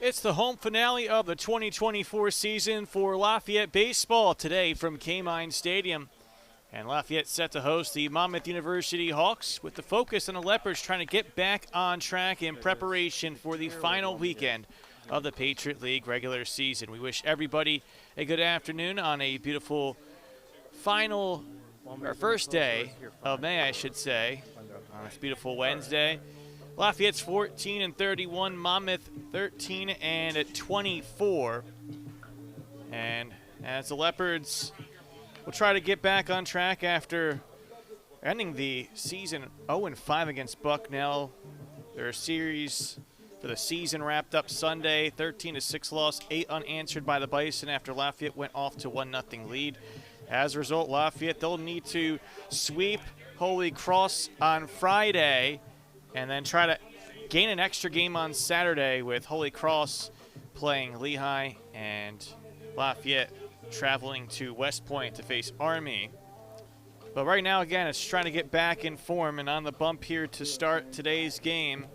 It's the home finale of the 2024 season for Lafayette baseball today from Kamine Stadium. And Lafayette set to host the Monmouth University Hawks with the focus on the Leopards trying to get back on track in preparation for the final weekend of the Patriot League regular season. We wish everybody a good afternoon on a beautiful first day of May, I should say, on this beautiful Wednesday. Lafayette's 14-31, Monmouth 13-24. And as the Leopards will try to get back on track after ending the season 0-5 against Bucknell. Their series for the season wrapped up Sunday, 13-6 loss, 8 unanswered by the Bison after Lafayette went off to 1-0 lead. As a result, Lafayette, they'll need to sweep Holy Cross on Friday and then try to gain an extra game on Saturday with Holy Cross playing Lehigh and Lafayette traveling to West Point to face Army. But right now, again, it's trying to get back in form, and on the bump here to start today's game,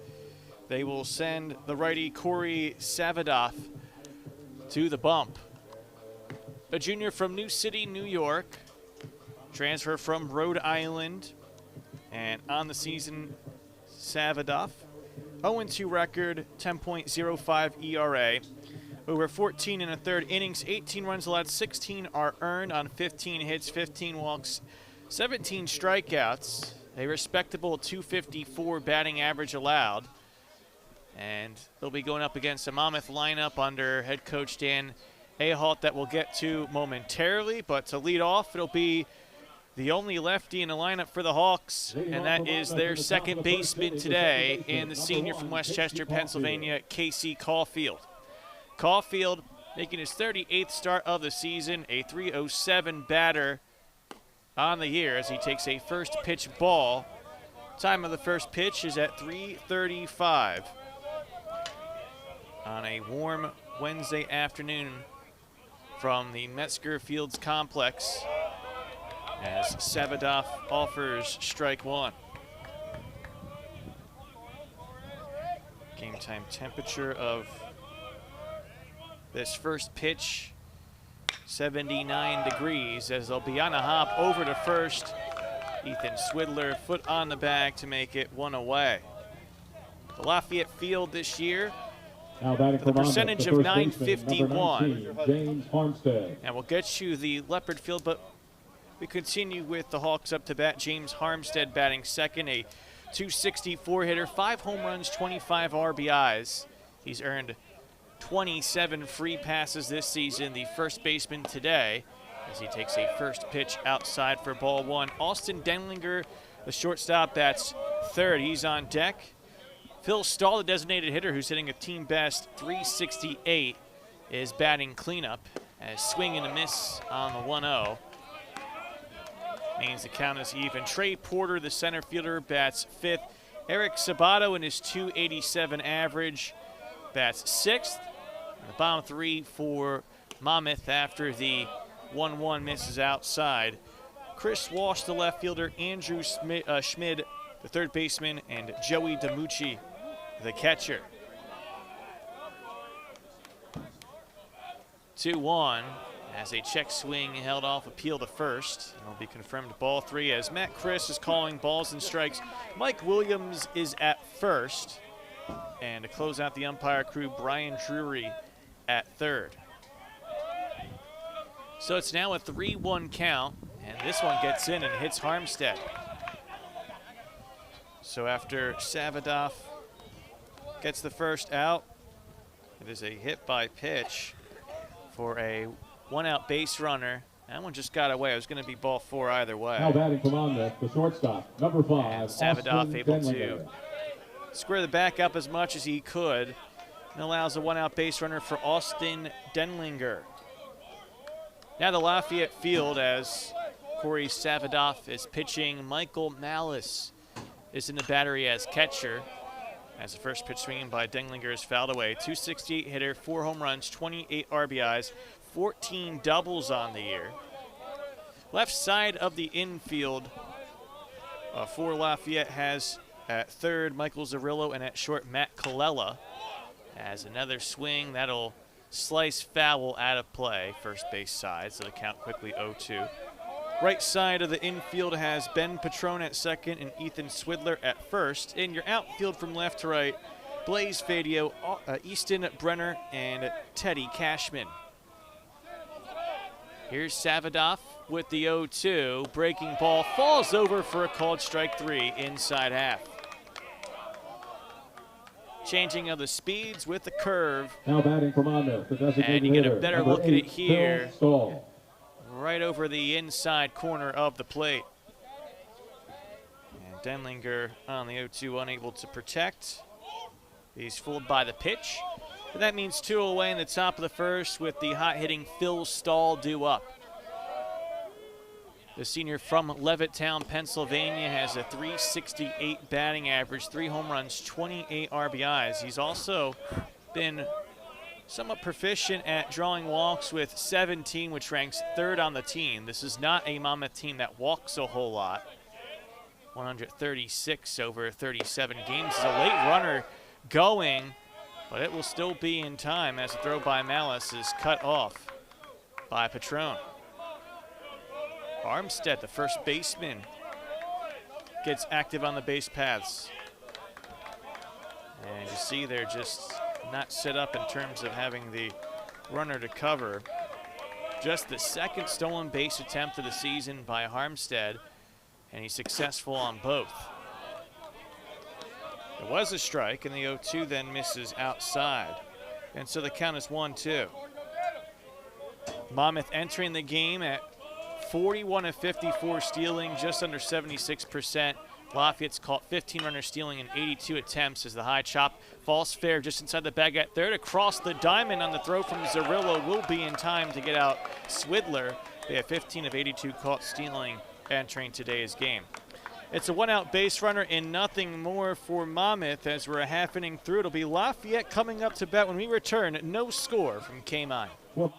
they will send the righty Corey Savadoff to the bump. A junior from New City, New York, transfer from Rhode Island, and on the season, Savadoff, 0-2 record, 10.05 ERA. Over 14 and a third innings, 18 runs allowed, 16 are earned on 15 hits, 15 walks, 17 strikeouts, a respectable .254 batting average allowed. And they'll be going up against a Monmouth lineup under head coach Dan Ahalt that we'll get to momentarily. But to lead off, it'll be the only lefty in the lineup for the Hawks, and that is their second baseman today, and the senior from Westchester, Pennsylvania, Casey Caulfield. Caulfield making his 38th start of the season, a .307 batter on the year as he takes a first pitch ball. Time of the first pitch is at 3:35 on a warm Wednesday afternoon from the Metzger Fields complex as Savadoff offers strike one. Game time temperature of this first pitch, 79 degrees, as they'll be on a hop over to first. Ethan Swidler, foot on the bag to make it one away. The Lafayette field this year, with a percentage of .951. James Harmstead. And we'll get you the Leopard field, but we continue with the Hawks up to bat. James Harmstead batting second, a .264 hitter, 5 home runs, 25 RBIs. He's earned 27 free passes this season, the first baseman today, as he takes a first pitch outside for ball one. Austin Denlinger, the shortstop, bats third. He's on deck. Phil Stahl, the designated hitter, who's hitting a team best .368, is batting cleanup as swing and a miss on the 1-0. Means the count is even. Trey Porter, the center fielder, bats fifth. Eric Sabato in his .287 average bats sixth. And the bottom three for Monmouth after the 1-1 misses outside. Chris Walsh, the left fielder, Andrew Schmid, the third baseman, and Joey DiMucci, the catcher. 2-1 as a check swing held off appeal to first. It'll be confirmed ball three as Matt Chris is calling balls and strikes. Mike Williams is at first. And to close out the umpire crew, Brian Drury at third. So it's now a 3-1 count, and this one gets in and hits Harmstead. So after Savadoff gets the first out, it is a hit by pitch for a one-out base runner. That one just got away. It was going to be ball four either way. Now batting from Monmouth, the shortstop, number 5, and Savadoff able Denlinger. to square the back up as much as he could, and allows a one-out base runner for Austin Denlinger. Now the Lafayette field as Corey Savadoff is pitching. Michael Malice is in the battery as catcher, as the first pitch swinging by Denlinger is fouled away. .268 hitter, 4 home runs, 28 RBIs, 14 doubles on the year. Left side of the infield for Lafayette has at third Michael Zarillo and at short Matt Colella. As another swing, that'll slice foul out of play, first base side, so the count quickly 0-2. Right side of the infield has Ben Patron at second and Ethan Swidler at first. In your outfield from left to right, Blaze Fadio, Easton Brenner, and Teddy Cashman. Here's Savadoff with the 0-2. Breaking ball falls over for a called strike 3 inside half. Changing of the speeds with the curve. Now batting from Monmouth, the designated And you get a hitter, better number look at it 8, here. Phil Stahl. Right over the inside corner of the plate. And Denlinger on the 0-2, unable to protect. He's fooled by the pitch. But that means 2 away in the top of the first with the hot-hitting Phil Stahl due up. The senior from Levittown, Pennsylvania, has a .368 batting average, 3 home runs, 28 RBIs. He's also been somewhat proficient at drawing walks with 17, which ranks 3rd on the team. This is not a Monmouth team that walks a whole lot. 136 over 37 games. Is a late runner going, but it will still be in time as the throw by Malice is cut off by Patron. Armstead, the first baseman, gets active on the base paths. And you see they're just not set up in terms of having the runner to cover. Just the second stolen base attempt of the season by Armstead, and he's successful on both. There was a strike, and the 0-2 then misses outside. And so the count is 1-2. Monmouth entering the game at 41 of 54 stealing, just under 76%. Lafayette's caught 15 runners stealing in 82 attempts as the high chop falls fair just inside the bag at third. Across the diamond on the throw from Zerillo will be in time to get out Swidler. They have 15 of 82 caught stealing entering today's game. It's a one-out base runner and nothing more for Monmouth as we're a half inning through. It'll be Lafayette coming up to bat when we return. No score from Kamine. Well,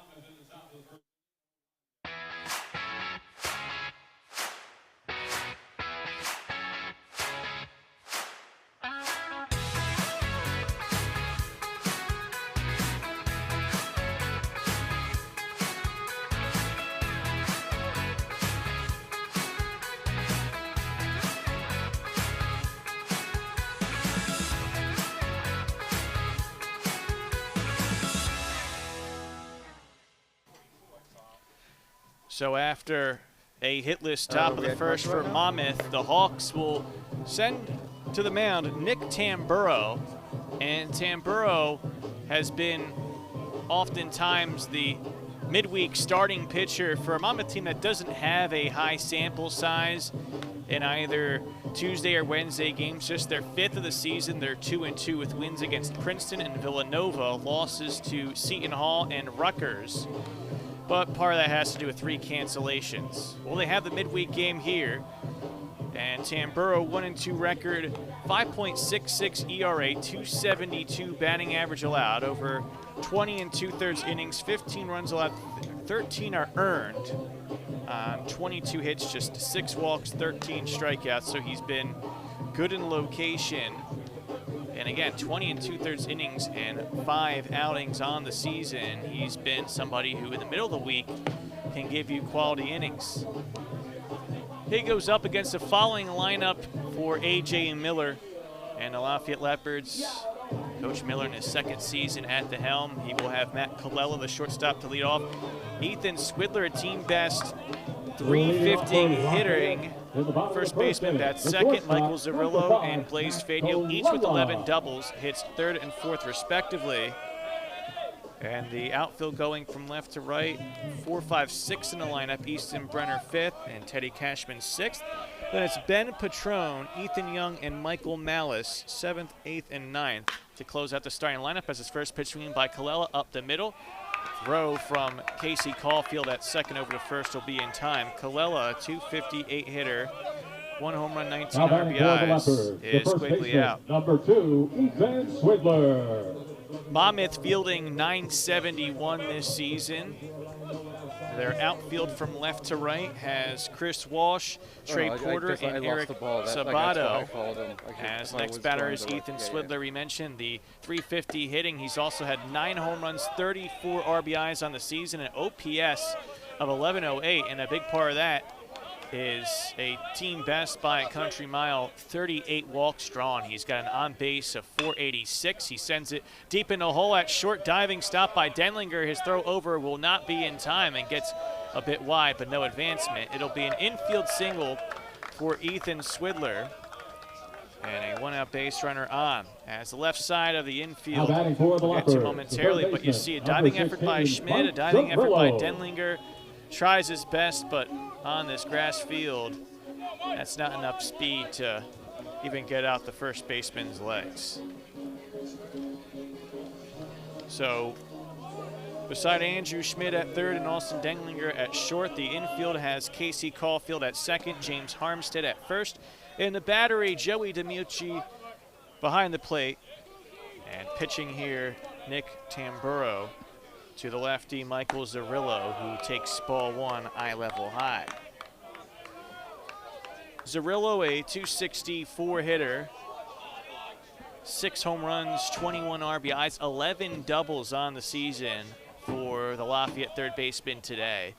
So after a hitless top of the first for Monmouth, the Hawks will send to the mound Nick Tamburo. And Tamburo has been oftentimes the midweek starting pitcher for a Monmouth team that doesn't have a high sample size in either Tuesday or Wednesday games. Just their 5th of the season. They're 2-2 with wins against Princeton and Villanova, losses to Seton Hall and Rutgers. But part of that has to do with 3 cancellations. Well, they have the midweek game here, and Tamburo 1-2 record, 5.66 ERA, 272 batting average allowed over 20 2/3 innings, 15 runs allowed, 13 are earned on 22 hits, just 6 walks, 13 strikeouts. So he's been good in location. And again, 20 2/3 innings and 5 outings on the season. He's been somebody who in the middle of the week can give you quality innings. He goes up against the following lineup for A.J. Miller and the Lafayette Leopards. Coach Miller in his 2nd season at the helm. He will have Matt Colella, the shortstop, to lead off. Ethan Swidler, a team best .350 hitting. First baseman bats 2nd, Michael Zerillo and Blaze Fadio, each with 11 doubles, hits 3rd and 4th respectively. And the outfield going from left to right, 4, 5, 6 in the lineup, Easton Brenner 5th and Teddy Cashman 6th. Then it's Ben Patron, Ethan Young, and Michael Malice, 7th, 8th, and 9th to close out the starting lineup as his first pitch swinging by Colella up the middle. Throw from Casey Caulfield at second over to first will be in time. Colella, a .258 hitter, 1 home run, 19 RBIs, is quickly out. Number 2, Ethan Swidler. Monmouth fielding .971 this season. Their outfield from left to right has Chris Walsh, Trey Porter, and Eric Sabato. As next batter is Ethan Swidler. We mentioned the .350 hitting. He's also had 9 home runs, 34 RBIs on the season, an OPS of 1108, and a big part of that is a team best by a country mile, 38 walks drawn. He's got an on base of 486. He sends it deep in the hole at short, diving stop by Denlinger. His throw over will not be in time and gets a bit wide, but no advancement. It'll be an infield single for Ethan Swidler. And a one-out base runner on. As the left side of the infield, we'll get to momentarily, but you see a diving effort by Schmidt, a diving effort by Denlinger. Tries his best, but on this grass field, that's not enough speed to even get out the first baseman's legs. So, beside Andrew Schmidt at third and Austin Denlinger at short, the infield has Casey Caulfield at second, James Harmstead at first. In the battery, Joey DiMucci behind the plate. And pitching here, Nick Tamburo. To the lefty, Michael Zarillo, who takes ball 1 eye level high. Zarillo, a .264 hitter, 6 home runs, 21 RBIs, 11 doubles on the season for the Lafayette third baseman today.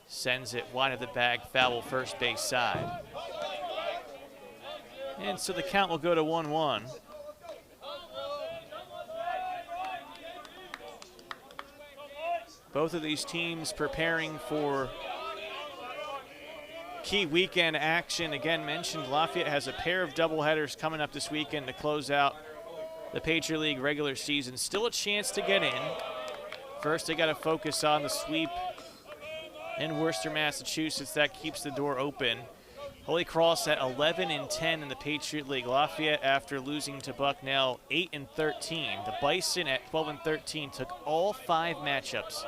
Sends it wide of the bag, foul first base side. And so the count will go to 1-1. Both of these teams preparing for key weekend action. Again, mentioned Lafayette has a pair of doubleheaders coming up this weekend to close out the Patriot League regular season. Still a chance to get in. First, they got to focus on the sweep in Worcester, Massachusetts. That keeps the door open. Holy Cross at 11-10 in the Patriot League. Lafayette, after losing to Bucknell, 8-13. The Bison at 12-13 took all 5 matchups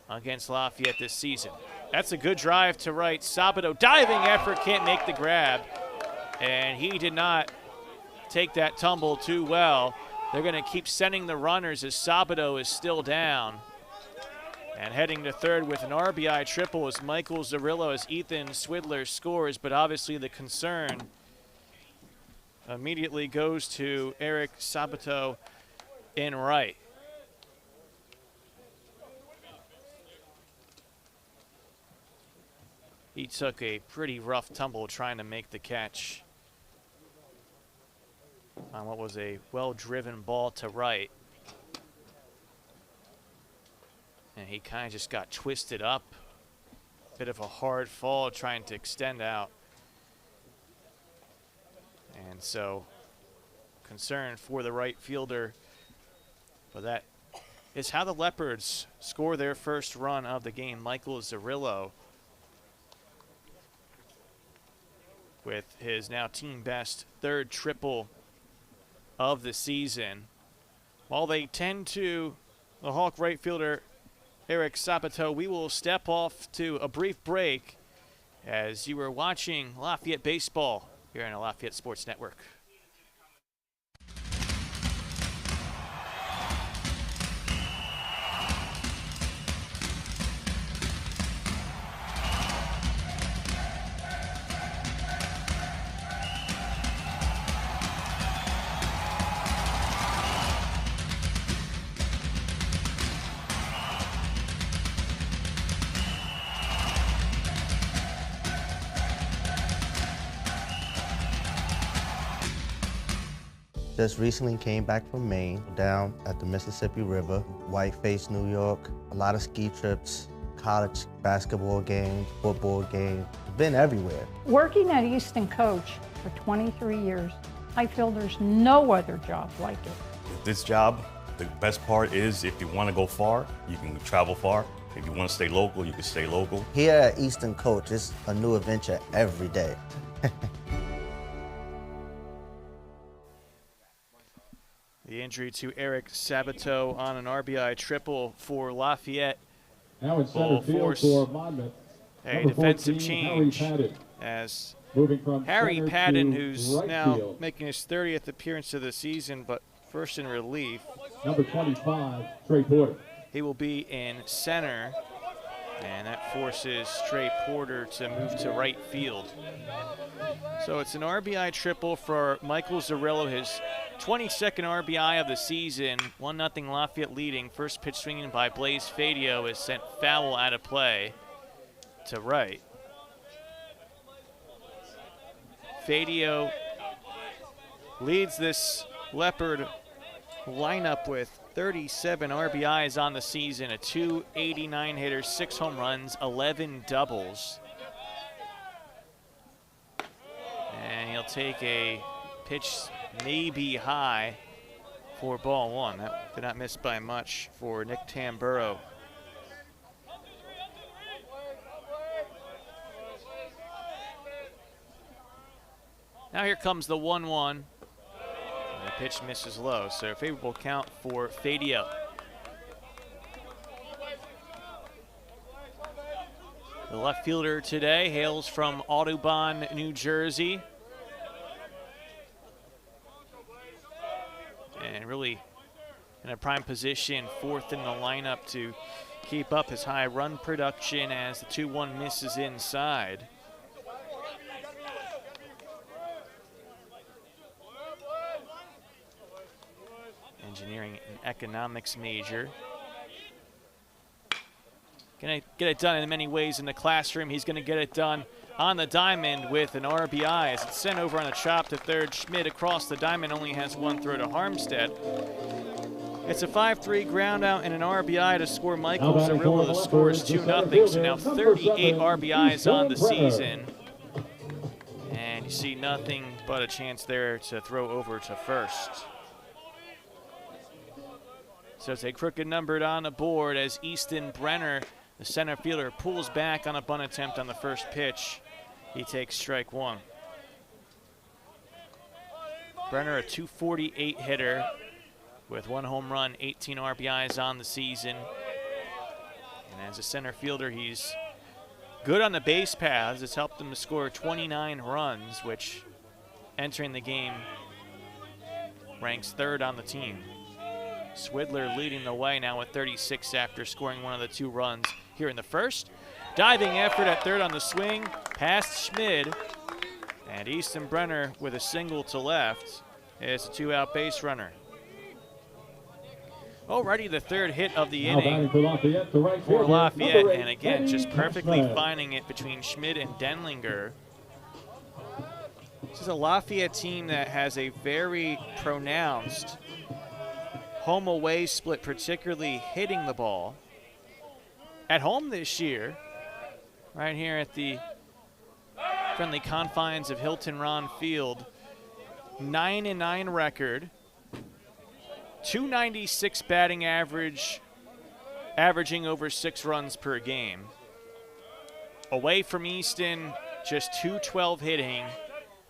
against Lafayette this season. That's a good drive to right. Sabato, diving effort, can't make the grab. And he did not take that tumble too well. They're going to keep sending the runners as Sabato is still down. And heading to third with an RBI triple is Michael Zarillo as Ethan Swidler scores, but obviously the concern immediately goes to Eric Sabato in right. He took a pretty rough tumble trying to make the catch on what was a well-driven ball to right. And he kind of just got twisted up. Bit of a hard fall trying to extend out. And so, concern for the right fielder. But that is how the Leopards score their first run of the game. Michael Zarillo, with his now team best 3rd triple of the season. While they tend to the Hawk right fielder Eric Sabato, we will step off to a brief break as you are watching Lafayette baseball here on the Lafayette Sports Network. Just recently came back from Maine, down at the Mississippi River, Whiteface, New York, a lot of ski trips, college basketball games, football games, been everywhere. Working at Easton Coach for 23 years, I feel there's no other job like it. This job, the best part is if you want to go far, you can travel far. If you want to stay local, you can stay local. Here at Easton Coach, it's a new adventure every day. The injury to Eric Sabato on an RBI triple for Lafayette. Now in center field for Monmouth. A defensive change as Harry Padden, who's now making his 30th appearance of the season, but first in relief. Number 25, Trey Porter. He will be in center, and that forces Trey Porter to move to right field. So it's an RBI triple for Michael Zarrillo, his 22nd RBI of the season. 1-0 Lafayette leading. First pitch swinging by Blaze Fadio is sent foul out of play to right. Fadio leads this Leopard lineup with 37 RBIs on the season, a .289 hitter, 6 home runs, 11 doubles. And he'll take a pitch maybe high for ball one. That did not miss by much for Nick Tamburo. Now here comes the 1-1. The pitch misses low, so favorable count for Fadio. The left fielder today hails from Audubon, New Jersey. And really in a prime position, fourth in the lineup to keep up his high run production as the 2-1 misses inside. Engineering and economics major. Gonna get it done in many ways in the classroom. He's gonna get it done on the diamond with an RBI as it's sent over on a chop to third. Schmidt across the diamond only has one throw to Harmstead. It's a 5-3 ground out and an RBI to score Michael Zarrillo. The score is 2-0, so now 38 RBIs on the season. And you see nothing but a chance there to throw over to first. So it's a crooked numbered on the board as Easton Brenner, the center fielder, pulls back on a bunt attempt on the first pitch. He takes strike one. Brenner, a .248 hitter with 1 home run, 18 RBIs on the season. And as a center fielder, he's good on the base paths. It's helped him to score 29 runs, which entering the game ranks 3rd on the team. Swidler leading the way now with 36 after scoring one of the 2 runs here in the first. Diving effort at third on the swing, past Schmid. And Easton Brenner with a single to left is a 2-out base runner. Already the 3rd hit of the inning for Lafayette, and again, just perfectly finding it between Schmid and Denlinger. This is a Lafayette team that has a very pronounced home-away split, particularly hitting the ball. At home this year, right here at the friendly confines of Hilton Ron Field, 9-9 record, .296 batting average, averaging over 6 runs per game. Away from Easton, just .212 hitting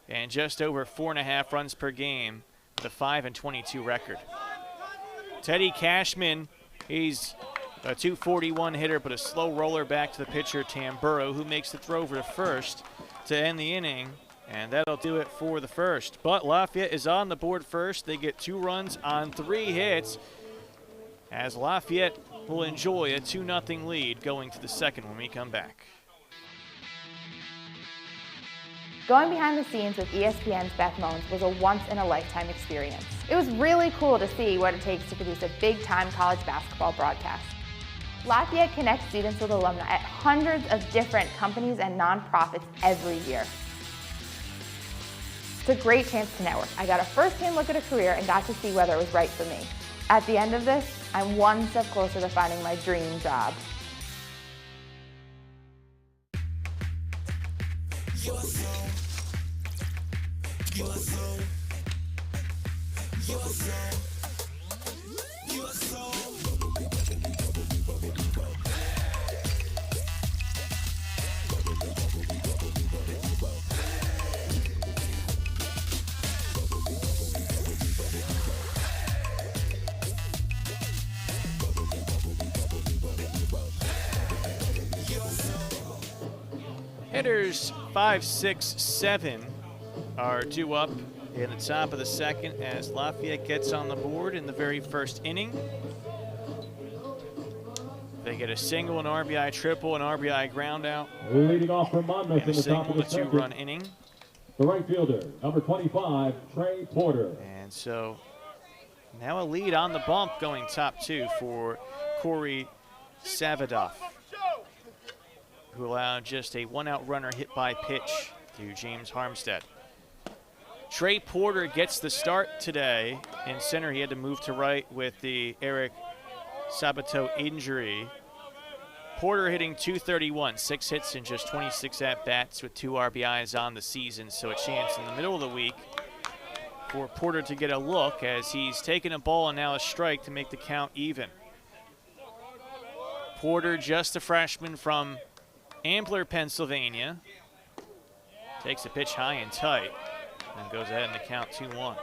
and just over 4.5 runs per game with a 5-22 record. Teddy Cashman, he's a .241 hitter, but a slow roller back to the pitcher, Tamburo, who makes the throw over to first to end the inning, and that'll do it for the first. But Lafayette is on the board first. They get 2 runs on 3 hits, as Lafayette will enjoy a 2-0 lead going to the second when we come back. Going behind the scenes with ESPN's Beth Moans was a once-in-a-lifetime experience. It was really cool to see what it takes to produce a big-time college basketball broadcast. Lafayette connects students with alumni at hundreds of different companies and nonprofits every year. It's a great chance to network. I got a first-hand look at a career and got to see whether it was right for me. At the end of this, I'm one step closer to finding my dream job. Hitters 5, 6, 7 are due up in the top of the second as Lafayette gets on the board in the very first inning. get a single, an RBI triple, an RBI ground out, Leading off from Monmouth and in a the top single, of a the second. two-run inning. The right fielder, number 25, Trey Porter. And so now a lead on the bump going top two for Corey Savadoff, who allowed just a one-out runner hit by pitch to James Harmstead. Trey Porter gets the start today. In center, he had to move to right with the Eric Sabato injury. Porter hitting .231, 6 hits in just 26 at-bats with 2 RBIs on the season, so a chance in the middle of the week for Porter to get a look as he's taken a ball and now a strike to make the count even. Porter, just a freshman from Ambler, Pennsylvania, takes a pitch high and tight and goes ahead in the count 2-1.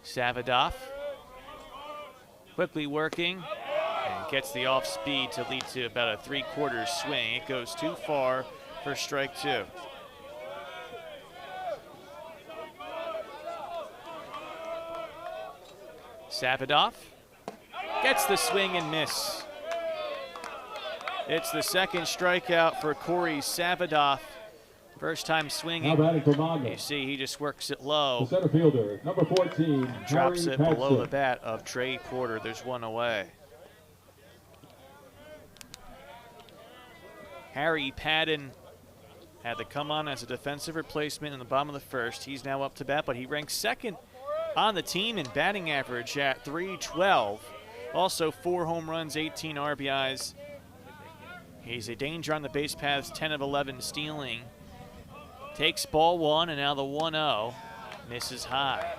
Savadoff quickly working and gets the off speed to lead to about a 3/4 swing. It goes too far for strike two. Savadoff gets the swing and miss. It's the second strikeout for Corey Savadoff. First time swinging. You see, he just works it low. The center fielder, number 14, Drops Harry it below Padson. the bat of Trey Porter. There's one away. Harry Padden had to come on as a defensive replacement in the bottom of the first. He's now up to bat, but he ranks second on the team in batting average at .312. Also 4 home runs, 18 RBIs. He's a danger on the base paths, 10 of 11 stealing. Takes ball one, and now the 1-0 misses high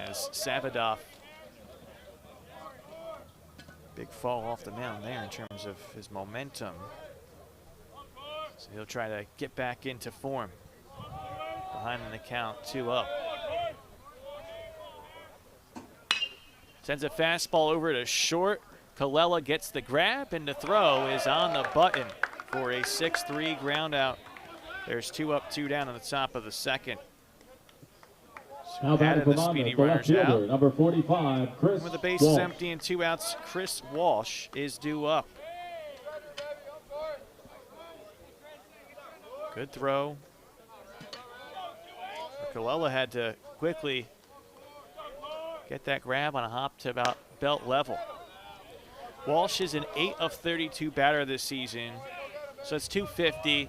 as Savadoff. Big fall off the mound there in terms of his momentum. So he'll try to get back into form. Behind in the count, 2-0. Sends a fastball over to short. Colella gets the grab, and the throw is on the button for a 6-3 ground out. There's 2 up, 2 down on the top of the second. Now batting the from speedy Monmouth, the left runners fielder, out. number 45, Chris With the bases Walsh. empty and 2 outs, Chris Walsh is due up. Good throw. Colella had to quickly get that grab on a hop to about belt level. Walsh is an 8 of 32 batter this season, so it's .250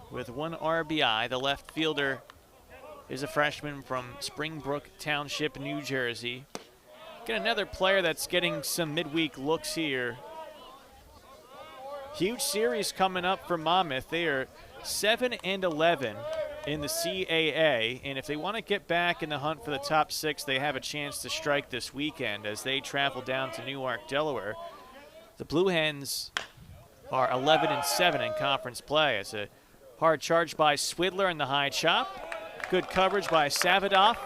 with 1 RBI. The left fielder is a freshman from Springbrook Township, New Jersey. Get another player that's getting some midweek looks here. Huge series coming up for Monmouth. They are 7-11 in the CAA, and if they want to get back in the hunt for the top 6, they have a chance to strike this weekend as they travel down to Newark, Delaware. The Blue Hens are 11-7 in conference play. It's a hard charge by Swidler in the high chop. Good coverage by Savadoff.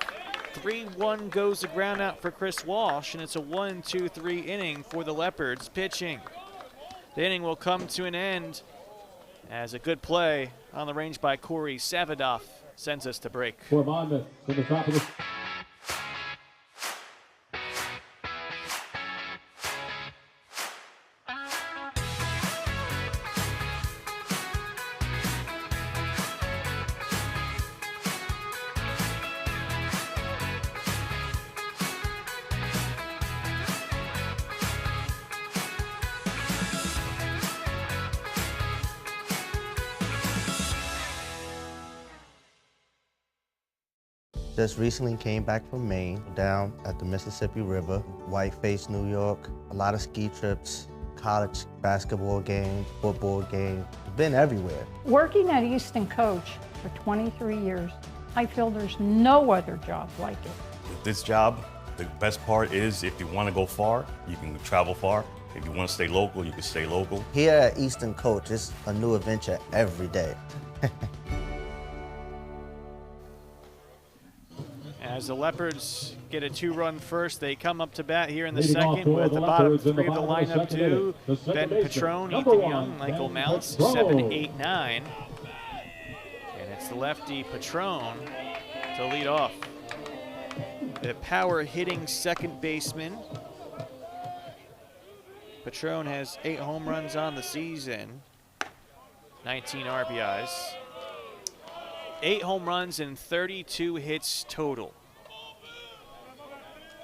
3-1 goes the ground out for Chris Walsh, and it's a 1-2-3 inning for the Leopards pitching. The inning will come to an end as a good play on the range by Corey Savadoff sends us to break. For Monmouth, to the top of the... Just recently came back from Maine, down at the Mississippi River, Whiteface, New York. A lot of ski trips, college basketball games, football games. Been everywhere. Working at Easton Coach for 23 years, I feel there's no other job like it. With this job, the best part is if you want to go far, you can travel far. If you want to stay local, you can stay local. Here at Easton Coach, it's a new adventure every day. As the Leopards get a 2-run first, they come up to bat here in the Leading off second for with the the bottom Leopards in the 3 of the bottom of the lineup second too. inning. The second Ben baseman, Petrone, number Ethan 1, Young, Michael Ben Mounts, Petrone. 7, 8, 9. And it's the lefty Petrone to lead off. the power hitting second baseman. Patron has 8 home runs on the season, 19 RBIs, 8 home runs and 32 hits total.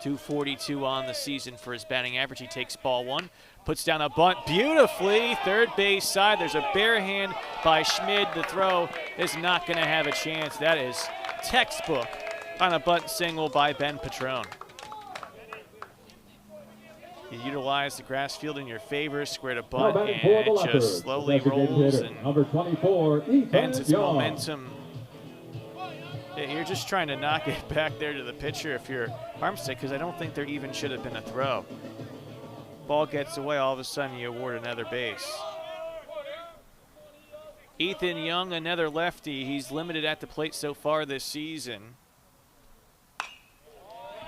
242 on the season for his batting average. He takes ball 1, puts down a bunt beautifully, third base side. There's a bare hand by Schmid. The throw is not going to have a chance. That is textbook on a bunt single by Ben Patron. You utilize the grass field in your favor, squared a bunt, and it just slowly rolls and number 24, ends its momentum. You're just trying to knock it back there to the pitcher if you're Armstead, because I don't think there even should have been a throw. Ball gets away, all of a sudden you award another base. Ethan Young, another lefty. He's limited at the plate so far this season.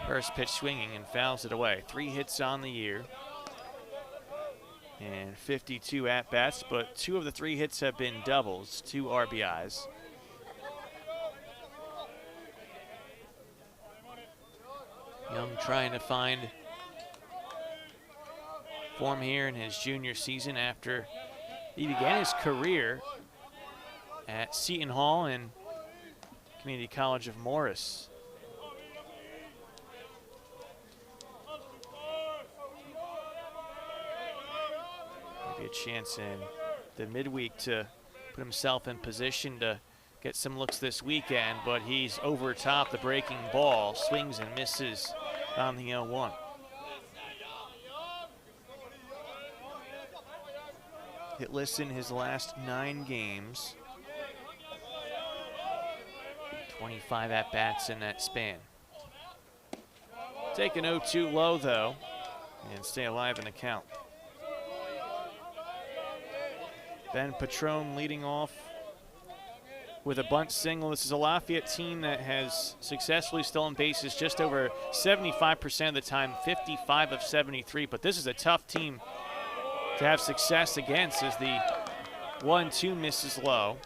First pitch swinging and fouls it away. 3 hits on the year and 52 at-bats, but 2 of the 3 hits have been doubles, 2 RBIs. Young trying to find form here in his junior season after he began his career at Seton Hall and Community College of Morris. Maybe a chance in the midweek to put himself in position to get some looks this weekend, but he's over top the breaking ball, swings and misses on the 0-1. Hitless in his last 9 games. 25 at-bats in that span. Take an 0-2 low, though, and stay alive in the count. Ben Patron leading off with a bunt single. This is a Lafayette team that has successfully stolen bases just over 75% of the time, 55 of 73. But this is a tough team to have success against as the 1-2 misses low.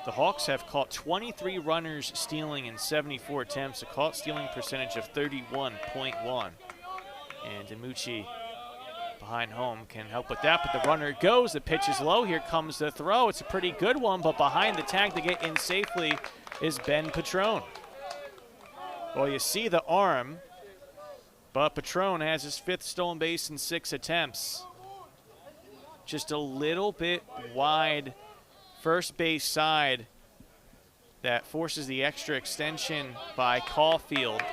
The Hawks have caught 23 runners stealing in 74 attempts, a caught stealing percentage of 31.1. And DiMucci behind home can help with that, but the runner goes, the pitch is low, here comes the throw. It's a pretty good one, but behind the tag to get in safely is Ben Patron. Well, you see the arm, but Patron has his 5th stolen base in 6 attempts. Just a little bit wide first base side that forces the extra extension by Caulfield.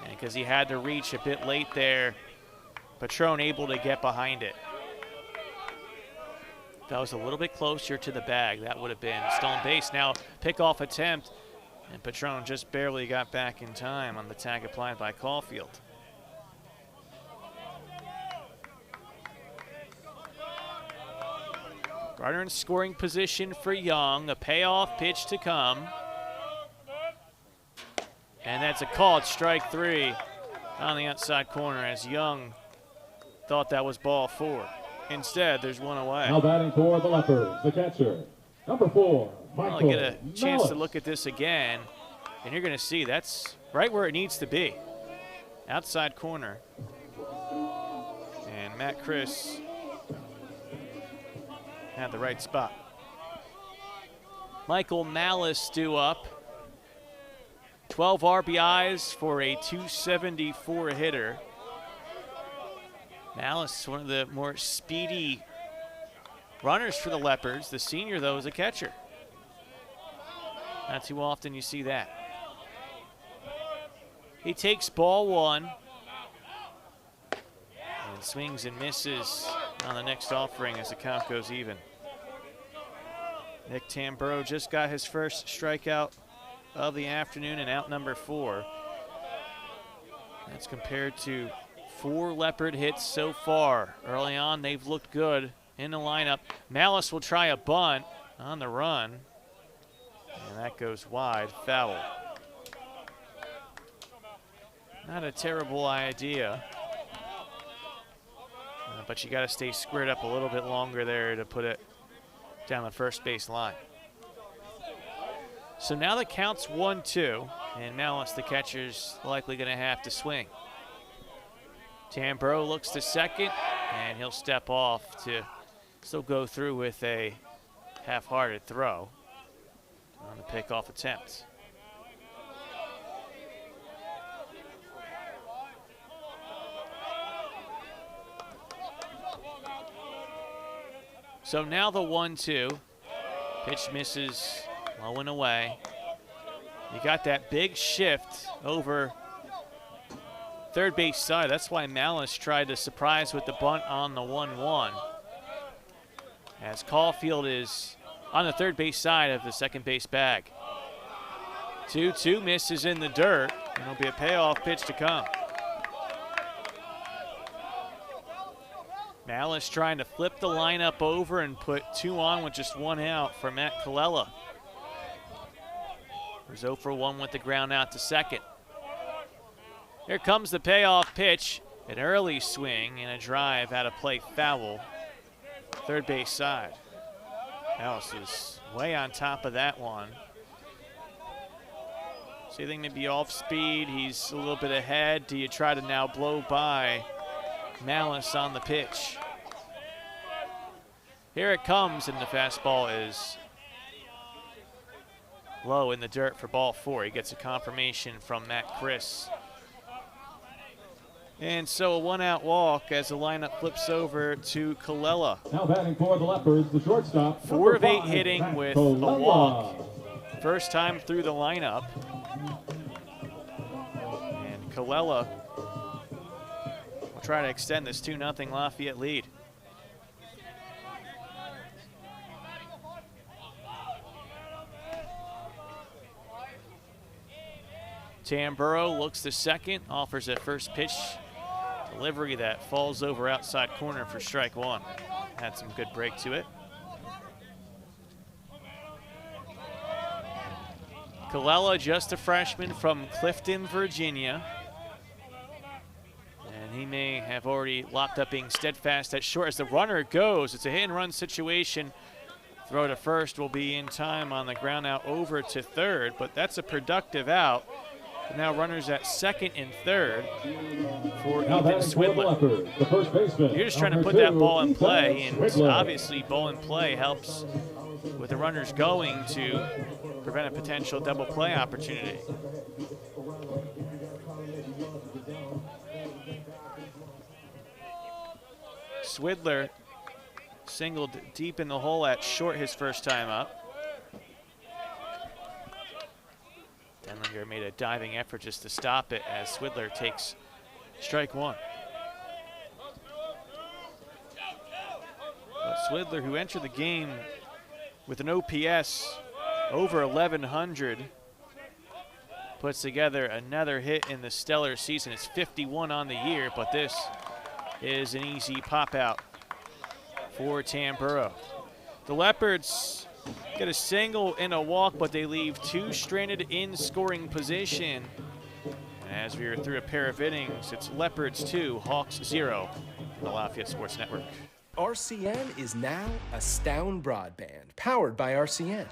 And because he had to reach a bit late there, Patron able to get behind it. If that was a little bit closer to the bag, that would have been stolen base. Now pickoff attempt, and Patron just barely got back in time on the tag applied by Caulfield. Runner in scoring position for Young, a payoff pitch to come. And that's a called strike 3 on the outside corner as Young thought that was ball 4. Instead, there's one away. Now batting for the Leopards, the catcher, number 4, Michael. I'll get a chance to look at this again, and you're going to see that's right where it needs to be. Outside corner. And Matt Chris had the right spot. Michael Malice due up. 12 RBIs for a 274 hitter. Malice, one of the more speedy runners for the Leopards. The senior, though, is a catcher. Not too often you see that. He takes ball 1 and swings and misses on the next offering as the count goes even. Nick Tamburo just got his first strikeout of the afternoon and out number 4. That's compared to 4 Leopard hits so far. Early on, they've looked good in the lineup. Malice will try a bunt on the run, and that goes wide, foul. Not a terrible idea, but you got to stay squared up a little bit longer there to put it down the first base line. So now the count's 1-2, and Malice, the catcher's likely going to have to swing. Tamburo looks to second, and he'll step off to still go through with a half-hearted throw on the pickoff attempt. So now the 1-2. Pitch misses low and away. You got that big shift over third base side. That's why Malice tried to surprise with the bunt on the 1-1. As Caulfield is on the third base side of the second base bag. 2-2 misses in the dirt, and it'll be a payoff pitch to come. Malice trying to flip the lineup over and put 2 on with just 1 out for Matt Colella. There's 0 for 1 with the ground out to second. Here comes the payoff pitch. An early swing and a drive out of play foul. Third base side. Malice is way on top of that one. So you think maybe off speed, he's a little bit ahead. Do you try to now blow by Malice on the pitch? Here it comes, and the fastball is low in the dirt for ball 4. He gets a confirmation from Matt Chris. And so a 1-out walk as the lineup flips over to Colella. Now batting for the Leopards, the shortstop. 4 of 8 5, hitting Matt with Colella. a walk. First time through the lineup. And Colella will try to extend this 2-0 Lafayette lead. Tamburo looks to second, offers a first pitch delivery that falls over outside corner for strike 1. Had some good break to it. Colella, just a freshman from Clifton, Virginia. And he may have already locked up being steadfast at short as the runner goes. It's a hit and run situation. Throw to first will be in time on the ground out over to third, but that's a productive out. Now runners at second and third for Ethan Swidler. The first baseman, You're just trying to put that ball in play, and obviously ball in play helps with the runners going to prevent a potential double play opportunity. Swidler singled deep in the hole at short his first time up. Denlinger made a diving effort just to stop it as Swidler takes strike 1. But Swidler, who entered the game with an OPS over 1,100, puts together another hit in the stellar season. It's 51 on the year, but this is an easy pop out for Tamburo. The Leopards get a single and a walk, but they leave 2 stranded in scoring position. And as we are through a pair of innings, it's Leopards 2, Hawks 0 on the Lafayette Sports Network. RCN is now Astound Broadband, powered by RCN.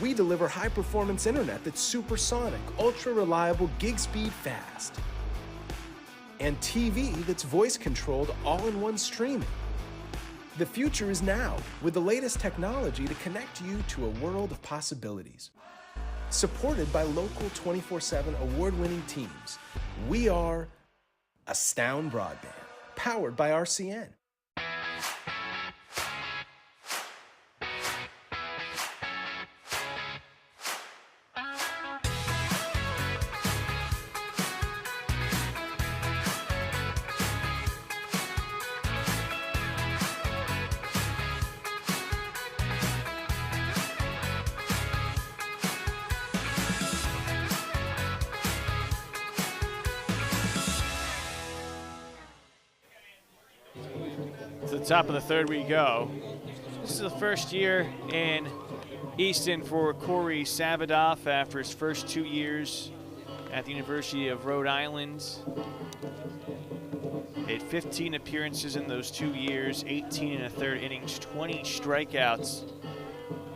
We deliver high-performance internet that's supersonic, ultra-reliable, gig-speed fast. And TV that's voice-controlled all-in-one streaming. The future is now, with the latest technology to connect you to a world of possibilities. Supported by local 24/7 award-winning teams, we are Astound Broadband, powered by RCN. To the top of the third we go. This is the first year in Easton for Corey Savadoff after his first 2 years at the University of Rhode Island. Made 15 appearances in those 2 years, 18 in a third innings, 20 strikeouts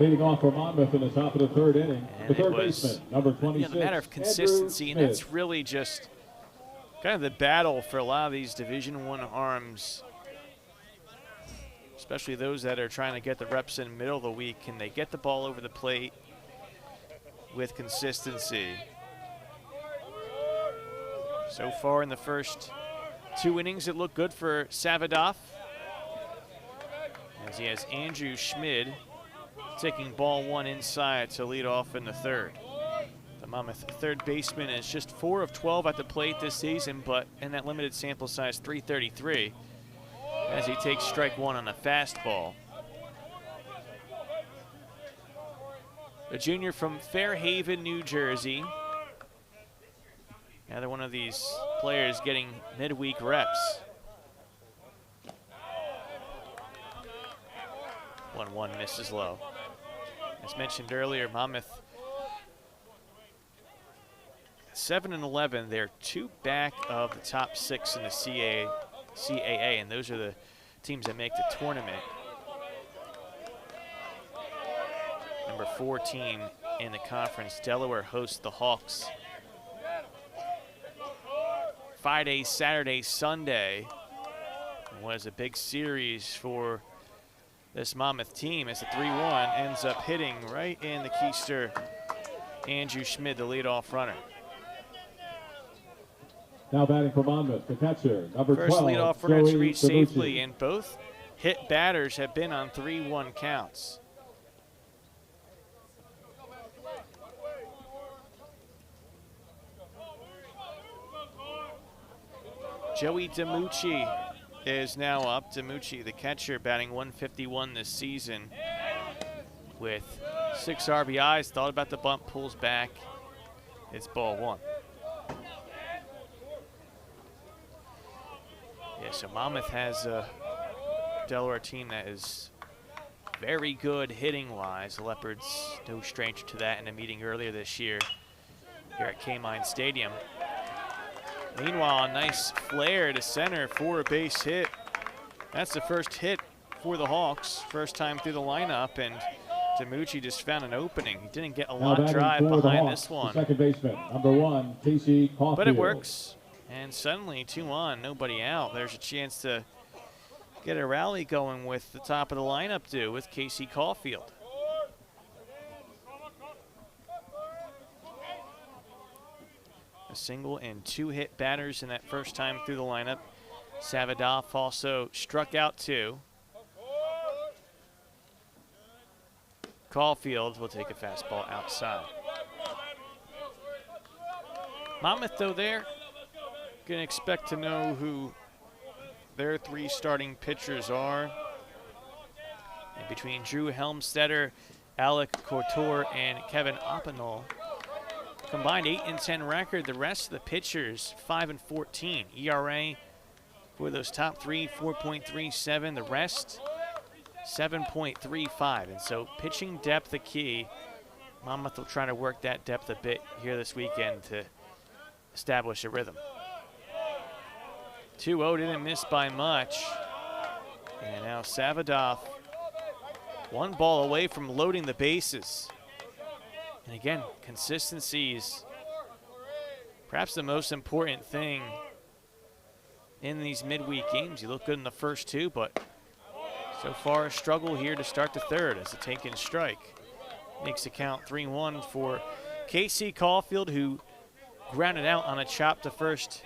Leading off for Monmouth in the top of the third inning, And the third it was baseman, number 26. a matter of consistency, and that's really just kind of the battle for a lot of these Division I arms, especially those that are trying to get the reps in the middle of the week. Can they get the ball over the plate with consistency? So far in the first 2 innings, it looked good for Savadoff, as he has Andrew Schmid taking ball 1 inside to lead off in the third. The Monmouth third baseman is just 4 of 12 at the plate this season, but in that limited sample size, 333, as he takes strike 1 on a fastball. The junior from Fairhaven, New Jersey. Another one of these players getting midweek reps. 1-1 misses low. As mentioned earlier, Monmouth 7-11. They're 2 back of the top 6 in the CAA, and those are the teams that make the tournament. Number 4 team in the conference, Delaware, hosts the Hawks Friday, Saturday, Sunday. It was a big series for this Monmouth team as the 3-1 ends up hitting right in the keister Andrew Schmid, the leadoff runner. Now batting for Monmouth, the catcher, number 12. First leadoff runner to reach Joey safely, Tabucci. and both hit batters have been on 3-1 counts. Joey DiMucci is now up. DiMucci, the catcher, batting 151 this season with 6 RBIs. Thought about the bump, pulls back. It's ball 1. Yeah, so Monmouth has a Delaware team that is very good hitting-wise. The Leopards, no stranger to that in a meeting earlier this year here at Kamine Stadium. Meanwhile, a nice flare to center for a base hit. That's the first hit for the Hawks, first time through the lineup, and DiMucci just found an opening. He didn't get a lot of drive behind this one. Second baseman, number 1, Casey Caulfield. But it works, and suddenly 2 on, nobody out. There's a chance to get a rally going with the top of the lineup due with Casey Caulfield. A single and 2 hit batters in that first time through the lineup. Savadoff also struck out 2. Caulfield will take a fastball outside. Monmouth, though, they're going to expect to know who their 3 starting pitchers are. And between Drew Helmstetter, Alec Couture, and Kevin Oppenol, combined 8-10 record. The rest of the pitchers 5-14. ERA for those top 3, 4.37. The rest 7.35. And so pitching depth the key. Monmouth will try to work that depth a bit here this weekend to establish a rhythm. 2-0 didn't miss by much. And now Savadoff 1 ball away from loading the bases. And again, consistency is perhaps the most important thing in these midweek games. You look good in the first 2, but so far a struggle here to start the third as a take-in strike. Makes the count 3-1 for Casey Caulfield, who grounded out on a chop to first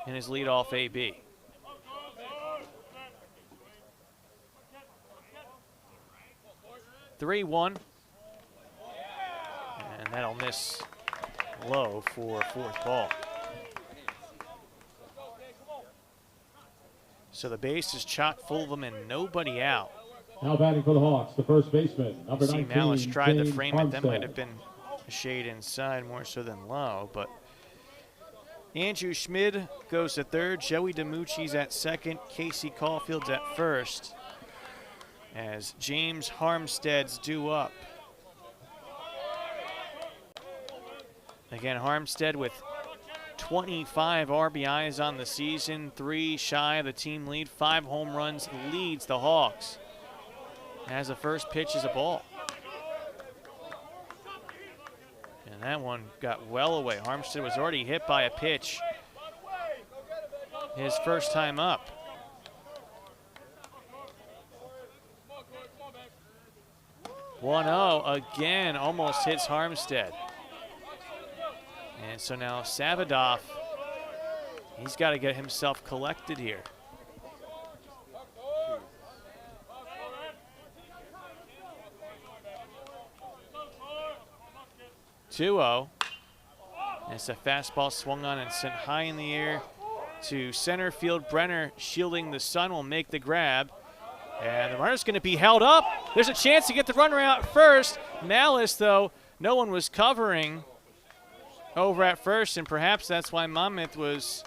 in his leadoff AB. (3-1). And that'll miss low for 4th ball. So the base is chock full of them and nobody out. Now batting for the Hawks, the first baseman, number 19. See Malice tried to James frame it. That might have Armstead. been a shade inside more so than low, but Andrew Schmid goes to third. Joey DiMucci's at second. Casey Caulfield's at first as James Harmstead's due up. Again, Harmstead with 25 RBIs on the season, 3 shy of the team lead, 5 home runs, leads the Hawks. As the first pitch is a ball. And that one got well away. Armstead was already hit by a pitch his first time up. "1-0" again, almost hits Harmstead. And so now Savadoff, he's got to get himself collected here. 2-0. It's a fastball swung on and sent high in the air to center field. Brenner, shielding the sun, will make the grab. And the runner's going to be held up. There's a chance to get the runner out first. Malice, though, no one was covering over at first, and perhaps that's why Monmouth was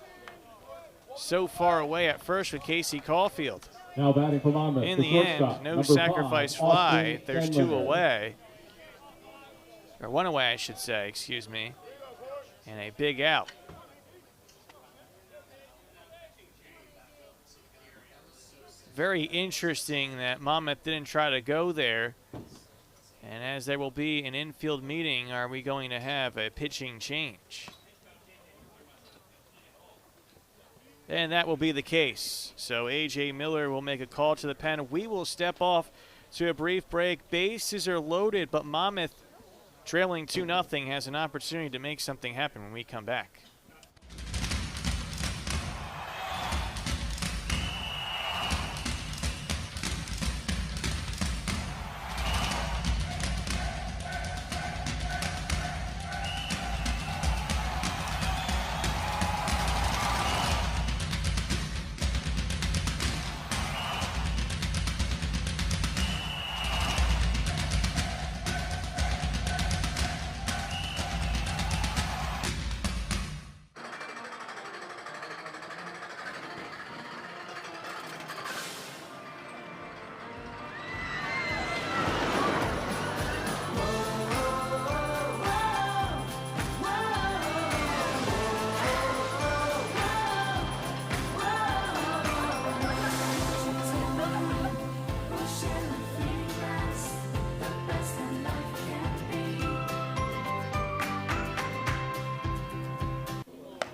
so far away at first with Casey Caulfield. Now batting for Monmouth. In the end, no sacrifice fly. There's 2 away. Or 1 away, I should say, excuse me. And a big out. Very interesting that Monmouth didn't try to go there. And as there will be an infield meeting, are we going to have a pitching change? And that will be the case. So A.J. Miller will make a call to the pen. We will step off to a brief break. Bases are loaded, but Monmouth, trailing 2-0, has an opportunity to make something happen when we come back.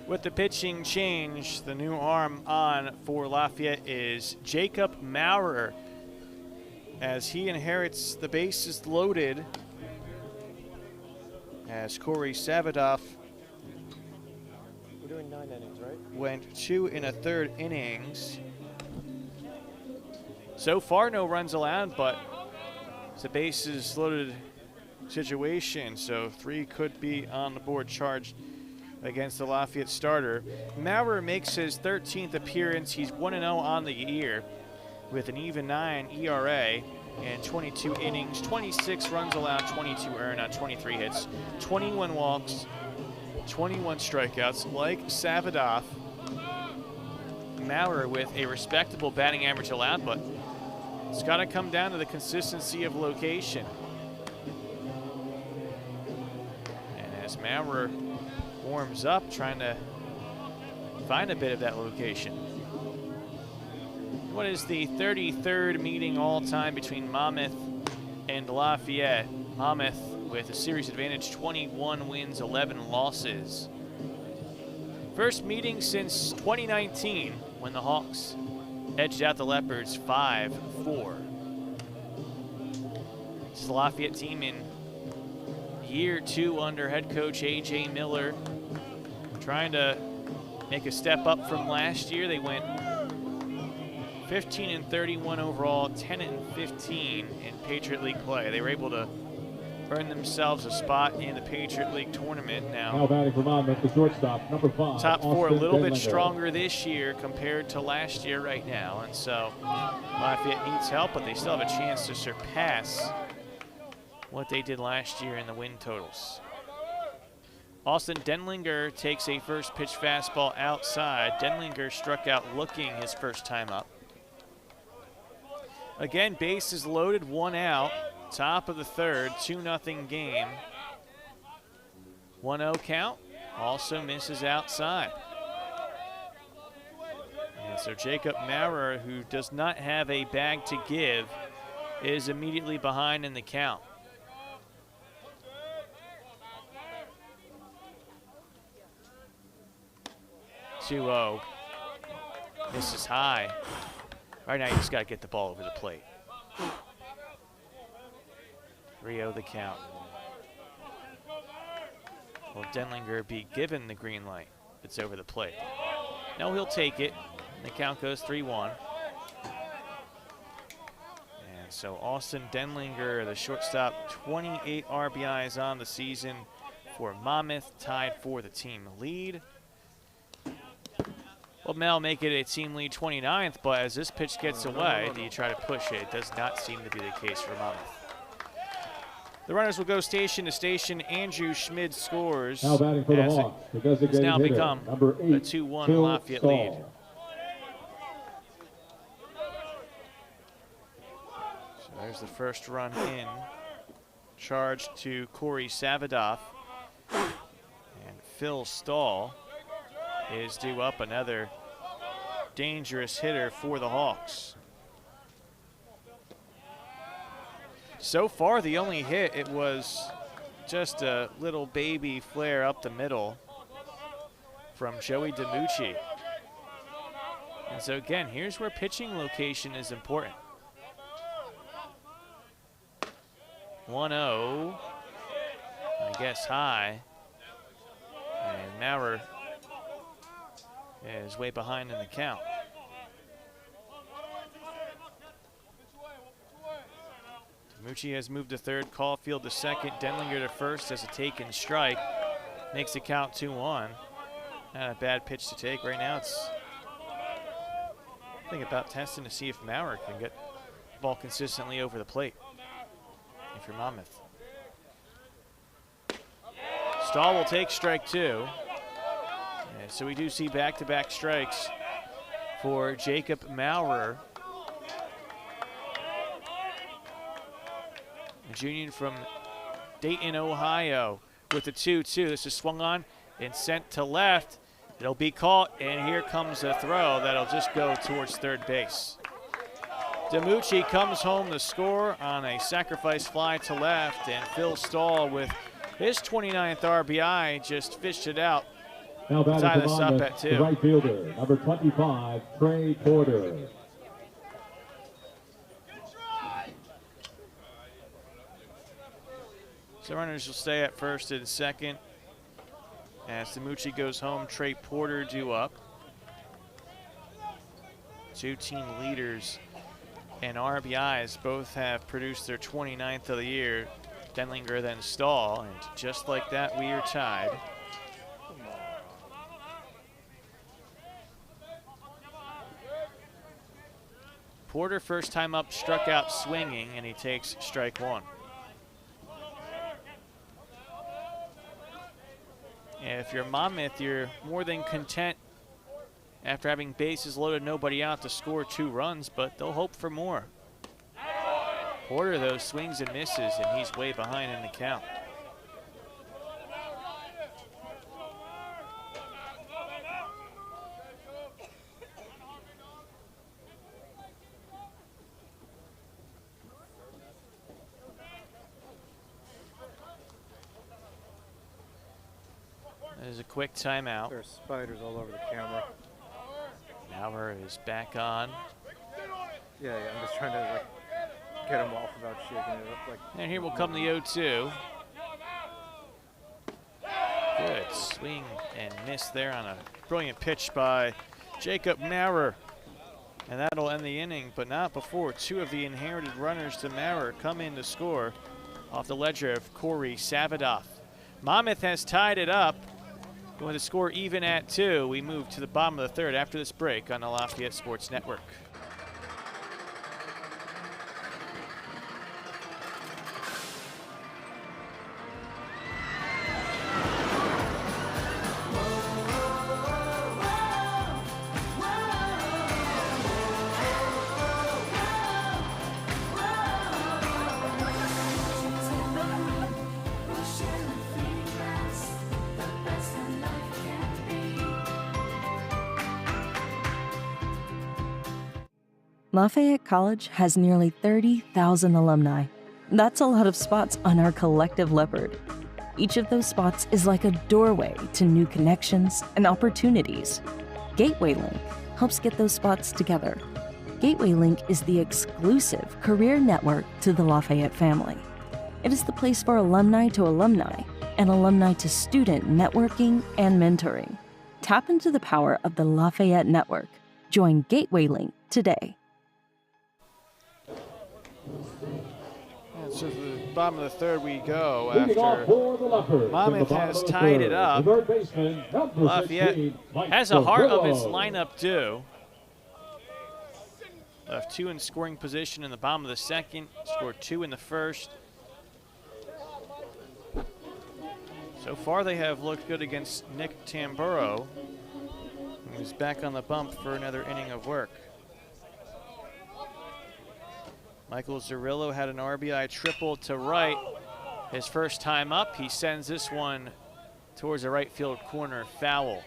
With the pitching change, the new arm on for Lafayette is Jacob Maurer, as he inherits the bases loaded, as Corey Savadoff We're doing 9 innings, right? went 2 1/3 innings. So far, no runs allowed, but it's a bases loaded situation, so 3 could be on the board charged against the Lafayette starter. Maurer makes his 13th appearance. He's 1-0 on the year with an even 9 ERA and 22 innings, 26 runs allowed, 22 earned on 23 hits, 21 walks, 21 strikeouts. Like Savadoff, Maurer with a respectable batting average allowed, but it's got to come down to the consistency of location. And as Maurer warms up, trying to find a bit of that location. What is the 33rd meeting all-time between Monmouth and Lafayette? Monmouth with a series advantage, 21 wins, 11 losses. First meeting since 2019 when the Hawks edged out the Leopards 5-4. This is the Lafayette team in year 2 under head coach A.J. Miller, trying to make a step up from last year. They went 15-31 overall, 10-15 in Patriot League play. They were able to earn themselves a spot in the Patriot League tournament. Now batting for Monmouth, the shortstop, number 5. Top 4 a little bit Denlinger. stronger this year compared to last year right now. And so Lafayette needs help, but they still have a chance to surpass what they did last year in the win totals. Austin Denlinger takes a first pitch fastball outside. Denlinger struck out looking his first time up. Again, bases loaded, 1 out. Top of the 3rd, 2-0 game. 1-0 count, also misses outside. And so Jacob Maurer, who does not have a bag to give, is immediately behind in the count. 2-0. Misses high. Right now, you just got to get the ball over the plate. 3-0 the count. Will Denlinger be given the green light? It's over the plate. No, he'll take it. The count goes 3-1. And so Austin Denlinger, the shortstop, 28 RBIs on the season for Monmouth, tied for the team lead. Well, Mel make it a team lead 29th, but as this pitch gets away, do you try to push it? It does not seem to be the case for Monmouth. The runners will go station to station. Andrew Schmid scores. Now batting for the as Hawks, the it's designated now hitter, become number a 8, 2-1 Phil Lafayette Stahl. lead. So there's the first run in. Charge to Corey Savadoff. And Phil Stahl is due up, another dangerous hitter for the Hawks. So far, the only hit, it was just a little baby flare up the middle from Joey DiMucci. And so again, here's where pitching location is important. 1-0, I guess high, and Maurer is way behind in the count. DiMucci has moved to third, Caulfield to second, Denlinger to first as a take and strike. Makes the count 2-1. Not a bad pitch to take. Right now it's, I think, about testing to see if Maurer can get the ball consistently over the plate if you're Monmouth. Stahl will take strike 2. And so we do see back-to-back strikes for Jacob Maurer. A junior from Dayton, Ohio, with the 2-2. This is swung on and sent to left. It'll be caught, and here comes a throw that'll just go towards third base. DiMucci comes home to score on a sacrifice fly to left, and Phil Stahl with his 29th RBI just fished it out. Now batting Tie for this up Monmouth, at 2. the right fielder, number 25, Trey Porter. So runners will stay at first and second. As DiMucci goes home, Trey Porter due up. Two team leaders and RBIs both have produced their 29th of the year. Denlinger then Stahl, and just like that, we are tied. Porter, first time up, struck out swinging, and he takes strike 1. And if you're Monmouth, you're more than content after having bases loaded, nobody out, to score 2 runs, but they'll hope for more. Porter, though, swings and misses, and he's way behind in the count. There's a quick timeout. There's spiders all over the camera. Maurer is back on. Yeah, I'm just trying to like get him off without shaking it up. Like. And here will come the 0-2. Good swing and miss there on a brilliant pitch by Jacob Maurer. And that'll end the inning, but not before 2 of the inherited runners to Maurer come in to score off the ledger of Corey Savadoff. Monmouth has tied it up. Going to score even at 2. We move to the bottom of the third after this break on the Lafayette Sports Network. Lafayette College has nearly 30,000 alumni. That's a lot of spots on our collective leopard. Each of those spots is like a doorway to new connections and opportunities. Gateway Link helps get those spots together. Gateway Link is the exclusive career network to the Lafayette family. It is the place for alumni to alumni and alumni to student networking and mentoring. Tap into the power of the Lafayette network. Join Gateway Link today. And so to the bottom of the third we go Leading off after for the Leopards, Monmouth in the bottom has of the tied third, it up. the third baseman, number Lafayette 16, Mike has a heart of its Cirillo. lineup due. Left 2 in scoring position in the bottom of the second, scored 2 in the first. So far they have looked good against Nick Tamburo, who's back on the bump for another inning of work. Michael Cirillo had an RBI triple to right. His first time up, he sends this one towards the right field corner, foul.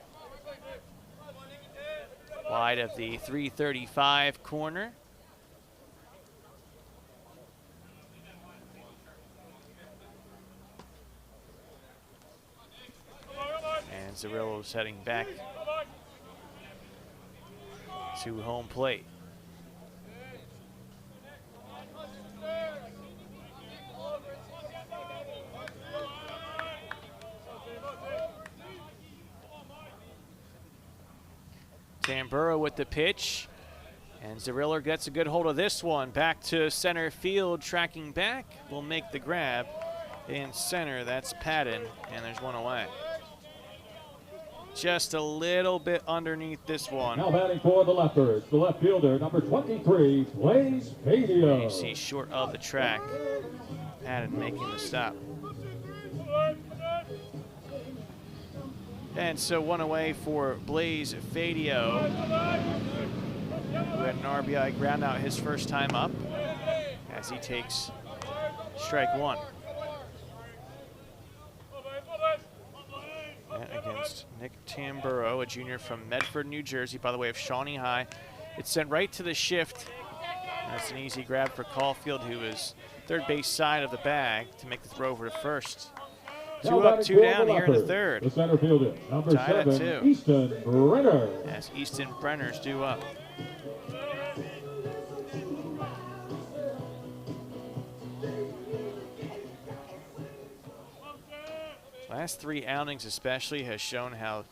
Wide of the 335 corner. And Cirillo's heading back to home plate. Tamburo with the pitch, and Cirillo gets a good hold of this one. Back to center field, tracking back, will make the grab. In center, that's Patton, and there's one away. Just a little bit underneath this one. Now batting for the Leopards, the left fielder, number 23, Blaze Fadio. And you see short of the track, Patton making the stop. And so one away for Blaze Fadio, who had an RBI ground out his first time up, as he takes strike one. And against Nick Tamburo, a junior from Medford, New Jersey, by the way of Shawnee High. It's sent right to the shift. That's an easy grab for Caulfield, who is third base side of the bag to make the throw over to first. Two up, two down here in the third. The center fielder, number Tied at 7, 2. Easton Brenner. As Easton Brenner's due up. Last 3 outings especially has shown how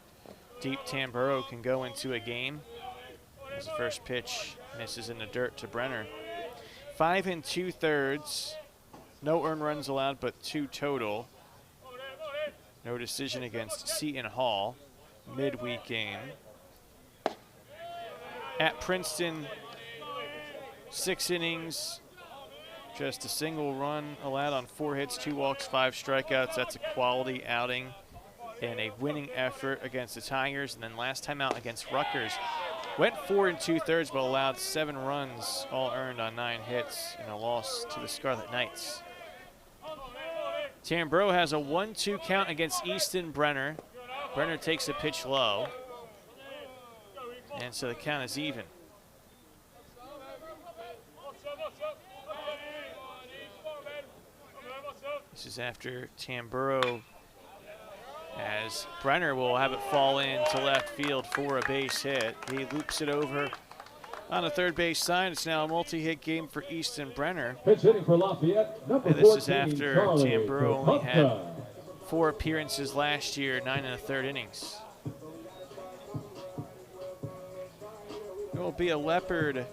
deep Tamburo can go into a game. As the first pitch misses in the dirt to Brenner. 5 2/3. No earned runs allowed, but 2 total. No decision against Seton Hall, midweek game. At Princeton, 6 innings, just a single run allowed on 4 hits, 2 walks, 5 strikeouts. That's a quality outing and a winning effort against the Tigers. And then last time out against Rutgers, went 4 2/3, but allowed 7 runs, all earned on 9 hits in a loss to the Scarlet Knights. Tamburo has a 1-2 count against Easton Brenner. Brenner takes the pitch low. And so the count is even. This is after Tamburo, as Brenner will have it fall in to left field for a base hit. He loops it over on the third base side. It's now a multi-hit game for Easton Brenner. Pitch hitting for Lafayette, number And this 14, is after Charlie Tamburo only had Kropotka. 4 appearances last year, 9 1/3 innings. There will be a Leopard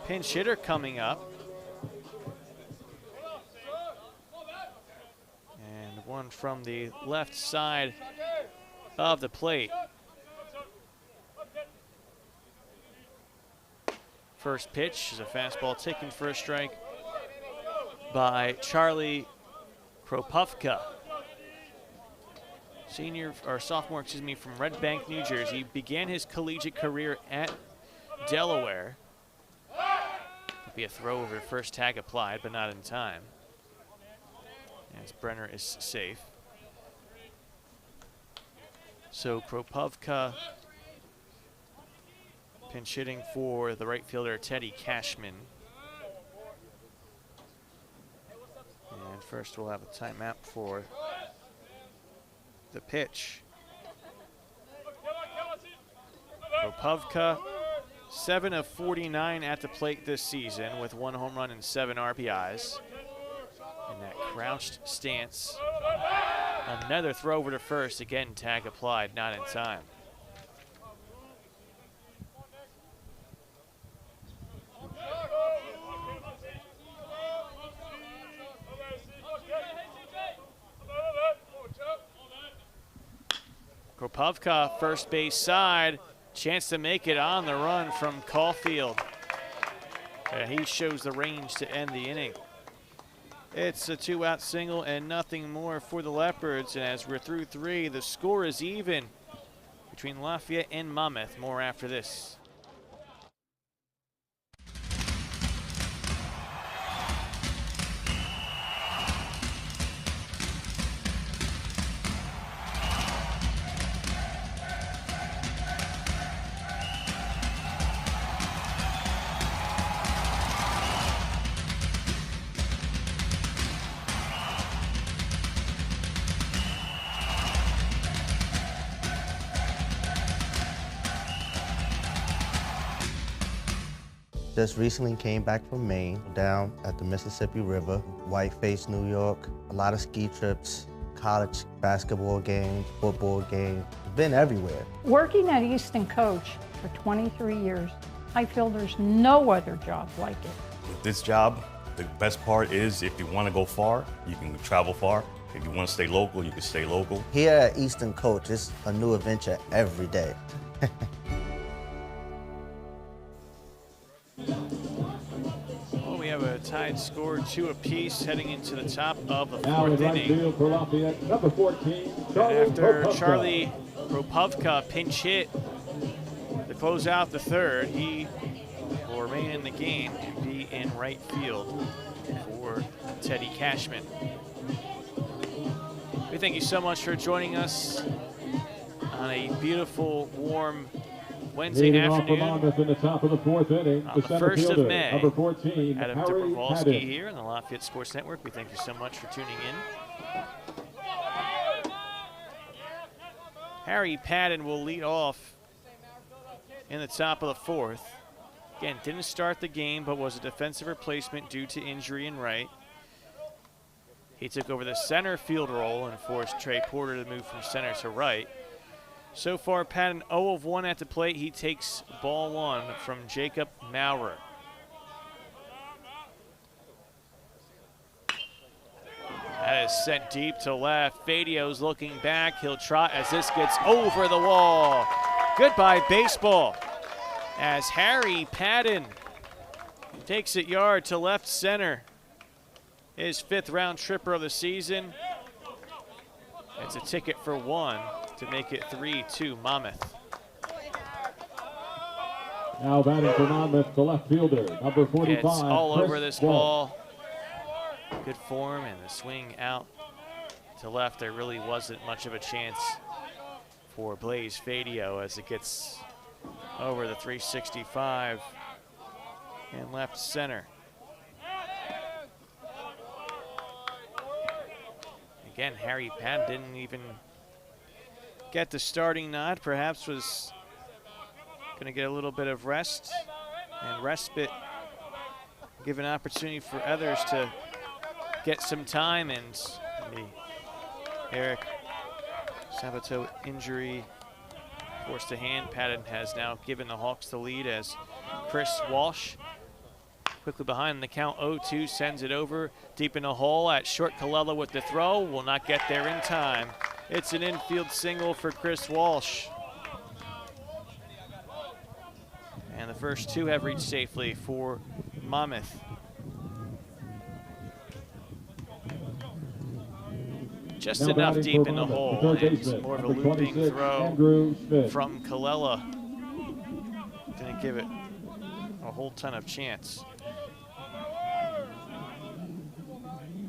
pinch hitter coming up. And one from the left side of the plate. First pitch is a fastball taken for a strike by Charlie Kropotka. Sophomore, from Red Bank, New Jersey. Began his collegiate career at Delaware. There'll be a throw over, first tag applied, but not in time. As Brenner is safe. So Kropotka pinch hitting for the right fielder Teddy Cashman. And first we'll have a timeout for the pitch. Kropavka, 7 of 49 at the plate this season with 1 home run and 7 RBIs. In that crouched stance. Another throw over to first. Again, tag applied, not in time. Kropavka, first base side. Chance to make it on the run from Caulfield. He shows the range to end the inning. It's a 2-out single and nothing more for the Leopards. And as we're through 3, the score is even between Lafayette and Monmouth. More after this. Just recently came back from Maine, down at the Mississippi River, Whiteface, New York. A lot of ski trips, college basketball games, football games. Been everywhere. Working at Easton Coach for 23 years, I feel there's no other job like it. With this job, the best part is if you want to go far, you can travel far. If you want to stay local, you can stay local. Here at Easton Coach, it's a new adventure every day. We have a tied score, 2 apiece, heading into the top of the Now in 4th right inning. field for Lafayette, number 14, After Kropavka. Charlie Kropavka pinch hit to close out the 3rd, he will remain in the game and be in right field for Teddy Cashman. We thank you so much for joining us on a beautiful, warm Wednesday Leading off for afternoon. Monmouth in the top of the 4th inning, On the the center 1st of fielder, May, number 14, Adam Harry Dobrovolsky Padden. here on the Lafayette Sports Network. We thank you so much for tuning in. Harry Padden will lead off in the top of the 4th. Again, didn't start the game, but was a defensive replacement due to injury in right. He took over the center field role and forced Trey Porter to move from center to right. So far, Padden 0 of 1 at the plate. He takes ball 1 from Jacob Maurer. That is sent deep to left. Fadio's looking back. He'll trot as this gets over the wall. Goodbye, baseball. As Harry Padden takes it yard to left center. His 5th round tripper of the season. It's a ticket for 1 to make it 3-2 Monmouth. Now batting for Monmouth, the left fielder, number 45, It's all Chris over this Walsh. ball. Good form and the swing out to left. There really wasn't much of a chance for Blaze Fadio as it gets over the 365 and left center. Again, Harry Padden didn't even get the starting nod. Perhaps was going to get a little bit of rest and respite, give an opportunity for others to get some time, and the Eric Sabato injury forced a hand. Padden has now given the Hawks the lead as Chris Walsh quickly behind the count 0-2 sends it over deep in the hole at short. Colella with the throw will not get there in time. It's an infield single for Chris Walsh. And the first 2 have reached safely for Monmouth. Just Now enough batting deep for in the Monmouth, hole. the third And baseman, more of a number looping 26, throw Andrew Smith. from Colella. Didn't give it a whole ton of chance.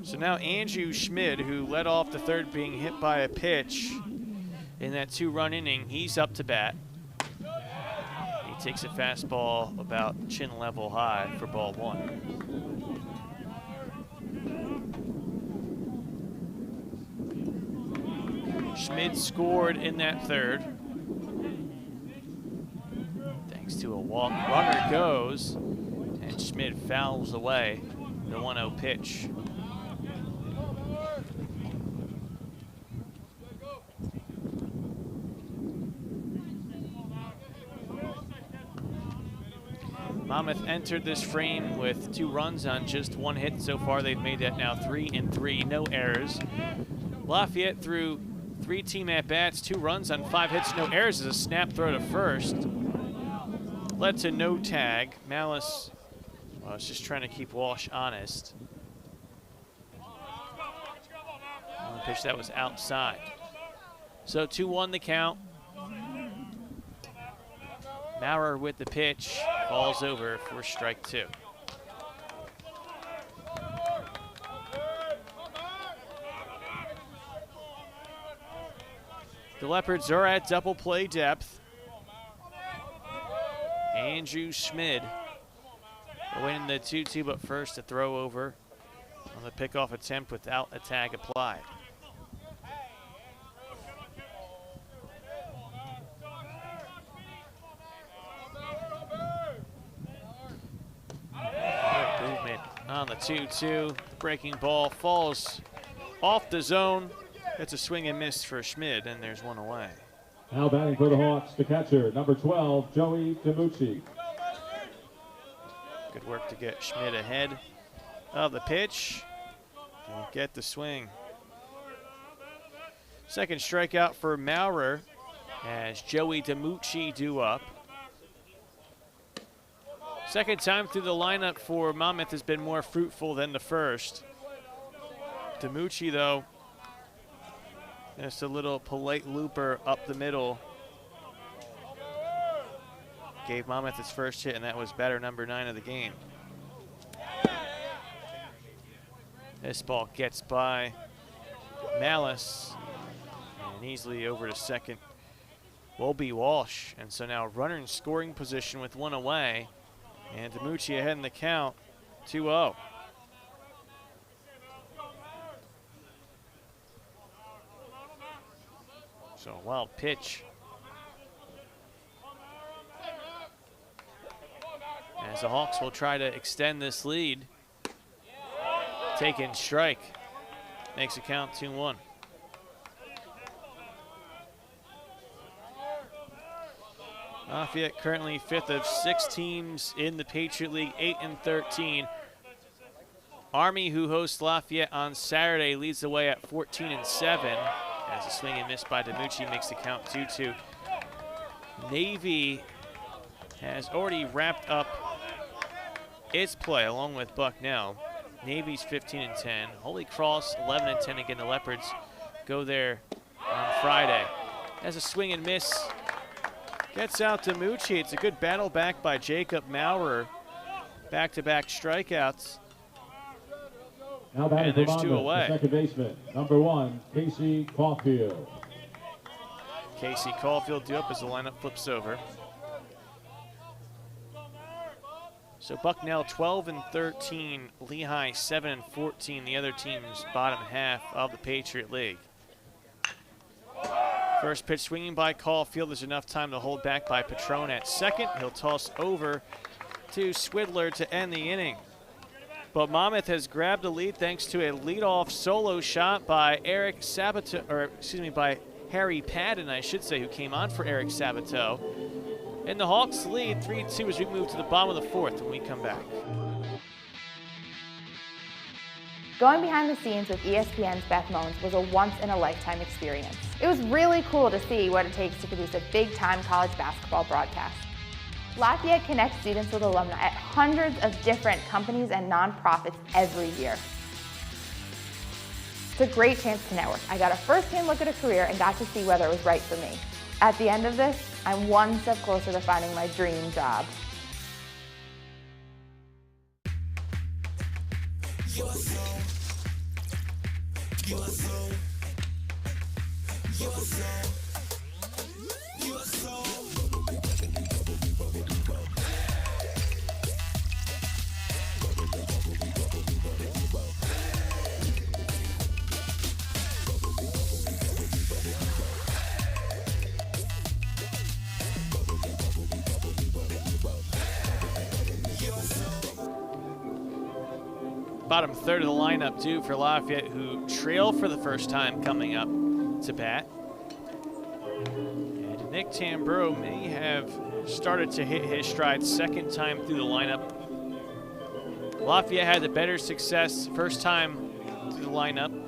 So now Andrew Schmid, who led off the 3rd being hit by a pitch in that 2-run inning, he's up to bat. He takes a fastball about chin level high for ball 1. Schmid scored in that 3rd. Thanks to a walk, runner goes, and Schmidt fouls away the 1-0 pitch. Monmouth entered this frame with 2 runs on just 1 hit. So far, they've made that now 3-3, no errors. Lafayette threw 3 team at-bats, 2 runs on 5 hits, no errors as a snap throw to first. Led to no tag. Malice was just trying to keep Walsh honest. On the pitch that was outside. So 2-1 the count. Maurer with the pitch, falls over for strike 2. The Leopards are at double play depth. Andrew Schmid winning the 2-2, but first to throw over on the pickoff attempt without a tag applied. Movement on the 2-2. Breaking ball falls off the zone. It's a swing and miss for Schmid, and there's one away. Now batting for the Hawks, the catcher, number 12, Joey DiMucci. Good work to get Schmid ahead of the pitch and get the swing. Second strikeout for Maurer as Joey DiMucci due up. Second time through the lineup for Monmouth has been more fruitful than the first. DiMucci, though, just a little polite looper up the middle. Gave Monmouth its first hit, and that was batter number 9 of the game. This ball gets by Malice, and easily over to second will be Walsh. And so now runner in scoring position with 1 away, and DiMucci ahead in the count, 2-0. So a wild pitch. As the Hawks will try to extend this lead. Taken strike. Makes it count 2-1. Lafayette currently 5th of 6 teams in the Patriot League, 8-13. Army, who hosts Lafayette on Saturday, leads the way at 14-7. As a swing and miss by DiMucci makes the count 2-2. Navy has already wrapped up its play along with Bucknell. Navy's 15-10. Holy Cross 11-10. Again, the Leopards go there on Friday. As a swing and miss gets out DiMucci. It's a good battle back by Jacob Maurer. Back-to-back strikeouts. Now batting for there's 2 Monmouth, away. the second baseman, number 1, Casey Caulfield. Casey Caulfield due up as the lineup flips over. So Bucknell 12-13, Lehigh 7-14, the other team's bottom half of the Patriot League. First pitch swinging by Caulfield. There's enough time to hold back by Patron at second. He'll toss over to Swidler to end the inning. But Monmouth has grabbed the lead thanks to a leadoff solo shot by by Harry Padden, I should say, who came on for Eric Sabato. And the Hawks lead 3-2 as we move to the bottom of the 4th when we come back. Going behind the scenes with ESPN's Beth Moans was a once-in-a-lifetime experience. It was really cool to see what it takes to produce a big-time college basketball broadcast. Lafayette connects students with alumni at hundreds of different companies and nonprofits every year. It's a great chance to network. I got a first-hand look at a career and got to see whether it was right for me. At the end of this, I'm one step closer to finding my dream job. bottom third of the lineup too for Lafayette, who trail for the first time coming up to bat. And Nick Tamburo may have started to hit his stride second time through the lineup. Lafayette had the better success first time through the lineup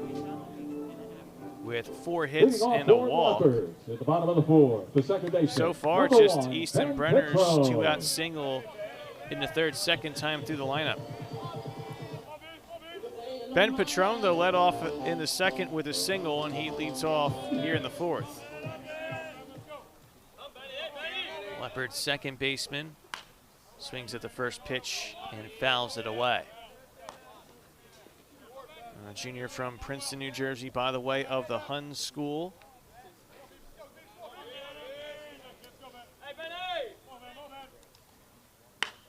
with 4 hits and a walk. At the bottom of the fourth, the second baseman, So far, number just 1, Easton Ben Brenner's Petro. 2-out single in the third, second time through the lineup. Ben Patron, though, led off in the second with a single, and he leads off here in the fourth. Leopard's second baseman swings at the first pitch and fouls it away. A junior from Princeton, New Jersey, by the way, of the Hun School.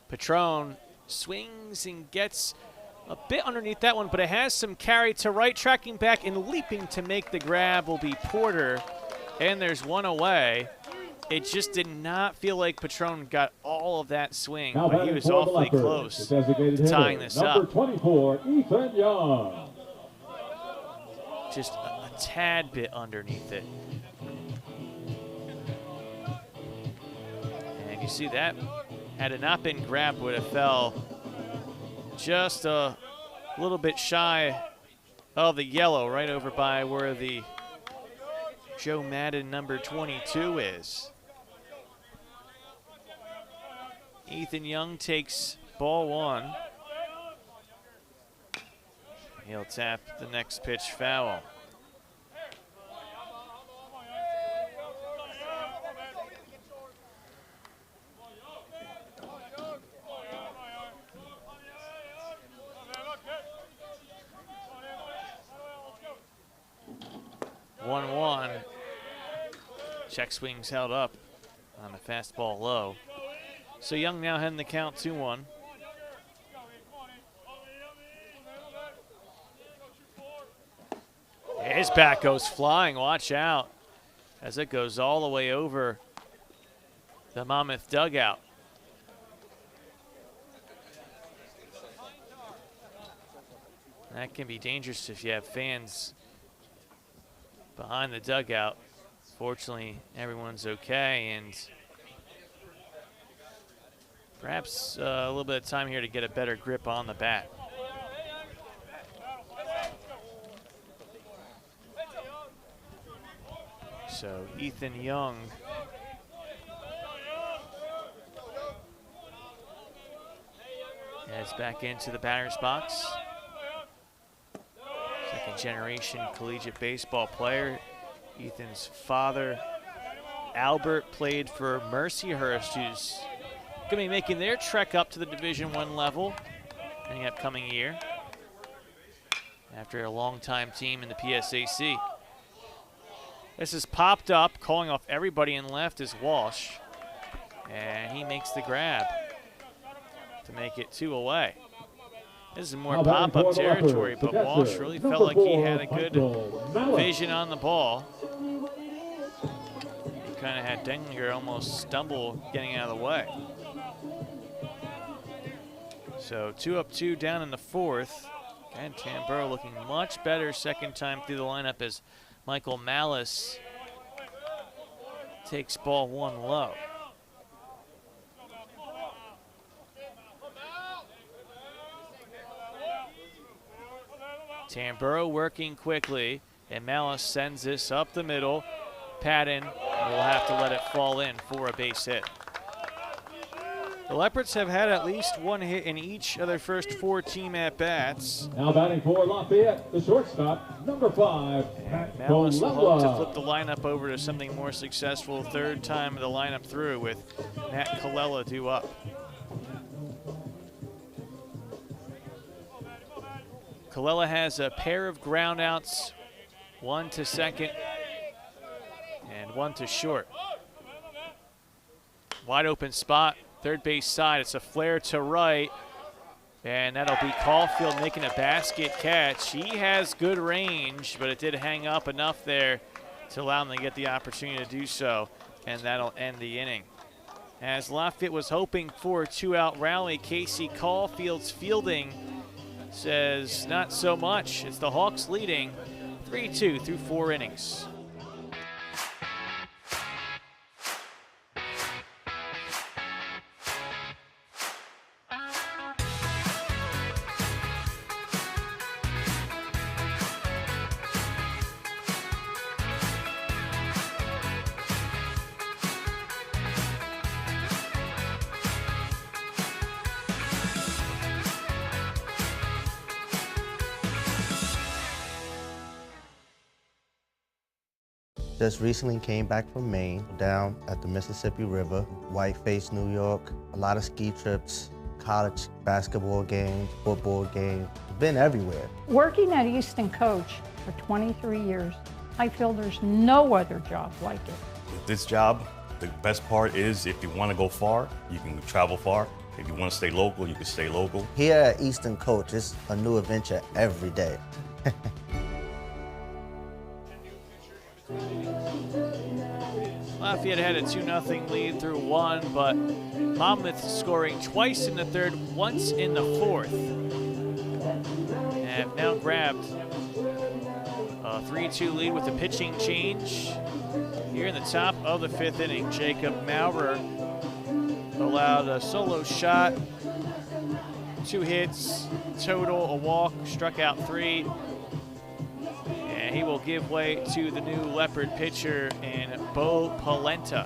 Patron swings and gets a bit underneath that one, but it has some carry to right. Tracking back and leaping to make the grab will be Porter, and there's one away. It just did not feel like Patron got all of that swing, Now but he was awfully close to tying this number up. 24, Ethan Young. Just a tad bit underneath it. And you see that, had it not been grabbed, would have fell just a little bit shy of the yellow, right over by where the Joe Madden number 22 is. Ethan Young takes ball 1. He'll tap the next pitch foul. One. Check swings held up on the fastball low. So Young now heading the count 2-1. His bat goes flying, watch out, as it goes all the way over the Monmouth dugout. That can be dangerous if you have fans behind the dugout. Fortunately, everyone's okay, and perhaps a little bit of time here to get a better grip on the bat. So Ethan Young heads back into the batter's box. Second generation collegiate baseball player. Ethan's father, Albert, played for Mercyhurst, who's going to be making their trek up to the Division I level in the upcoming year after a long-time team in the PSAC. This is popped up, calling off everybody in left is Walsh, and he makes the grab to make it 2 away. This is more pop-up territory, but Walsh really felt like he had a good vision on the ball. He kind of had Denglinger almost stumble getting out of the way. So 2 up, 2 down in the fourth. And Tamburo looking much better second time through the lineup as Michael Malice takes ball 1 low. Tamburo working quickly, and Malice sends this up the middle. Patton will have to let it fall in for a base hit. The Leopards have had at least 1 hit in each of their first 4 team at-bats. Now batting for Lafayette, the shortstop, number 5, Malice will hope to flip the lineup over to something more successful. Third time of the lineup through with Matt Colella due up. Colella has a pair of groundouts, 1 to second and 1 to short. Wide open spot, third base side. It's a flare to right, and that'll be Caulfield making a basket catch. He has good range, but it did hang up enough there to allow him to get the opportunity to do so, and that'll end the inning. As Lafayette was hoping for a 2-out rally, Casey Caulfield's fielding says not so much. It's the Hawks leading 3-2 through 4 innings. Just recently came back from Maine, down at the Mississippi River, Whiteface, New York. A lot of ski trips, college basketball games, football games. Been everywhere. Working at Easton Coach for 23 years, I feel there's no other job like it. With this job, the best part is if you want to go far, you can travel far. If you want to stay local, you can stay local. Here at Easton Coach, it's a new adventure every day. Lafayette had a 2-0 lead through 1, but Monmouth scoring twice in the 3rd, once in the 4th. And have now grabbed a 3-2 lead with a pitching change. Here in the top of the 5th inning, Jacob Maurer allowed a solo shot, 2 hits, total, a walk, struck out 3. And he will give way to the new Leopard pitcher in Bo Polenta.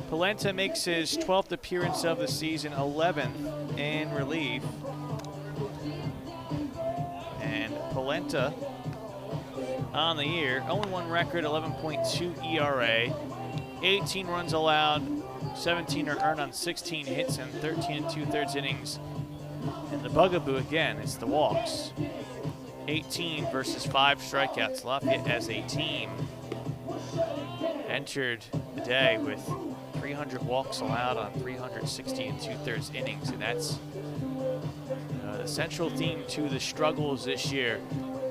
Polenta makes his 12th appearance of the season, 11th in relief. And Polenta on the year, 0-1 record, 11.2 ERA, 18 runs allowed, 17 are earned on 16 hits and 13 2/3 innings. And the bugaboo again is the walks. 18 versus 5 strikeouts. Lafayette as a team entered the day with 300 walks allowed on 360 2/3 innings, and that's the central theme to the struggles this year.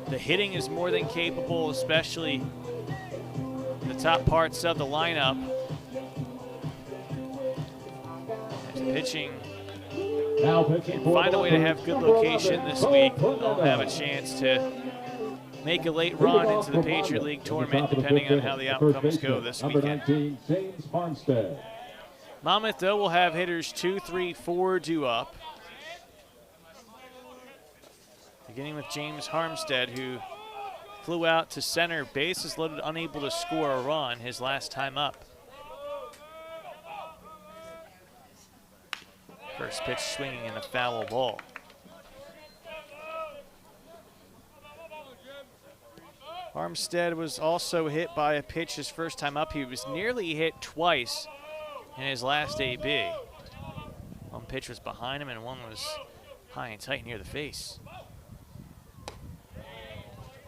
The hitting is more than capable, especially in the top parts of the lineup. And pitching can find a way to have good location this week. They'll have a chance to make a late run into the Patriot League tournament, depending on how the outcomes go this weekend. Monmouth, though, will have hitters 2, 3, 4 due up. Beginning with James Harmstead, who flew out to center, bases loaded, unable to score a run his last time up. First pitch swinging in a foul ball. Armstead was also hit by a pitch his first time up. He was nearly hit twice in his last AB. One pitch was behind him and one was high and tight near the face.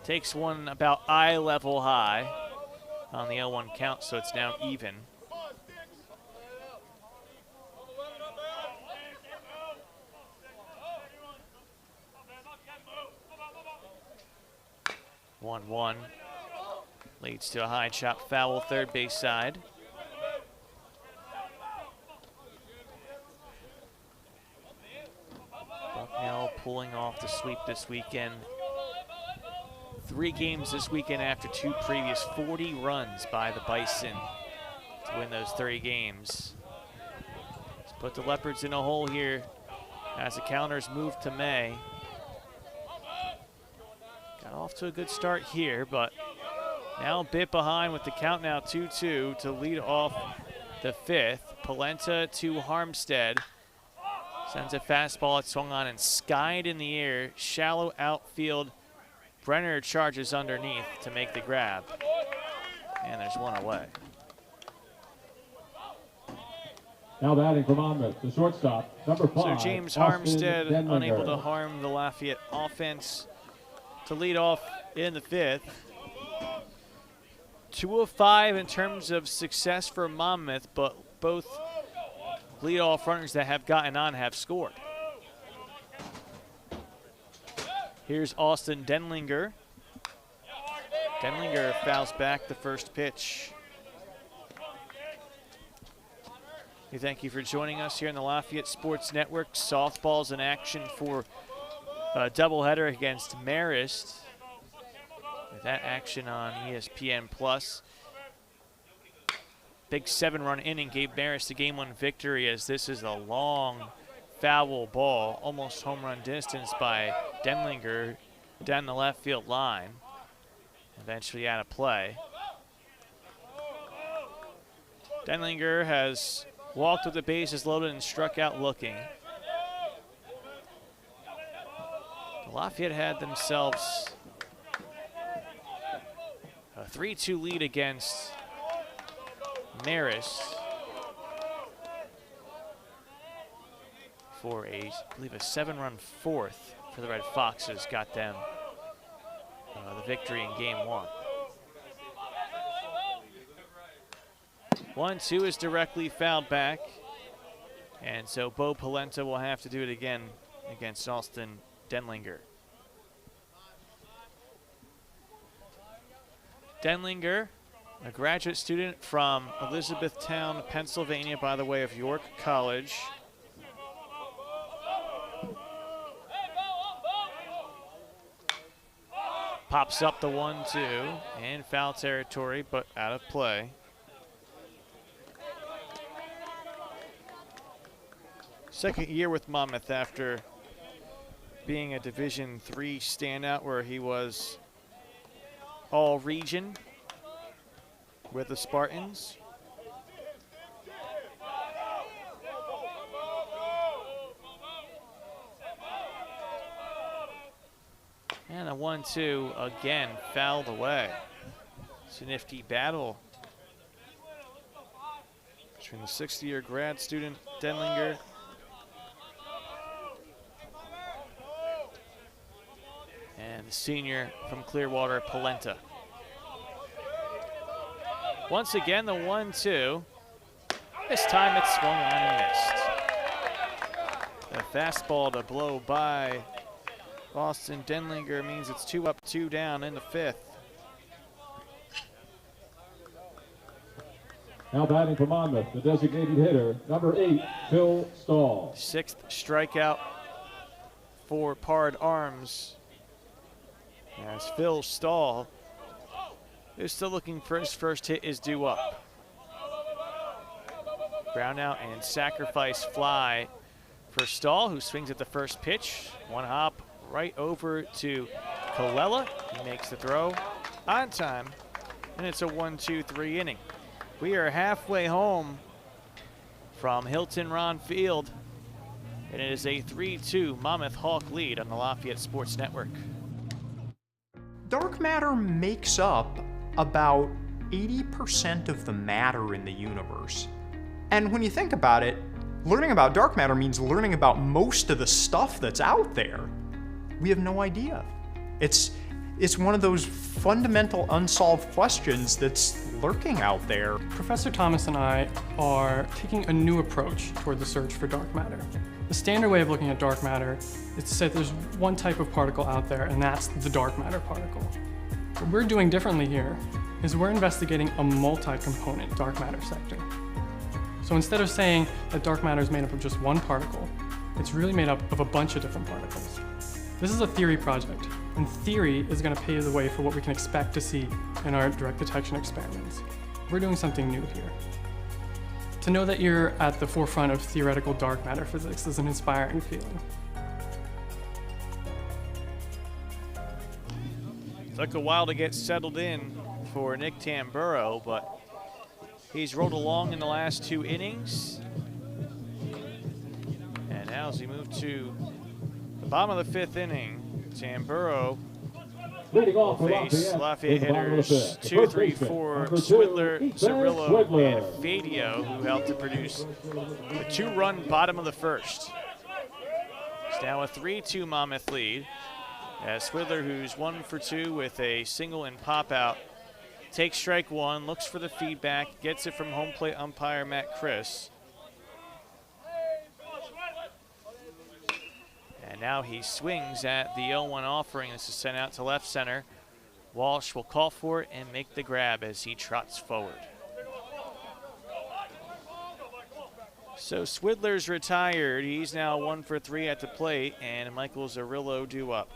Takes one about eye level high on the 0-1 count, so it's now even. One leads to a high chop foul third base side. Bucknell pulling off the sweep this weekend. 3 games this weekend after 2 previous, 40 runs by the Bison to win those 3 games. Let's put the Leopards in a hole here as the counters move to May. Got off to a good start here, but now a bit behind with the count now 2-2 to lead off the 5th. Polenta to Harmstead. Sends a fastball, it's swung on and skied in the air. Shallow outfield. Brenner charges underneath to make the grab. And there's one away. Now batting from Monmouth, the shortstop, number 5. So James Harmstead unable to harm the Lafayette offense to lead off in the 5th. 2 of 5 in terms of success for Monmouth, but both leadoff runners that have gotten on have scored. Here's Austin Denlinger. Denlinger fouls back the first pitch. We thank you for joining us here on the Lafayette Sports Network. Softball's in action for a doubleheader against Marist. With that action on ESPN Plus. Big 7-run inning gave Marist the game 1 victory, as this is a long foul ball, almost home run distance by Denlinger down the left field line. Eventually out of play. Denlinger has walked with the bases loaded and struck out looking. Lafayette had themselves a 3-2 lead against Marist for I believe a 7-run fourth for the Red Foxes got them the victory in game 1. 1-2 is directly fouled back, and so Bo Polenta will have to do it again against Austin Denlinger. Denlinger, a graduate student from Elizabethtown, Pennsylvania, by the way of York College. Pops up the 1-2 in foul territory, but out of play. Second year with Monmouth after being a Division III standout where he was all region with the Spartans. And a 1-2 again fouled away. It's a nifty battle between the 60-year grad student Denlinger and the senior from Clearwater, Polenta. Once again, the 1-2. This time it's swung on and missed. The fastball to blow by Austin Denlinger means it's 2 up, 2 down in the 5th. Now batting for Monmouth, the designated hitter, number 8, Phil Stahl. 6th strikeout for Pard Arms, as Phil Stahl, who's still looking for his first hit, is due up. Ground out and sacrifice fly for Stahl, who swings at the first pitch. One hop right over to Colella. He makes the throw on time, and it's a 1-2-3 inning. We are halfway home from Hilton Ron Field, and it is a 3-2 Monmouth Hawk lead on the Lafayette Sports Network. Dark matter makes up about 80% of the matter in the universe. And when you think about it, learning about dark matter means learning about most of the stuff that's out there. We have no idea. It's one of those fundamental unsolved questions that's lurking out there. Professor Thomas and I are taking a new approach toward the search for dark matter. The standard way of looking at dark matter is to say there's one type of particle out there, and that's the dark matter particle. What we're doing differently here is we're investigating a multi-component dark matter sector. So instead of saying that dark matter is made up of just one particle, it's really made up of a bunch of different particles. This is a theory project, and theory is going to pave the way for what we can expect to see in our direct detection experiments. We're doing something new here. To know that you're at the forefront of theoretical dark matter physics is an inspiring feeling. Took a while to get settled in for Nick Tamburo, but he's rolled along in the last 2 innings. And now as he moved to the bottom of the 5th inning, Tamburo will face Lafayette hitters 2, 3, 4, Swidler, Cirillo, and Fadio, who helped to produce a 2-run bottom of the 1st. It's now a 3-2 Monmouth lead, as Swidler, who's 1 for 2 with a single and pop out, takes strike 1, looks for the feedback, gets it from home plate umpire Matt Chris. And now he swings at the 0-1 offering. This is sent out to left center. Walsh will call for it and make the grab as he trots forward. So Swidler's retired. He's now 1 for 3 at the plate, and Michael Zerillo due up.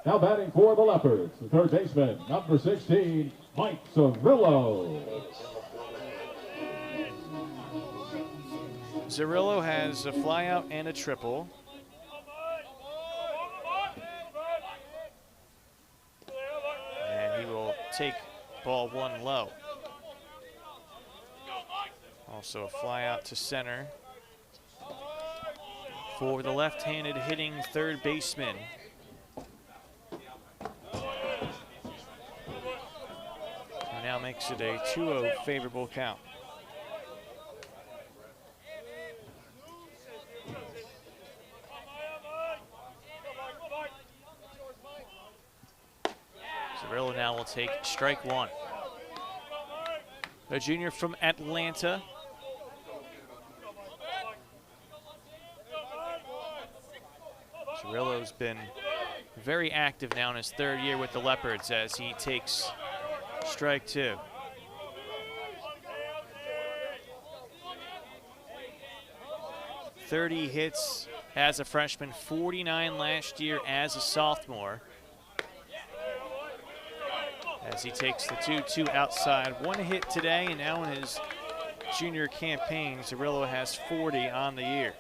Now batting for the Leopards, the third baseman, number 16, Mike Zerillo. Zerillo has a flyout and a triple. And he will take ball 1 low. Also a flyout to center for the left-handed hitting third baseman. Who now makes it a 2-0 favorable count. Zerillo now will take strike 1. A junior from Atlanta. Zerillo's been very active now in his 3rd year with the Leopards as he takes strike 2. .30 hits as a freshman, 49 last year as a sophomore. As he takes the 2-2 outside. 1 hit today, and now in his junior campaign, Zerillo has 40 on the year.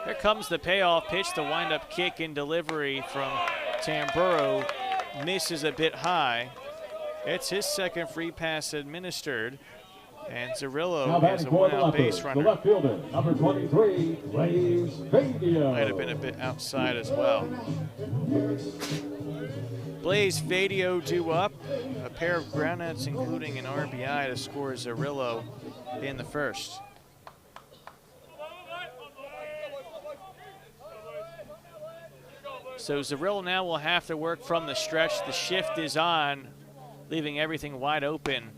Here comes the payoff pitch, the windup kick and delivery from Tamburo. Misses a bit high. It's his 2nd free pass administered. And Zerillo is a 1-out base runner. The left fielder, number 23, Blaze Fadio. Might have been a bit outside as well. Blaze Fadio due up. A pair of groundouts, including an RBI to score Zerillo in the 1st. So Zerillo now will have to work from the stretch. The shift is on, leaving everything wide open.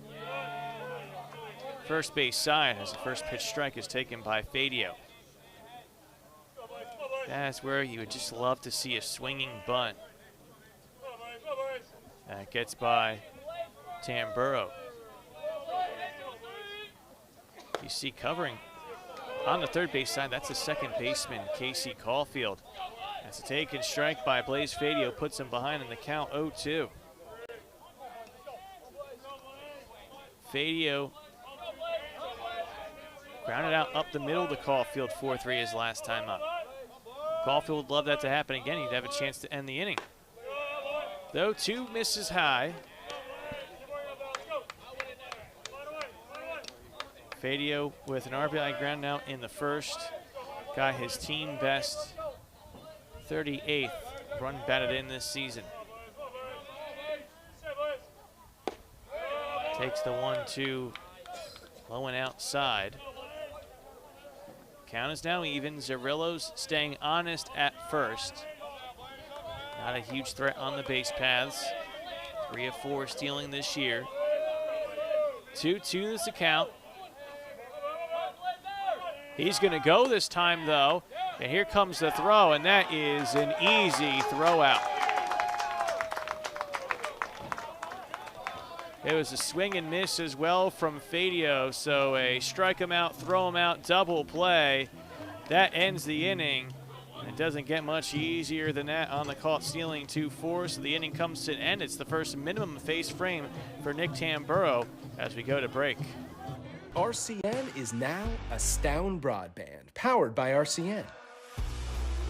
First base side as the first pitch strike is taken by Fadio. That's where you would just love to see a swinging bunt. That gets by Tamburo. You see covering on the 3rd base side, that's the 2nd baseman, Casey Caulfield. That's a taken strike by Blaze Fadio, puts him behind in the count 0-2. Fadio grounded out up the middle to Caulfield, 4-3 his last time up. Caulfield would love that to happen again. He'd have a chance to end the inning. Though 2 misses high. Fadio with an RBI ground out in the 1st. Got his team best 38th run batted in this season. Takes the 1-2 low and outside. Count is now even. Zerillo's staying honest at first. Not a huge threat on the base paths. 3 of 4 stealing this year. 2-2 is the count. He's going to go this time, though. And here comes the throw, and that is an easy throw out. It was a swing and miss as well from Fadio, so a strike him out, throw him out, double play. That ends the inning. And it doesn't get much easier than that on the caught stealing 2-4, so the inning comes to an end. It's the first minimum face frame for Nick Tamburo as we go to break. RCN is now Astound Broadband, powered by RCN.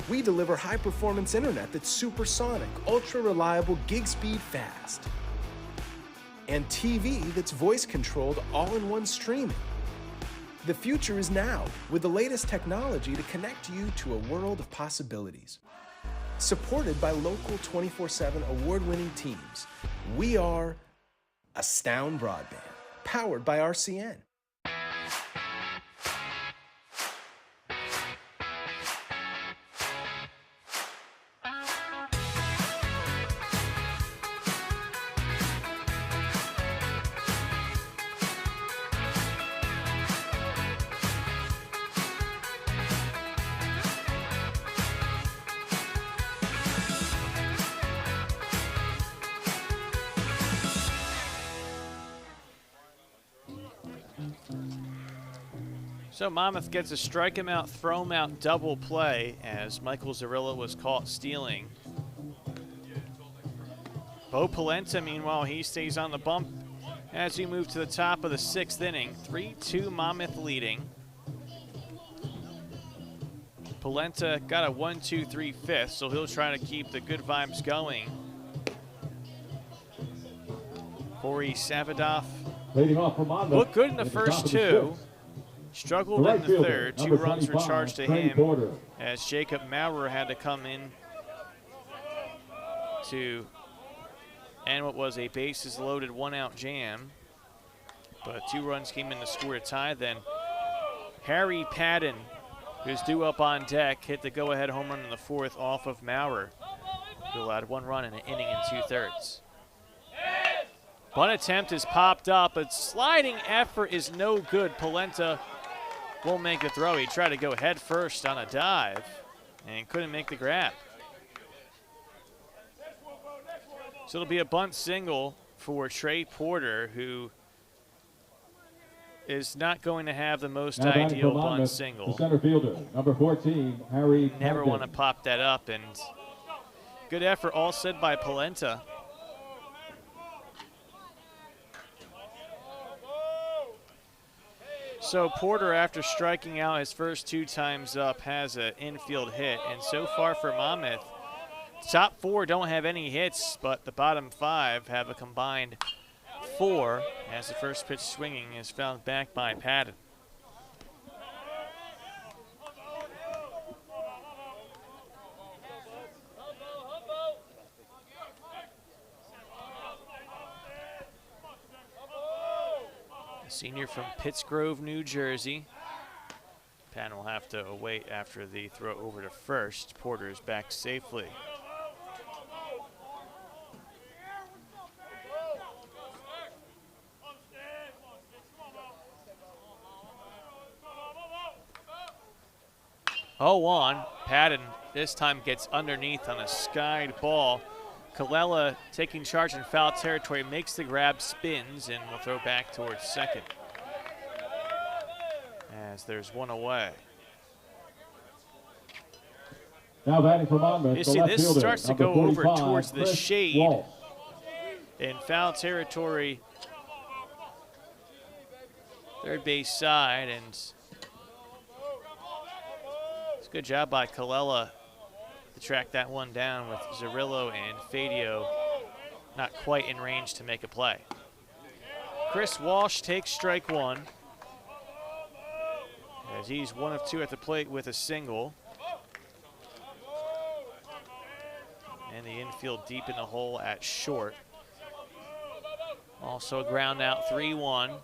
We deliver high-performance internet that's supersonic, ultra-reliable, gig-speed fast. And TV that's voice-controlled all-in-one streaming. The future is now, with the latest technology to connect you to a world of possibilities. Supported by local 24/7 award-winning teams, we are Astound Broadband, powered by RCN. So Monmouth gets a strike him out, throw him out double play as Michael Zarilla was caught stealing. Bo Polenta, meanwhile, he stays on the bump as we move to the top of the 6th inning. 3-2 Monmouth leading. Polenta got a 1-2-3 fifth, so he'll try to keep the good vibes going. Corey Savadoff looked good in the first 2. Struggled in the third. 2 runs were charged to him as Jacob Maurer had to come in to end what was a bases loaded 1-out jam. But 2 runs came in to score a tie. Then Harry Padden, who's due up on deck, hit the go-ahead home run in the 4th off of Maurer, who allowed 1 run in an inning and 2/3. Bunt attempt is popped up, but sliding effort is no good. Polenta won't make the throw. He tried to go head first on a dive and couldn't make the grab. So it'll be a bunt single for Trey Porter, who is not going to have the most ideal bunt single. The center fielder, number 14, Harry. Never want to pop that up, and good effort, all said by Polenta. So Porter, after striking out his first 2 times up, has an infield hit. And so far for Monmouth, top 4 don't have any hits, but the bottom 5 have a combined 4 as the first pitch swinging is fouled back by Padden. Senior from Pittsgrove, New Jersey. Padden will have to wait after the throw over to first. Porter is back safely. Oh, on. Padden this time gets underneath on a skied ball. Colella taking charge in foul territory, makes the grab, spins, and will throw back towards second. As there's 1 away. Now batting for Monmouth. You see, this starts to go over towards the shade in foul territory, third base side, and it's a good job by Colella to track that one down with Zarillo and Fadio not quite in range to make a play. Chris Walsh takes strike 1 as he's 1 of 2 at the plate with a single. And the infield deep in the hole at short. Also a ground out, 3-1.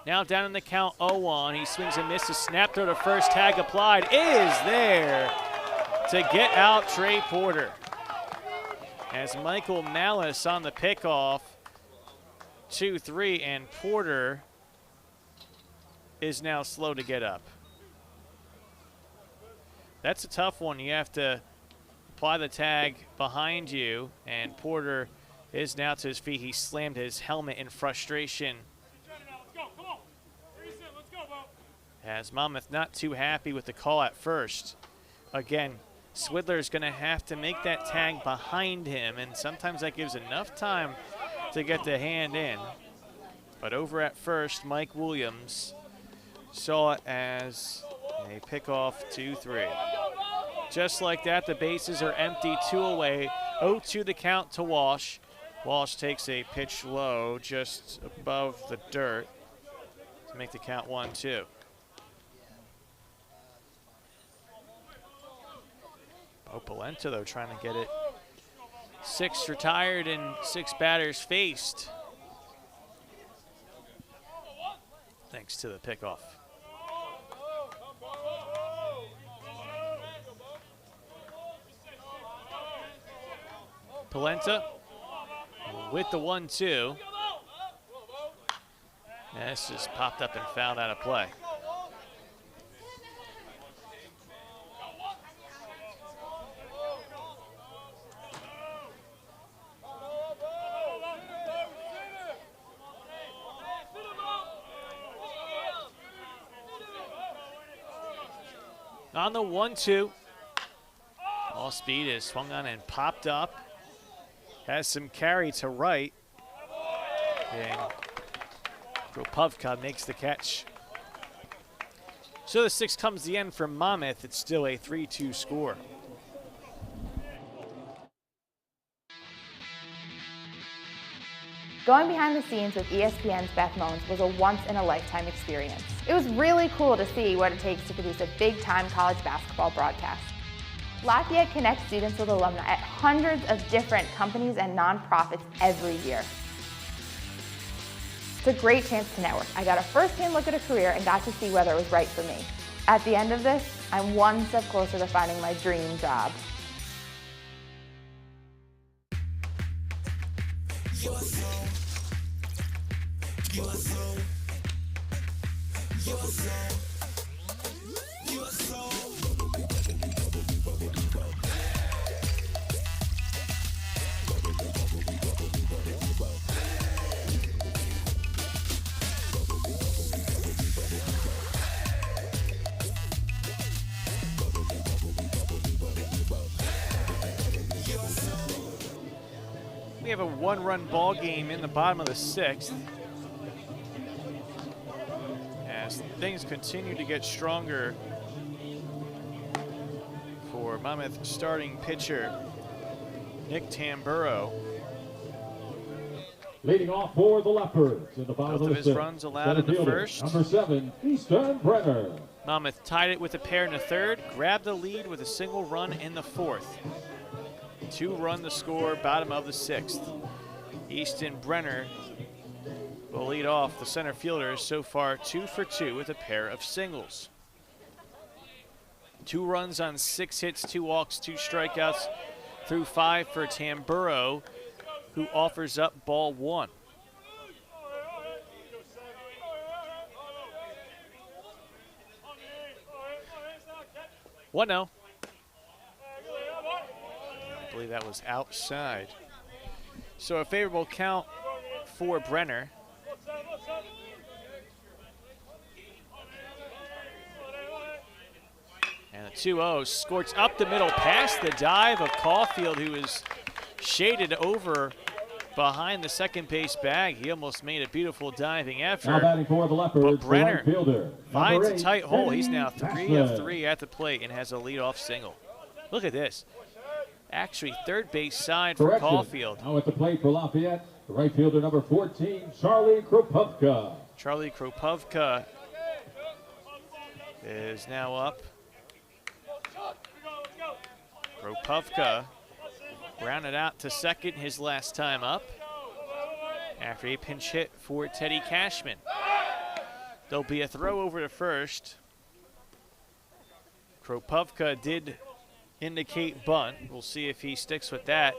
Now down in the count, 0-1. He swings and misses. Snap throw to first, tag applied is there to get out Trey Porter. As Michael Malice on the pickoff, 2-3, and Porter is now slow to get up. That's a tough one. You have to apply the tag behind you, and Porter is now to his feet. He slammed his helmet in frustration. As Monmouth not too happy with the call at first. Again, Swidler's going to have to make that tag behind him, and sometimes that gives enough time to get the hand in. But over at first, Mike Williams saw it as a pickoff, 2-3. Just like that, the bases are empty, 2 away. 0-2 the count to Walsh. Walsh takes a pitch low just above the dirt to make the count 1-2. Polenta, though, trying to get it. 6 retired and 6 batters faced. Thanks to the pickoff. Polenta with the 1-2. This just popped up and fouled out of play. On the 1-2. All speed is swung on and popped up. Has some carry to right. And Kropivka makes the catch. So the 6 comes the end for Monmouth. It's still a 3-2 score. Going behind the scenes with ESPN's Beth Moans was a once-in-a-lifetime experience. It was really cool to see what it takes to produce a big-time college basketball broadcast. Lafayette connects students with alumni at hundreds of different companies and nonprofits every year. It's a great chance to network. I got a first-hand look at a career and got to see whether it was right for me. At the end of this, I'm one step closer to finding my dream job. We have a one-run ball game in the bottom of the 6th. As things continue to get stronger for Monmouth starting pitcher Nick Tamburo. Leading off for the Leopards in the bottom Both of of the his 6th. runs allowed in the Center fielder, first. Number 7, Easton Brenner. Monmouth tied it with a pair in the 3rd, grabbed the lead with a single run in the 4th. 2-run the score, bottom of the 6th. Easton Brenner will lead off. The center fielder is so far 2 for 2 with a pair of singles. 2 runs on 6 hits, 2 walks, 2 strikeouts through 5 for Tamburo, who offers up ball 1. One 0. I believe that was outside. So a favorable count for Brenner. And the 2-0 scorts up the middle past the dive of Caulfield, who is shaded over behind the second base bag. He almost made a beautiful diving effort. Now batting for the Leopards, But Brenner right fielder, finds a number 8, tight hole. He's now 3 of Cashman. 3 at the plate and has a leadoff single. Look at this. Actually, third base side for Correction. Caulfield. Now at the plate for Lafayette, the right fielder number 14, Charlie Kropivka. Charlie Kropivka is now up. Kropivka grounded out to second his last time up after a pinch hit for Teddy Cashman. There'll be a throw over to first. Kropivka did indicate bunt. We'll see if he sticks with that,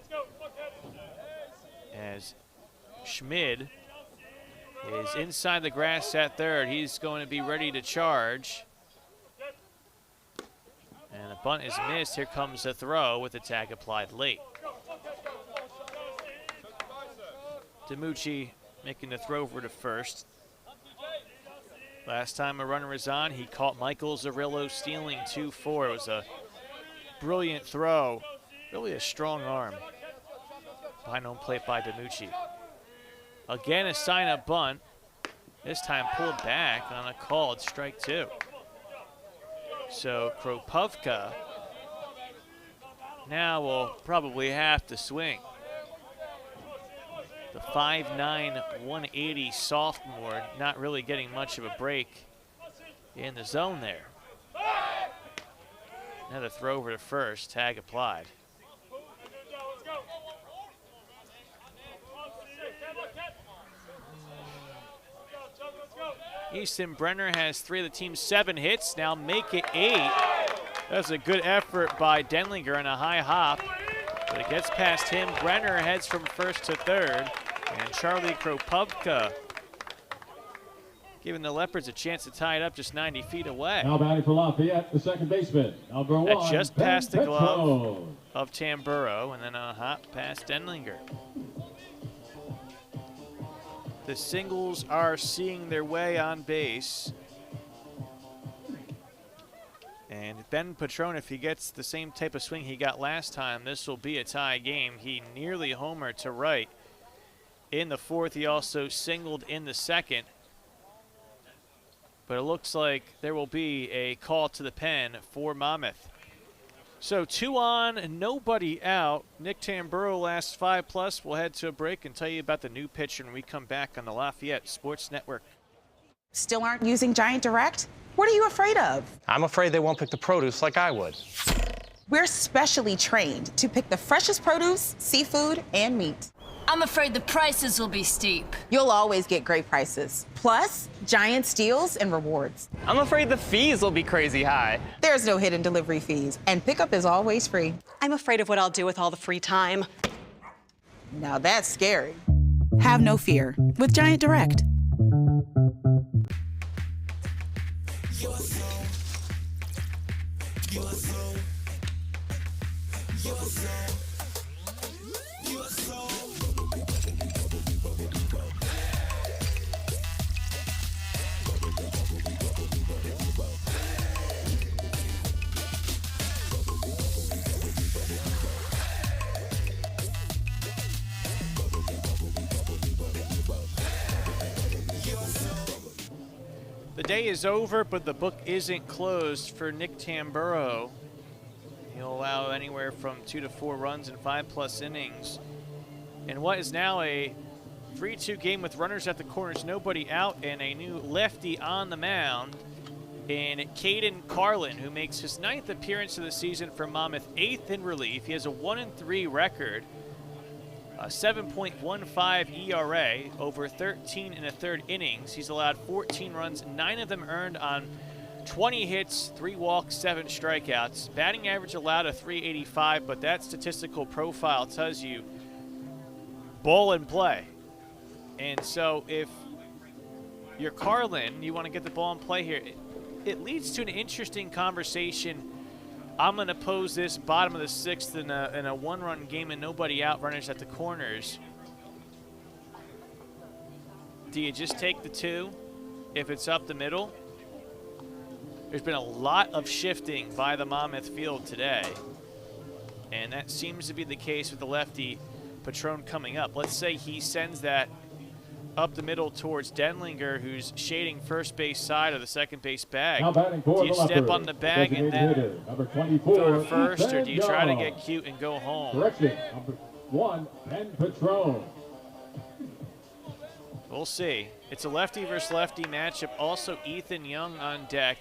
as Schmid is inside the grass at third. He's going to be ready to charge. And the bunt is missed. Here comes the throw with the tag applied late. DiMucci making the throw over to first. Last time a runner was on, he caught Michael Zarillo stealing 2-4. It was a brilliant throw, really a strong arm. Behind home plate by DiMucci. Again, a sign of bunt. This time pulled back on a called strike 2. So Kropivka now will probably have to swing. The 5'9", 180 sophomore not really getting much of a break in the zone there. Another throw over to first, tag applied. Easton Brenner has 3 of the team's 7 hits, now make it 8. That's a good effort by Denlinger and a high hop, but it gets past him. Brenner heads from first to third, and Charlie Kropivka giving the Leopards a chance to tie it up just 90 feet away. Now batting for Lafayette, the second baseman, number 1, That just past the Ben glove Petro. of Tamburo, and then a hop past Denlinger. The singles are seeing their way on base. And Ben Patron, if he gets the same type of swing he got last time, this will be a tie game. He nearly homered to right in the fourth. He also singled in the second. But it looks like there will be a call to the pen for Monmouth. So 2 on, nobody out. Nick Tamburo last 5+. We'll head to a break and tell you about the new pitcher when we come back on the Lafayette Sports Network. Still aren't using Giant Direct? What are you afraid of? I'm afraid they won't pick the produce like I would. We're specially trained to pick the freshest produce, seafood, and meat. I'm afraid the prices will be steep. You'll always get great prices. Plus, giant deals and rewards. I'm afraid the fees will be crazy high. There's no hidden delivery fees, and pickup is always free. I'm afraid of what I'll do with all the free time. Now that's scary. Have no fear with Giant Direct. The day is over, but the book isn't closed for Nick Tamburo. He'll allow anywhere from 2 to 4 runs in 5+ innings. And what is now a 3-2 game with runners at the corners, nobody out, and a new lefty on the mound in Caden Carlin, who makes his 9th appearance of the season for Monmouth, 8th in relief. He has a 1-3 record. A 7.15 ERA over 13 1/3 innings. He's allowed 14 runs, 9 of them earned on 20 hits, 3 walks, 7 strikeouts. Batting average allowed a .385, but that statistical profile tells you ball and play. And so if you're Carlin, you want to get the ball in play here, it leads to an interesting conversation. I'm going to pose this bottom of the 6th in a 1-run game and nobody out, runners at the corners. Do you just take the 2 if it's up the middle? There's been a lot of shifting by the Monmouth field today, and that seems to be the case with the lefty Patron coming up. Let's say he sends that up the middle towards Denlinger, who's shading first base side of the second base bag. Do you step on the bag and then throw to first, or do you try to get cute and go home? Correction, number 1, Ben Patron. We'll see. It's a lefty versus lefty matchup. Also, Ethan Young on deck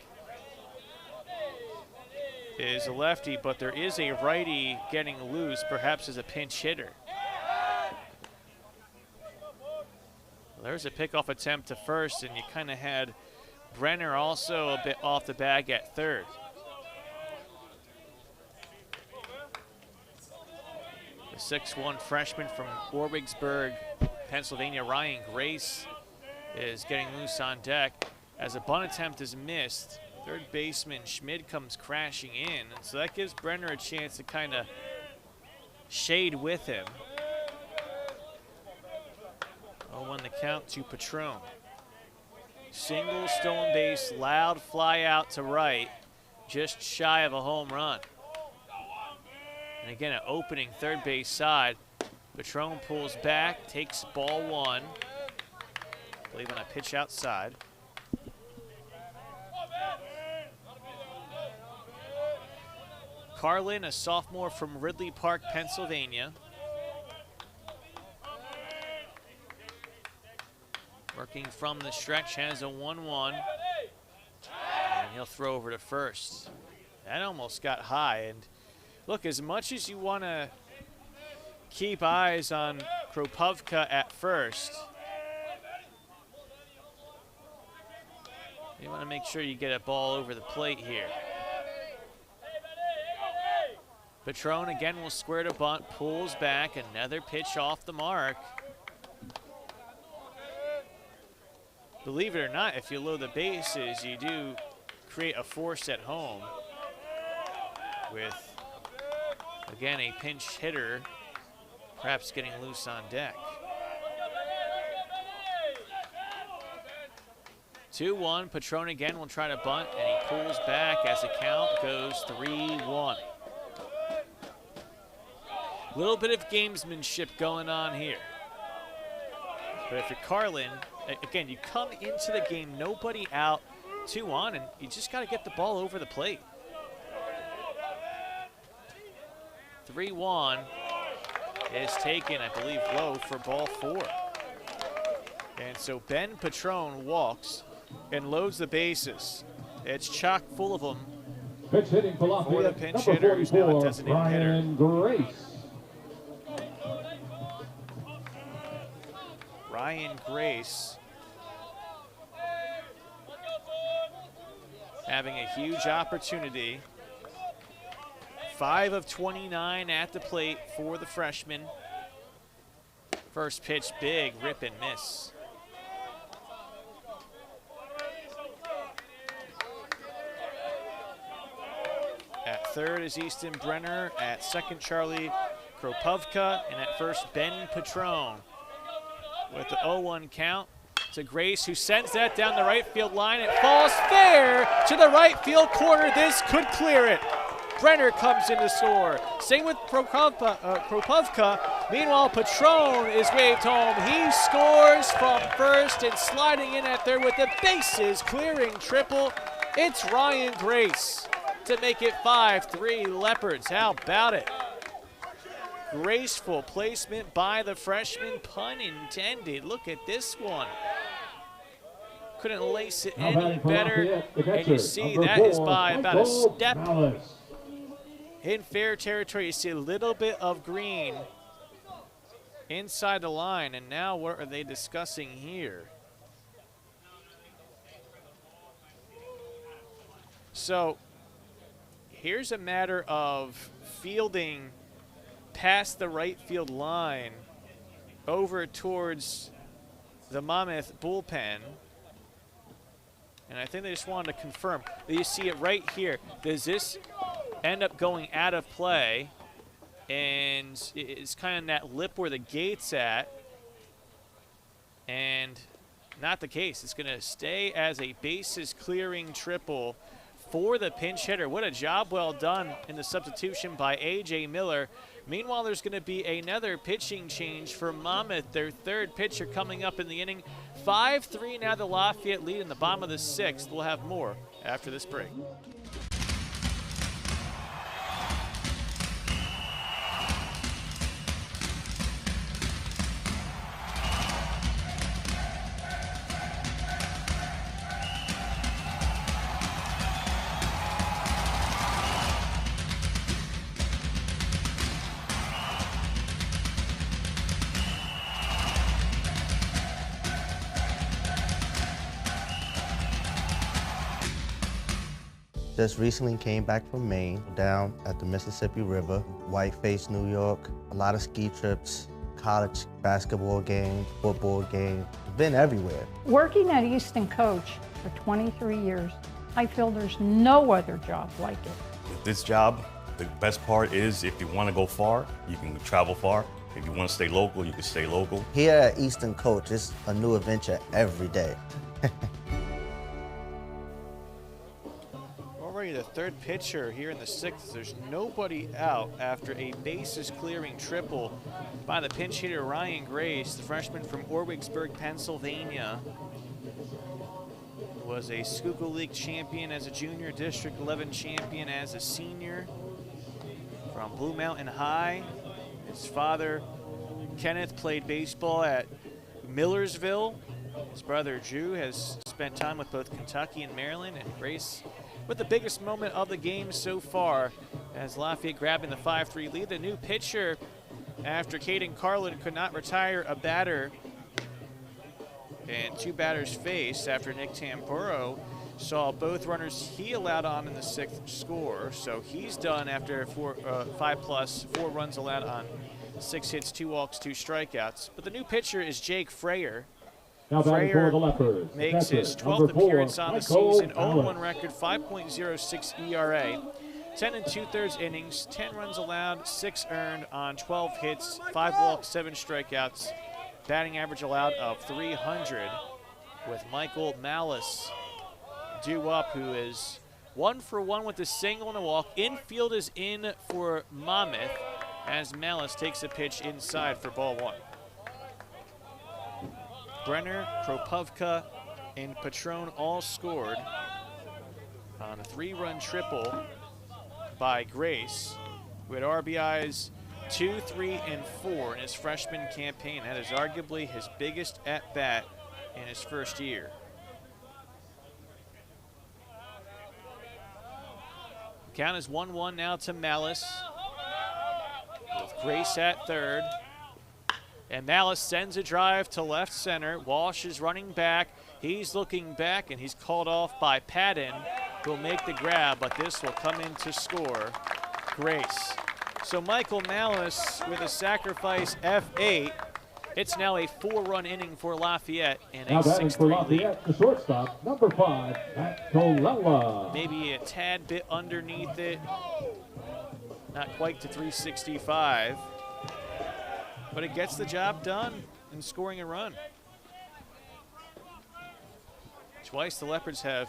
is a lefty, but there is a righty getting loose, perhaps as a pinch hitter. There's a pickoff attempt to first, and you kind of had Brenner also a bit off the bag at third. The 6'1" freshman from Warwicksburg, Pennsylvania, Ryan Grace, is getting loose on deck. As a bunt attempt is missed, third baseman Schmid comes crashing in, and so that gives Brenner a chance to kind of shade with him. 0-1 the count to Patron. Single, stolen base, loud fly out to right, just shy of a home run. And again, an opening third base side. Patron pulls back, takes ball 1. I believe on a pitch outside. Carlin, a sophomore from Ridley Park, Pennsylvania. Working from the stretch, has a 1-1. And he'll throw over to first. That almost got high. And look, as much as you want to keep eyes on Kropovka at first, you want to make sure you get a ball over the plate here. Patron again will square to bunt, pulls back, another pitch off the mark. Believe it or not, if you load the bases, you do create a force at home with, again, a pinch hitter perhaps getting loose on deck. 2-1. Patron again will try to bunt, and he pulls back as the count goes 3-1. Little bit of gamesmanship going on here. But if you're Carlin, again, you come into the game, nobody out, 2 on, and you just got to get the ball over the plate. 3-1 is taken, I believe, low for ball 4. And so Ben Patron walks and loads the bases. It's chock full of them. Pitch hitting for the Lafayette, pinch hitter, who's now a designated hitter. Ryan Grace. Ryan Grace having a huge opportunity. 5 of 29 at the plate for the freshman. First pitch, big rip and miss. At third is Easton Brenner. At second, Charlie Kropovka. And at first, Ben Patron. With the 0-1 count to Grace, who sends that down the right field line. It falls fair to the right field corner. This could clear it. Brenner comes in to score. Same with Kropovka. Meanwhile, Patron is waved home. He scores from first and sliding in at third with the bases clearing triple. It's Ryan Grace to make it 5-3 Leopards. How about it? Graceful placement by the freshman, pun intended. Look at this one. Couldn't lace it any better. And you see that is by about a step. In fair territory, you see a little bit of green inside the line. And now what are they discussing here? So here's a matter of fielding past the right field line over towards the Monmouth bullpen. And I think they just wanted to confirm. You see it right here. Does this end up going out of play? And it's kind of that lip where the gate's at. And not the case. It's going to stay as a bases clearing triple for the pinch hitter. What a job well done in the substitution by A.J. Miller. Meanwhile, there's going to be another pitching change for Monmouth, their third pitcher coming up in the inning. 5-3 now the Lafayette lead in the bottom of the 6th. We'll have more after this break. Just recently came back from Maine, down at the Mississippi River, Whiteface, New York, a lot of ski trips, college basketball games, football games, been everywhere. Working at Easton Coach for 23 years, I feel there's no other job like it. With this job, the best part is if you want to go far, you can travel far. If you want to stay local, you can stay local. Here at Easton Coach, it's a new adventure every day. Already the third pitcher here in the 6th. There's nobody out after a bases clearing triple by the pinch hitter Ryan Grace, the freshman from Orwigsburg, Pennsylvania. Was a Schuylkill League champion as a junior, District 11 champion as a senior from Blue Mountain High. His father, Kenneth, played baseball at Millersville. His brother, Drew, has spent time with both Kentucky and Maryland, and Grace with the biggest moment of the game so far as Lafayette grabbing the 5-3 lead. The new pitcher, after Caden Carlin could not retire a batter and 2 batters faced after Nick Tamburo saw both runners he allowed on in the 6th score. So he's done after 5+, 4 runs allowed on 6 hits, 2 walks, 2 strikeouts. But the new pitcher is Jake Freyer. Freyer makes his 12th appearance on the season, 0-1 record, 5.06 ERA, 10 2/3 innings, 10 runs allowed, 6 earned on 12 hits, 5 walks, 7 strikeouts, batting average allowed of 300. with Michael Malice due up, who is 1 for 1 with a single and a walk. Infield is in for Monmouth as Malice takes a pitch inside for ball 1. Brenner, Kropovka, and Patron all scored on a 3-run triple by Grace, who had RBIs 2, 3, and 4 in his freshman campaign. That is arguably his biggest at-bat in his first year. Count is 1-1 now to Malice, with Grace at third. And Malice sends a drive to left center. Walsh is running back. He's looking back, and he's called off by Patton, who'll make the grab, but this will come in to score Grace. So Michael Malice with a sacrifice F8. It's now a 4-run inning for Lafayette and a 6-3 lead. The shortstop, number 5, Matt Colella. Maybe a tad bit underneath it. Not quite to 365. But it gets the job done in scoring a run. Twice the Leopards have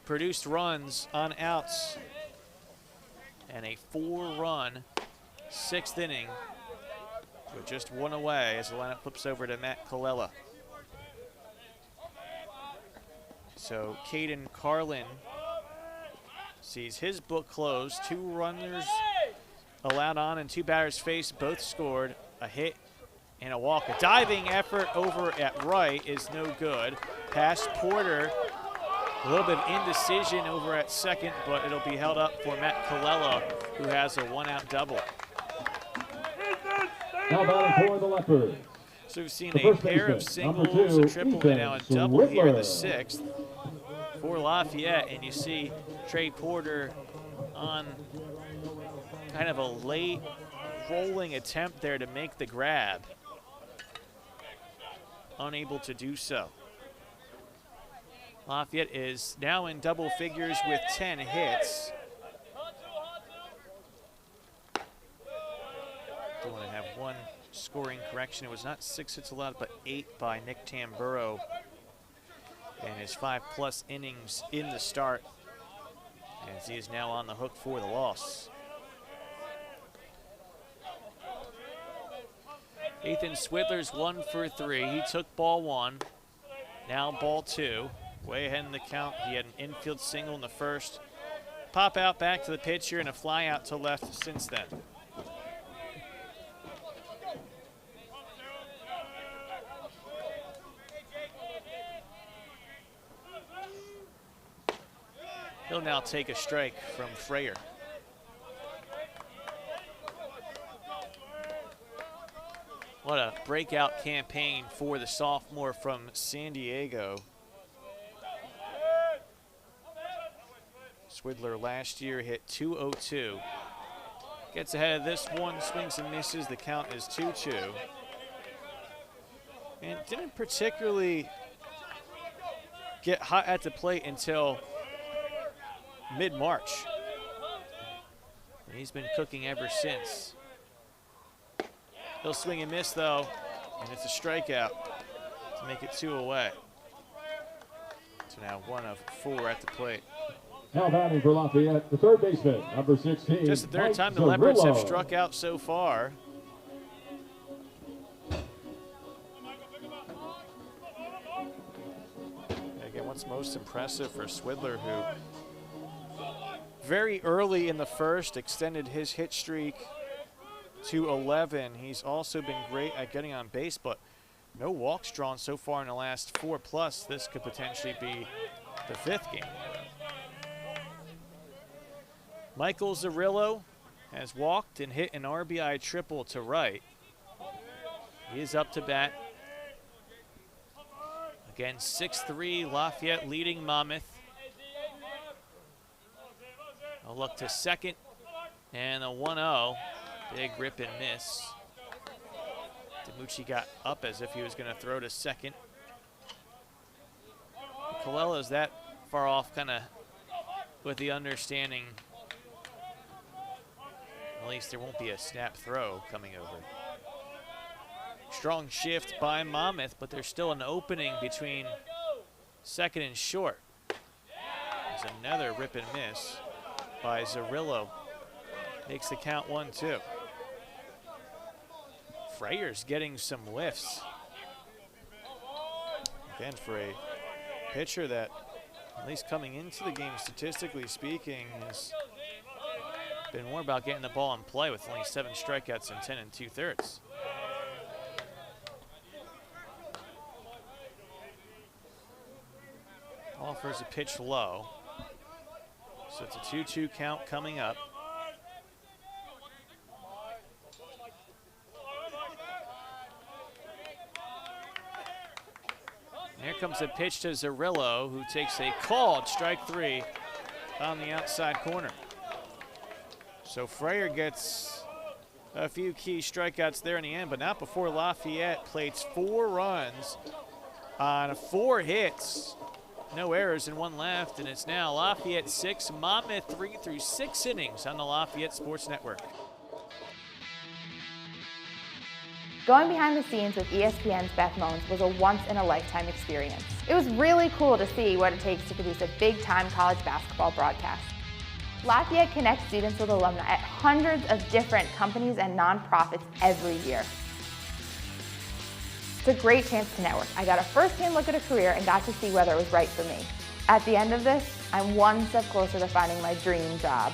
produced runs on outs. And a 4-run 6th inning with just 1 away as the lineup flips over to Matt Colella. So Caden Carlin sees his book closed. 2 runners allowed on and 2 batters faced, both scored. A hit and a walk. A diving effort over at right is no good. Past Porter. A little bit of indecision over at second, but it'll be held up for Matt Colella, who has a 1-out double. Now batting for the Leopards. So we've seen a pair of singles, a triple, and now a double here in the 6th for Lafayette. And you see Trey Porter on kind of a late rolling attempt there to make the grab. Unable to do so. Lafayette is now in double figures with 10 hits. Do want to have one scoring correction. It was not 6 hits allowed, but 8 by Nick Tamburo in his 5+ innings in the start, as he is now on the hook for the loss. Ethan Swidler's 1 for 3. He took ball 1. Now ball 2. Way ahead in the count. He had an infield single in the first. Pop out back to the pitcher and a fly out to left since then. He'll now take a strike from Freyer. What a breakout campaign for the sophomore from San Diego. Swidler last year hit .202. Gets ahead of this one, swings and misses. The count is 2-2. And didn't particularly get hot at the plate until mid-March. And he's been cooking ever since. He'll swing and miss, though, and it's a strikeout to make it 2 away. So now 1 of 4 at the plate. Now batting for Lafayette, the third baseman, number 16. Just the third time the Leopards have struck out so far. Again, what's most impressive for Swidler, who very early in the first extended his hit streak to 11. He's also been great at getting on base, but no walks drawn so far in the last 4+. This could potentially be the 5th game. Michael Zarillo has walked and hit an RBI triple to right. He is up to bat. Again, 6-3, Lafayette leading Monmouth. A look to second, and a 1-0. Big rip and miss. DiMucci got up as if he was going to throw to second. Colella's that far off, kind of with the understanding at least there won't be a snap throw coming over. Strong shift by Monmouth, but there's still an opening between Second and short. There's another rip and miss by Zerillo. Makes the count 1-2. Freyer's getting some whiffs. Again, for a pitcher that, at least coming into the game, statistically speaking, has been more about getting the ball in play with only 7 strikeouts and 10 2/3. Offers a pitch low. So it's a 2-2 count coming up. And here comes a pitch to Zerillo, who takes a called strike 3 on the outside corner. So Freyer gets a few key strikeouts there in the end, but not before Lafayette plates 4 runs on 4 hits. No errors and 1 left, and it's now Lafayette 6, Monmouth 3 through 6 innings on the Lafayette Sports Network. Going behind the scenes with ESPN's Beth Moans was a once-in-a-lifetime experience. It was really cool to see what it takes to produce a big-time college basketball broadcast. Lafayette connects students with alumni at hundreds of different companies and nonprofits every year. It's a great chance to network. I got a first-hand look at a career and got to see whether it was right for me. At the end of this, I'm one step closer to finding my dream job.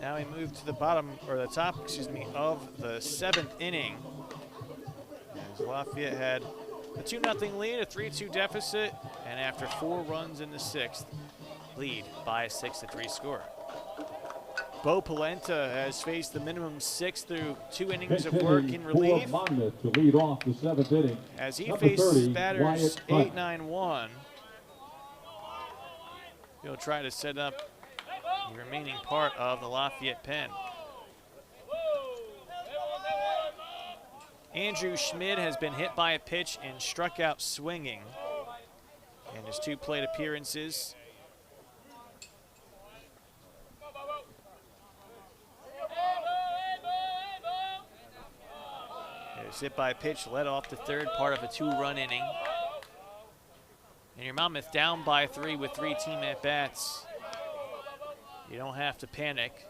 Now we move to the bottom, or the top, excuse me, of the 7th inning. As Lafayette had a 2-0 lead, a 3-2 deficit, and after 4 runs in the 6th, lead by a 6-3 score. Bo Polenta has faced the minimum 6 through 2 innings of work in relief. Monmouth to lead off the 7th inning. As he Number faces 30, batters Wyatt 8-9-1, he'll try to set up the remaining part of the Lafayette pen. Andrew Schmid has been hit by a pitch and struck out swinging in his 2 plate appearances. He was hit by a pitch, led off the 3rd, part of a 2-run inning. And your Monmouth down by 3 with 3 team at-bats. You don't have to panic.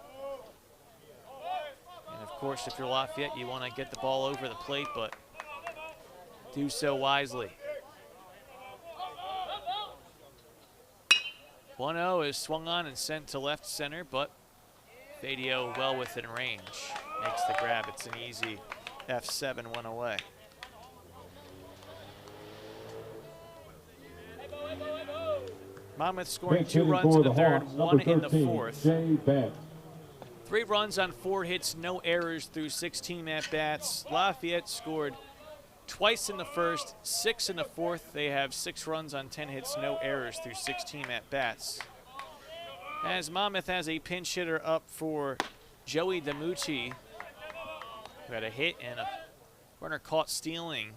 And of course, if you're Lafayette, you want to get the ball over the plate, but do so wisely. 1-0 is swung on and sent to left center, but Fadio well within range. Makes the grab. It's an easy F7, 1 away. Monmouth scoring 2 runs in the 3rd, 1 in the 4th. 3 runs on 4 hits, no errors through 6 team at-bats. Lafayette scored twice in the 1st, 6 in the 4th. They have 6 runs on 10 hits, no errors through 6 team at-bats. As Monmouth has a pinch hitter up for Joey DiMucci, who had a hit and a runner caught stealing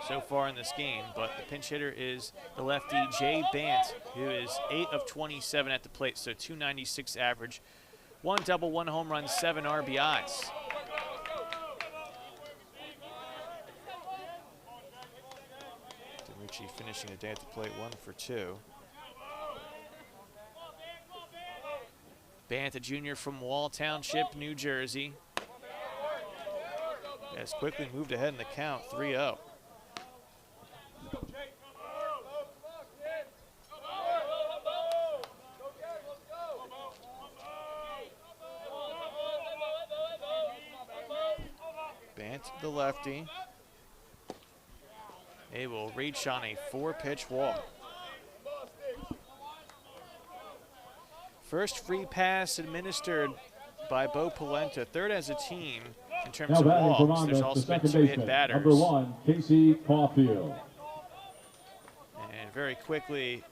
so far in this game, but the pinch hitter is the lefty Jay Bant, who is 8 of 27 at the plate, so .296 average, 1 double, 1 home run, 7 RBIs. DiMucci finishing the day at the plate, 1 for 2. Bant, a junior from Wall Township, New Jersey, has quickly moved ahead in the count, 3-0. Bant, the lefty. They will reach on a 4-pitch walk. First free pass administered by Bo Polenta. 3rd as a team in terms Now of batting for walks. There's Monmouth, the also been second 2 hit baseman, batters. number 1, Casey Caulfield. And very quickly,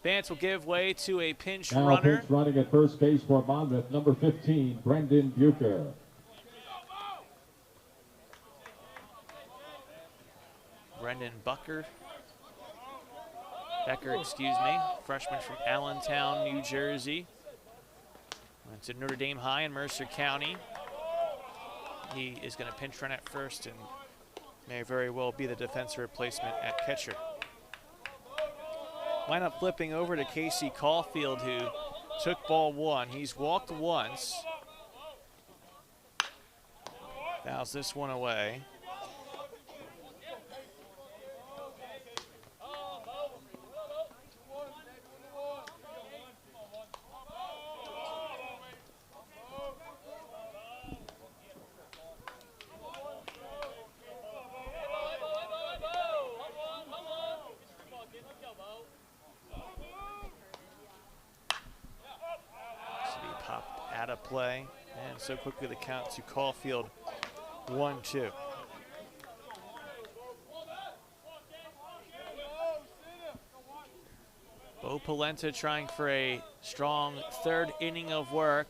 Bance will give way to a pinch Now runner. pinch running at first base for Monmouth, number 15, Brendan Bucher. Brendan Becker, excuse me, freshman from Allentown, New Jersey. Went to Notre Dame High in Mercer County. He is going to pinch run at first and may very well be the defensive replacement at catcher. Lineup flipping over to Casey Caulfield, who took ball 1. He's walked once. Fouls this one away. Out of play, and so quickly the count to Caulfield, 1-2. Bo Polenta trying for a strong 3rd inning of work.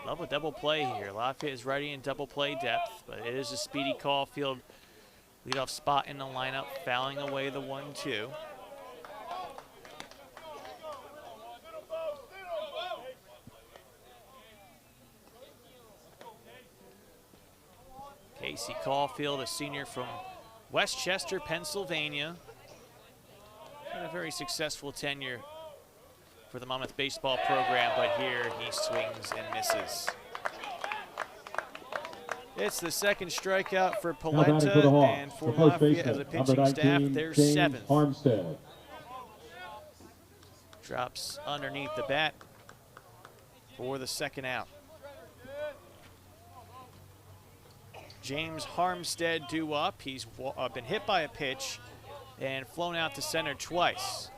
Love a double play here. Lafayette is ready in double play depth, but it is a speedy Caulfield leadoff spot in the lineup, fouling away the 1-2. Casey Caulfield, a senior from Westchester, Pennsylvania. Had a very successful tenure for the Monmouth baseball program, but here he swings and misses. It's the 2nd strikeout for Polenta, and for Lafayette as a pitching staff, their 7th. Armstead. Drops underneath the bat for the 2nd out. James Harmstead due up. He's been hit by a pitch and flown out to center twice.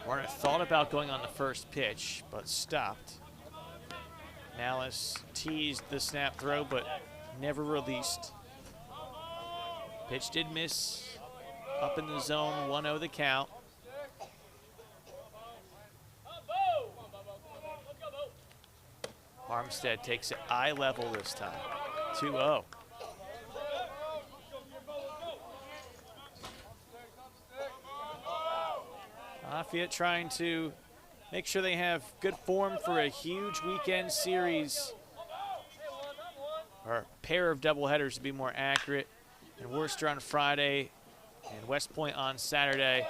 Warner thought about going on the first pitch, but stopped. Malice teased the snap throw, but never released. Pitch did miss. Up in the zone, 1-0 the count. Armstead takes it eye level this time, 2-0. Lafayette trying to make sure they have good form for a huge weekend series, or a pair of doubleheaders to be more accurate, and Worcester on Friday and West Point on Saturday,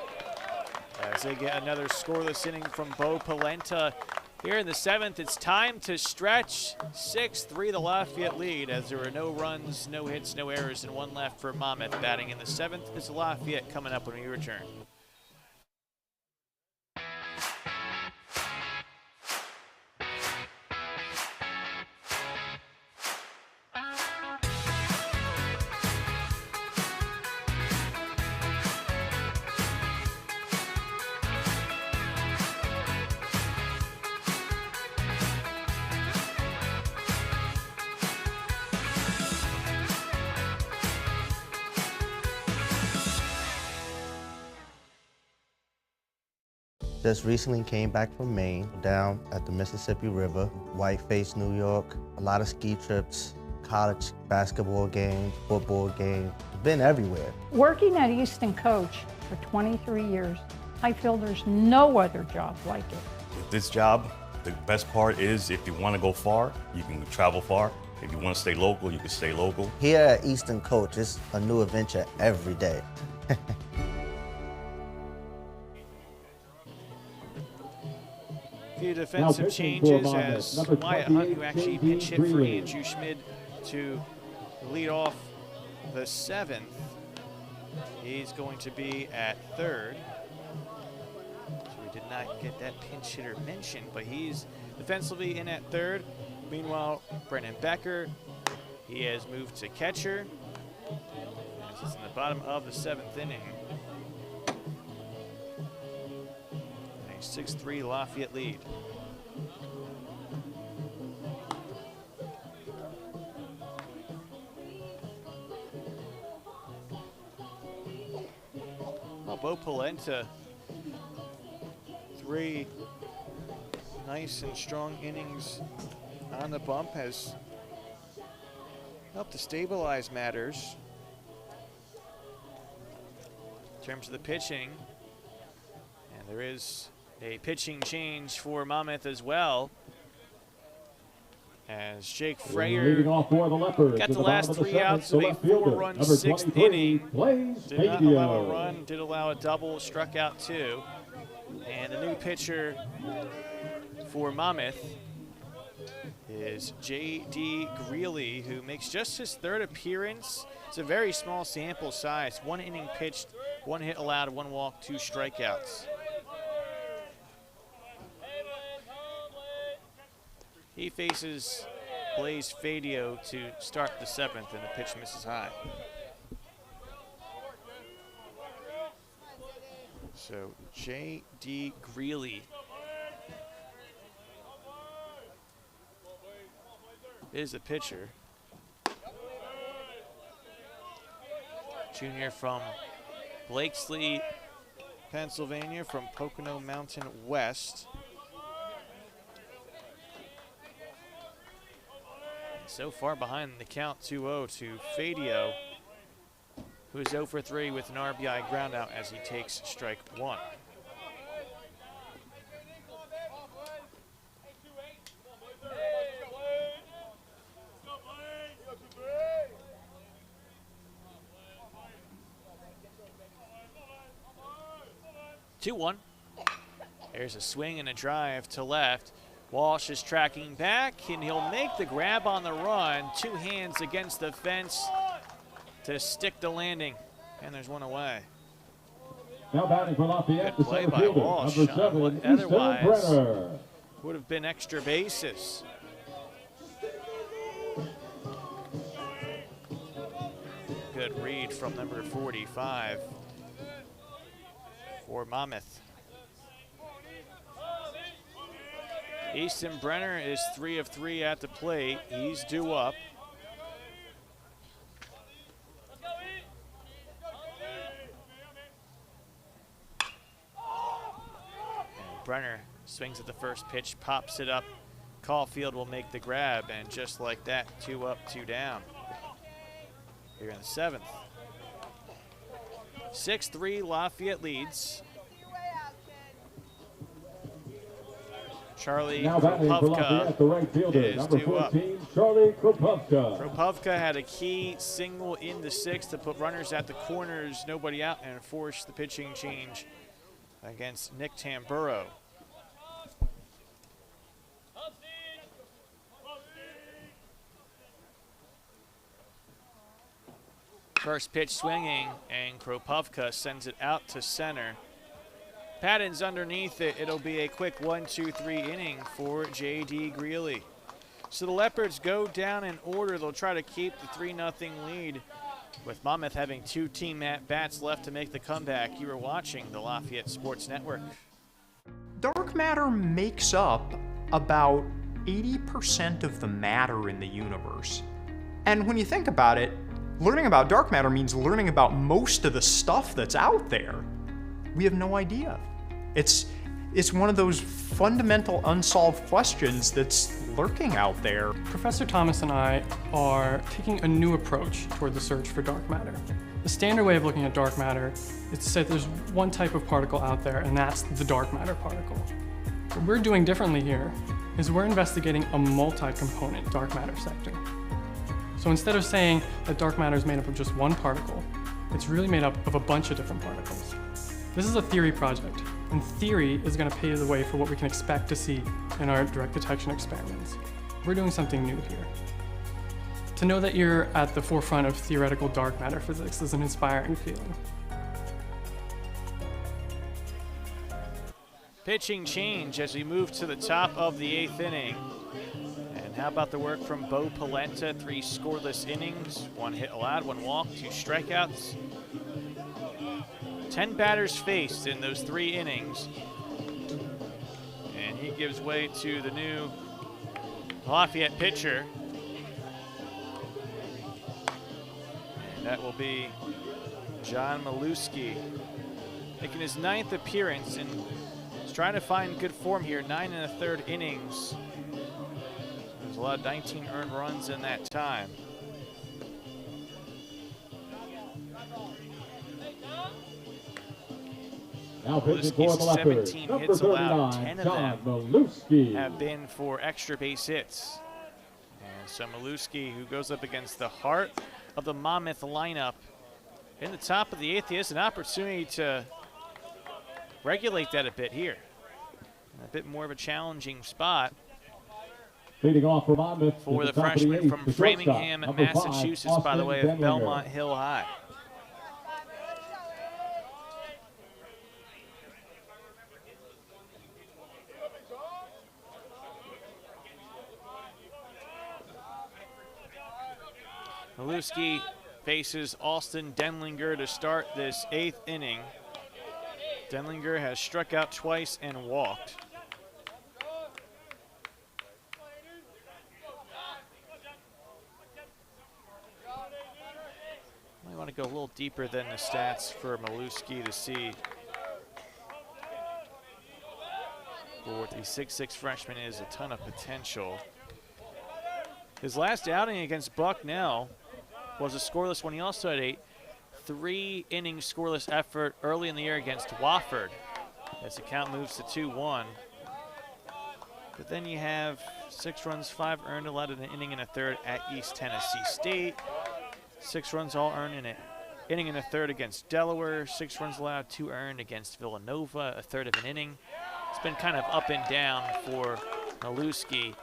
as they get another scoreless inning from Bo Polenta. Here in the 7th, it's time to stretch. 6-3 the Lafayette lead, as there were no runs, no hits, no errors, and 1 left for Monmouth. Batting in the 7th is Lafayette, coming up when we return. Just recently came back from Maine, down at the Mississippi River, Whiteface, New York. A lot of ski trips, college basketball games, football games. Been everywhere. Working at Easton Coach for 23 years, I feel there's no other job like it. With this job, the best part is if you want to go far, you can travel far. If you want to stay local, you can stay local. Here at Easton Coach, it's a new adventure every day. Few defensive changes as Wyatt Hunt, who actually pinch hit for Andrew Schmid to lead off the 7th. He's going to be at 3rd. So we did not get that pinch hitter mentioned, but he's defensively in at 3rd. Meanwhile, Brendan Becker, he has moved to catcher. As it's in the bottom of the 7th inning. A 6-3 Lafayette lead. Well, Bo Polenta, 3 nice and strong innings on the bump, has helped to stabilize matters in terms of the pitching. And there is a pitching change for Monmouth as well, as Jake Freyer Leading off for the Leopards got at the the last bottom of the 3 outs of a seventh, the left fielder, 4-run number 6th 23, inning. Blaze Did not Fadio. allow a run, did allow a double, struck out 2. And the new pitcher for Monmouth is J.D. Greeley, who makes just his 3rd appearance. It's a very small sample size. 1 inning pitched, 1 hit allowed, 1 walk, 2 strikeouts. He faces Blaze Fadio to start the 7th, and the pitch misses high. So J.D. Greeley is a pitcher. Junior from Blakesley, Pennsylvania, from Pocono Mountain West. So far behind the count 2-0 to Fadio, who is 0 for 3 with an RBI groundout as he takes strike 1. Two-one. There's a swing and a drive to left. Walsh is tracking back, and he'll make the grab on the run. 2 hands against the fence to stick the landing, and there's 1 away. Now batting for Lafayette, Good play by Walsh. number 7, What Easton otherwise Brenner. would have been extra bases. Good read from number 45 for Monmouth. Easton Brenner is 3 of 3 at the plate. He's due up. And Brenner swings at the first pitch, pops it up. Caulfield will make the grab, and just like that, 2 up, 2 down. Here in the 7th. 6-3 Lafayette leads. Charlie Now batting for Lafayette, the right fielder, is number due up. 14, Charlie Kropowka. Kropowka had a key single in the 6th to put runners at the corners, nobody out, and force the pitching change against Nick Tamburo. First pitch swinging, and Kropowka sends it out to center. Patton's underneath it. It'll be a quick 1-2-3 inning for J.D. Greeley. So the Leopards go down in order. They'll try to keep the 3-0 lead, with Monmouth having 2 team at-bats left to make the comeback. You are watching the Lafayette Sports Network. Dark matter makes up about 80% of the matter in the universe. And when you think about it, learning about dark matter means learning about most of the stuff that's out there. We have no idea. It's one of those fundamental unsolved questions that's lurking out there. Professor Thomas and I are taking a new approach toward the search for dark matter. The standard way of looking at dark matter is to say there's one type of particle out there, and that's the dark matter particle. What we're doing differently here is we're investigating a multi-component dark matter sector. So instead of saying that dark matter is made up of just one particle, it's really made up of a bunch of different particles. This is a theory project, and theory is going to pave the way for what we can expect to see in our direct detection experiments. We're doing something new here. To know that you're at the forefront of theoretical dark matter physics is an inspiring feeling. Pitching change as we move to the top of the 8th inning. And how about the work from Bo Polenta? 3 scoreless innings, 1 hit allowed, 1 walk, 2 strikeouts. 10 batters faced in those 3 innings. gives way to the new Lafayette pitcher. And that will be John Maluski, making his 9th appearance and he's trying to find good form here. 9 1/3 innings. There's a lot of 19 earned runs in that time. Now pitching for the Leopards, 17 number hits allowed, 39, 10 of John them Maluski. have been for extra base hits. And so Maluski, who goes up against the heart of the Monmouth lineup in the top of the 8th, he has an opportunity to regulate that a bit here. A bit more of a challenging spot. Leading off for Monmouth for the top of freshman 8th, from the Framingham, shortstop, number 5, Massachusetts, by the way of Austin Belmont Hill High. Maluski faces Austin Denlinger to start this 8th inning. Denlinger has struck out twice and walked. I want to go a little deeper than the stats for Maluski to see what the 6'6" freshman is. A ton of potential. His last outing against Bucknell was a scoreless one. He also had a 3-inning scoreless effort early in the year against Wofford as the count moves to 2-1. But then you have 6 runs, 5 earned, allowed in an inning and a third at East Tennessee State. 6 runs all earned in an inning and a third against Delaware. 6 runs allowed, 2 earned against Villanova, a third of an inning. It's been kind of up and down for Maluski,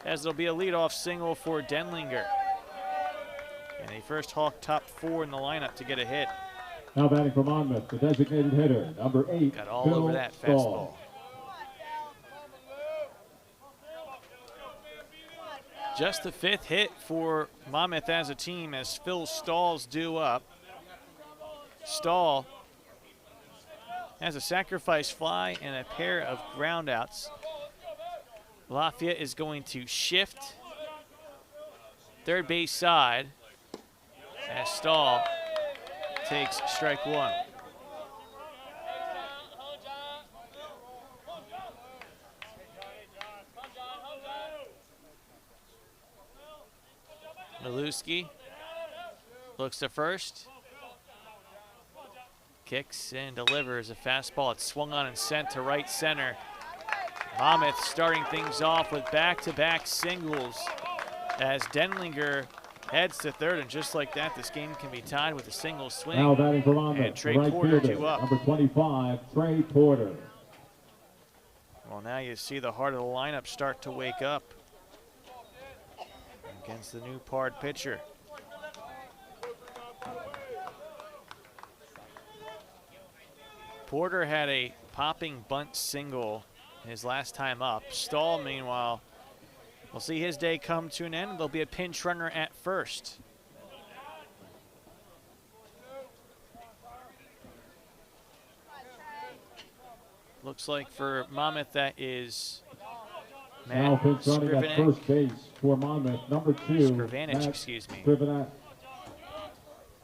as it'll be a leadoff single for Denlinger. And the first Hawk top 4 in the lineup to get a hit. Now batting for Monmouth, the designated hitter, number 8, got all Bill over that Stahl. fastball. Just the 5th hit for Monmouth as a team as Phil Stahl's due up. Stahl has a sacrifice fly and a pair of groundouts. Lafayette is going to shift third base side as Stahl takes strike 1. Maluski looks to first, kicks and delivers a fastball. It's swung on and sent to right center. Monmouth starting things off with back-to-back singles as Denlinger heads to third, and just like that, this game can be tied with a single swing. Now batting for Monmouth, and Trey right Porter fielder, due up. number 25, Trey Porter. Well, now you see the heart of the lineup start to wake up against the new Pard pitcher. Porter had a popping bunt single his last time up. Stahl, meanwhile, will see his day come to an end. There'll be a pinch runner at first. Looks like for Monmouth that is Now Matt pitch running at first base for Monmouth, number 2, Scrivanich, Matt excuse me. Scrivanich.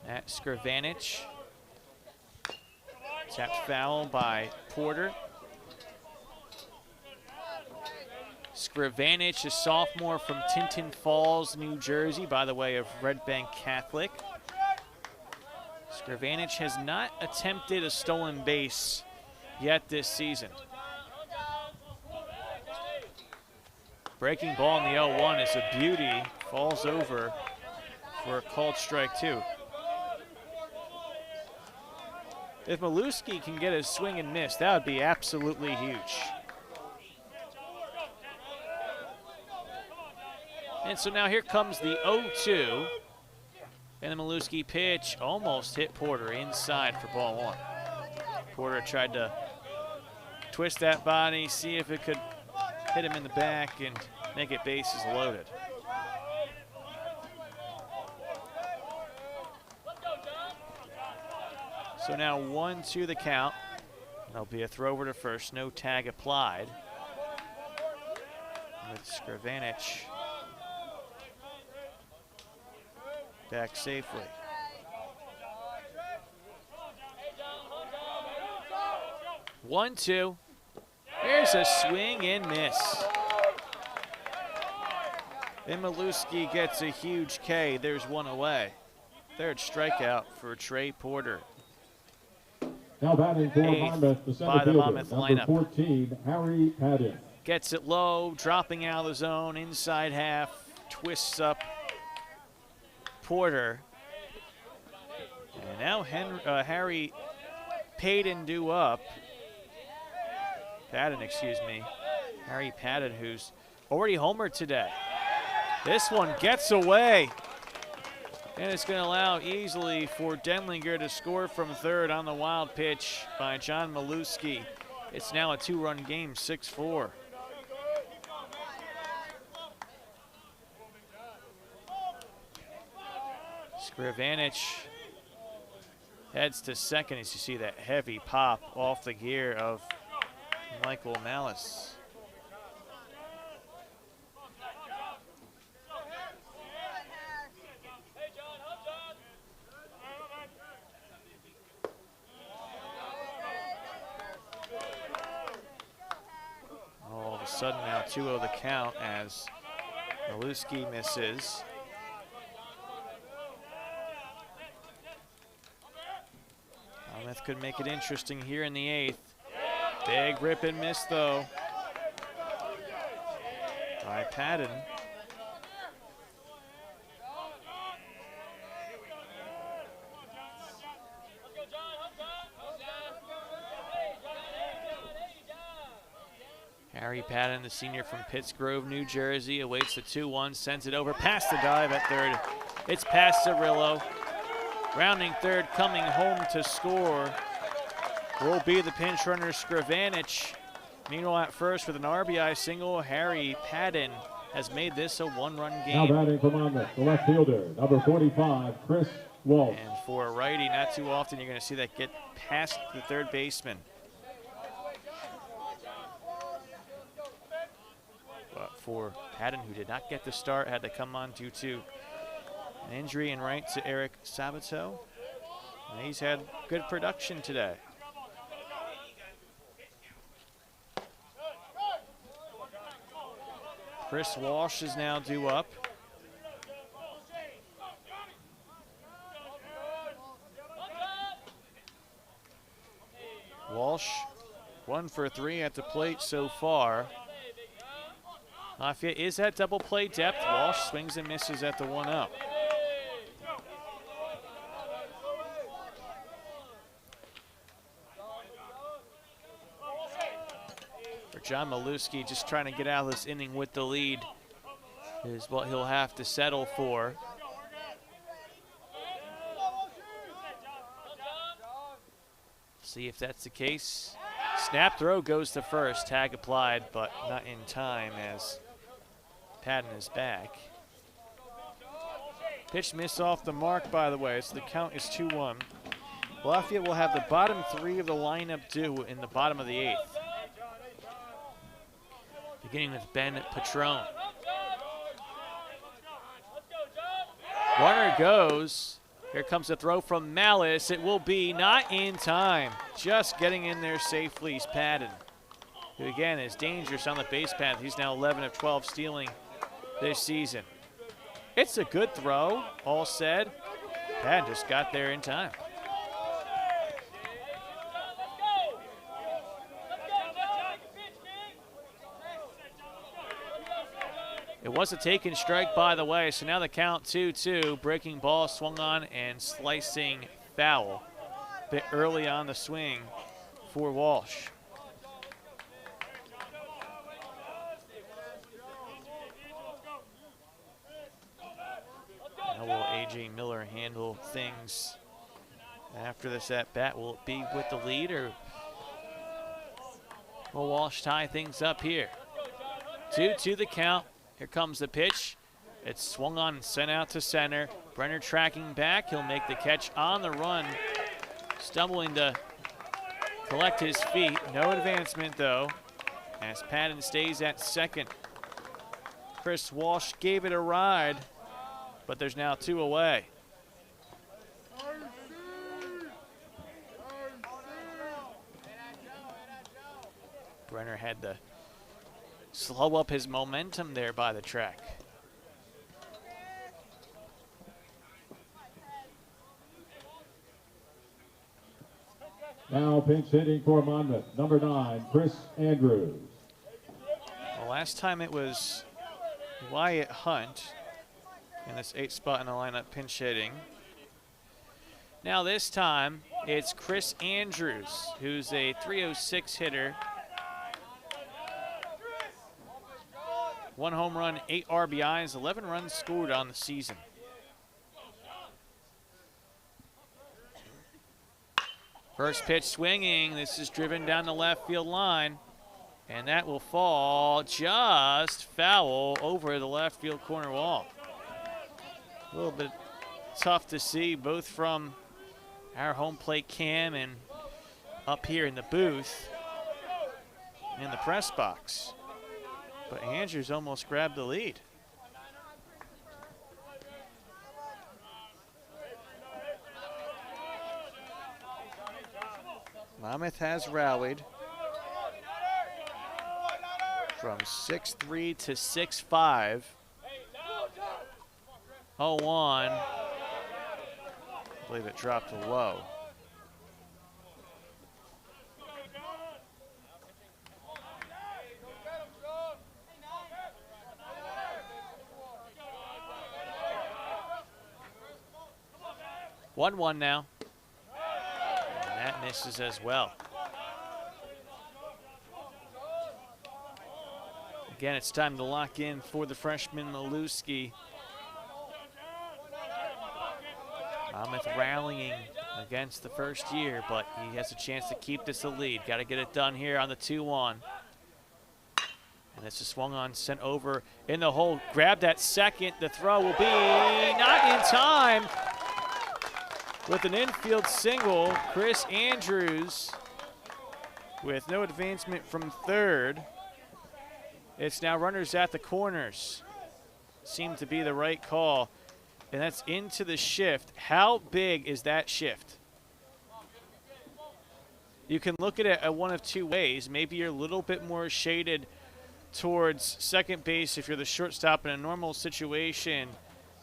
Matt Scrivanich. Tapped foul by Porter. Scrivanich, a sophomore from Tinton Falls, New Jersey, by the way of Red Bank Catholic. Scrivanich has not attempted a stolen base yet this season. Breaking ball in the 0-1 is a beauty. Falls over for a called strike 2. If Maluski can get a swing and miss, that would be absolutely huge. And so now here comes the 0-2. And the Maluski pitch almost hit Porter inside for ball 1. Porter tried to twist that body, see if it could hit him in the back and make it bases loaded. So now 1-2 the count. There'll be a throw over to first, no tag applied. with Skrivanich back safely. 1-2. There's a swing and miss. And Maluski gets a huge K. There's one away. Third strikeout for Trey Porter. Now batting for Monmouth, the center by the fielder, Monmouth number lineup. 14, Harry Padden. Gets it low, dropping out of the zone, inside half, twists up Porter. And now Harry Padden due up. Padden, excuse me. Harry Padden, who's already homered today. This one gets away. And it's going to allow easily for Denlinger to score from third on the wild pitch by John Maluski. It's now a 2-run game, 6-4. Skrivanich heads to second as you see that heavy pop off the gear of Michael Malice. All of a sudden now 2-0 the count as Maluski misses. Monmouth could make it interesting here in the 8th. Big rip and miss though by Padden. Harry Padden, the senior from Pittsgrove, New Jersey, awaits the 2-1, sends it over past the dive at third. It's past Cirillo. Rounding third, coming home to score will be the pinch runner Skrivanich. Meanwhile, at first with an RBI single, Harry Padden has made this a 1-run game. Now batting for Monmouth, the left fielder, number 45, Chris Walsh. And for a righty, not too often you're going to see that get past the third baseman. But for Padden, who did not get the start, had to come on due to an injury in right to Eric Sabato. And he's had good production today. Chris Walsh is now due up. Walsh 1 for 3 at the plate so far. Lafayette is at double play depth. Walsh swings and misses at the 1-0. For John Maluski, just trying to get out of this inning with the lead is what he'll have to settle for. See if that's the case. Snap throw goes to first, tag applied, but not in time as Padden is back. Pitch miss off the mark, by the way, so the count is 2-1. Lafayette will have the bottom 3 of the lineup due in the bottom of the 8th. Beginning with Ben Patron. Runner goes. Here comes a throw from Malice. It will be not in time. Just getting in there safely is Padden, who again is dangerous on the base path. He's now 11 of 12 stealing this season. It's a good throw, all said. Padden just got there in time. It was a taken strike, by the way, so now the count 2-2. Breaking ball swung on and slicing foul. A bit early on the swing for Walsh. How will A.J. Miller handle things after this at bat? Will it be with the lead, or will Walsh tie things up here? 2-2 the count. Here comes the pitch. It's swung on and sent out to center. Brenner tracking back. He'll make the catch on the run. Stumbling to collect his feet. No advancement, though, as Padden stays at second. Chris Walsh gave it a ride, but there's now 2 away. Brenner had to slow up his momentum there by the track. Now pinch hitting for Monmouth, number 9, Chris Andrews. Well, last time it was Wyatt Hunt in this 8th spot in the lineup pinch hitting. Now this time it's Chris Andrews, who's a .306 hitter. 1 home run, 8 RBIs, 11 runs scored on the season. First pitch swinging. This is driven down the left field line. And that will fall just foul over the left field corner wall. A little bit tough to see, both from our home plate cam and up here in the booth in the press box. But Andrews almost grabbed the lead. Monmouth has rallied from 6-3 to 6-5. 0-1. I believe it dropped low. One now. And that misses as well. Again, it's time to lock in for the freshman Maluski. Monmouth rallying against the first year, but he has a chance to keep this a lead. Got to get it done here on the 2-1. And this is swung on, sent over in the hole. Grab that second. The throw will be not in time. With an infield single, Chris Andrews with no advancement from third. It's now runners at the corners. Seemed to be the right call. And that's into the shift. How big is that shift? You can look at it one of 2 ways. Maybe you're a little bit more shaded towards second base if you're the shortstop in a normal situation,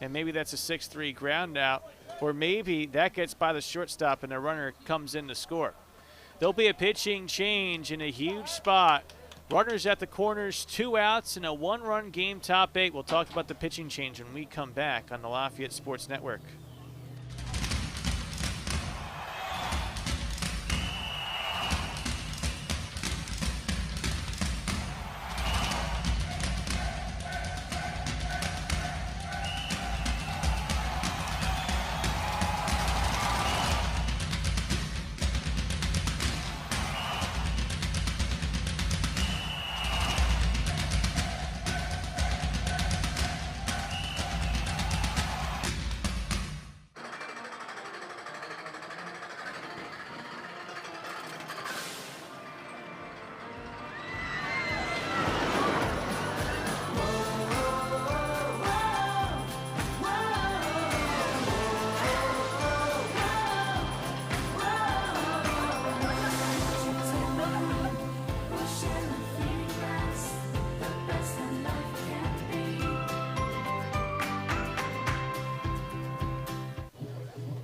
and maybe that's a 6-3 ground out, or maybe that gets by the shortstop and the runner comes in to score. There'll be a pitching change in a huge spot. Runners at the corners, 2 outs, and a 1-run game, top 8. We'll talk about the pitching change when we come back on the Lafayette Sports Network.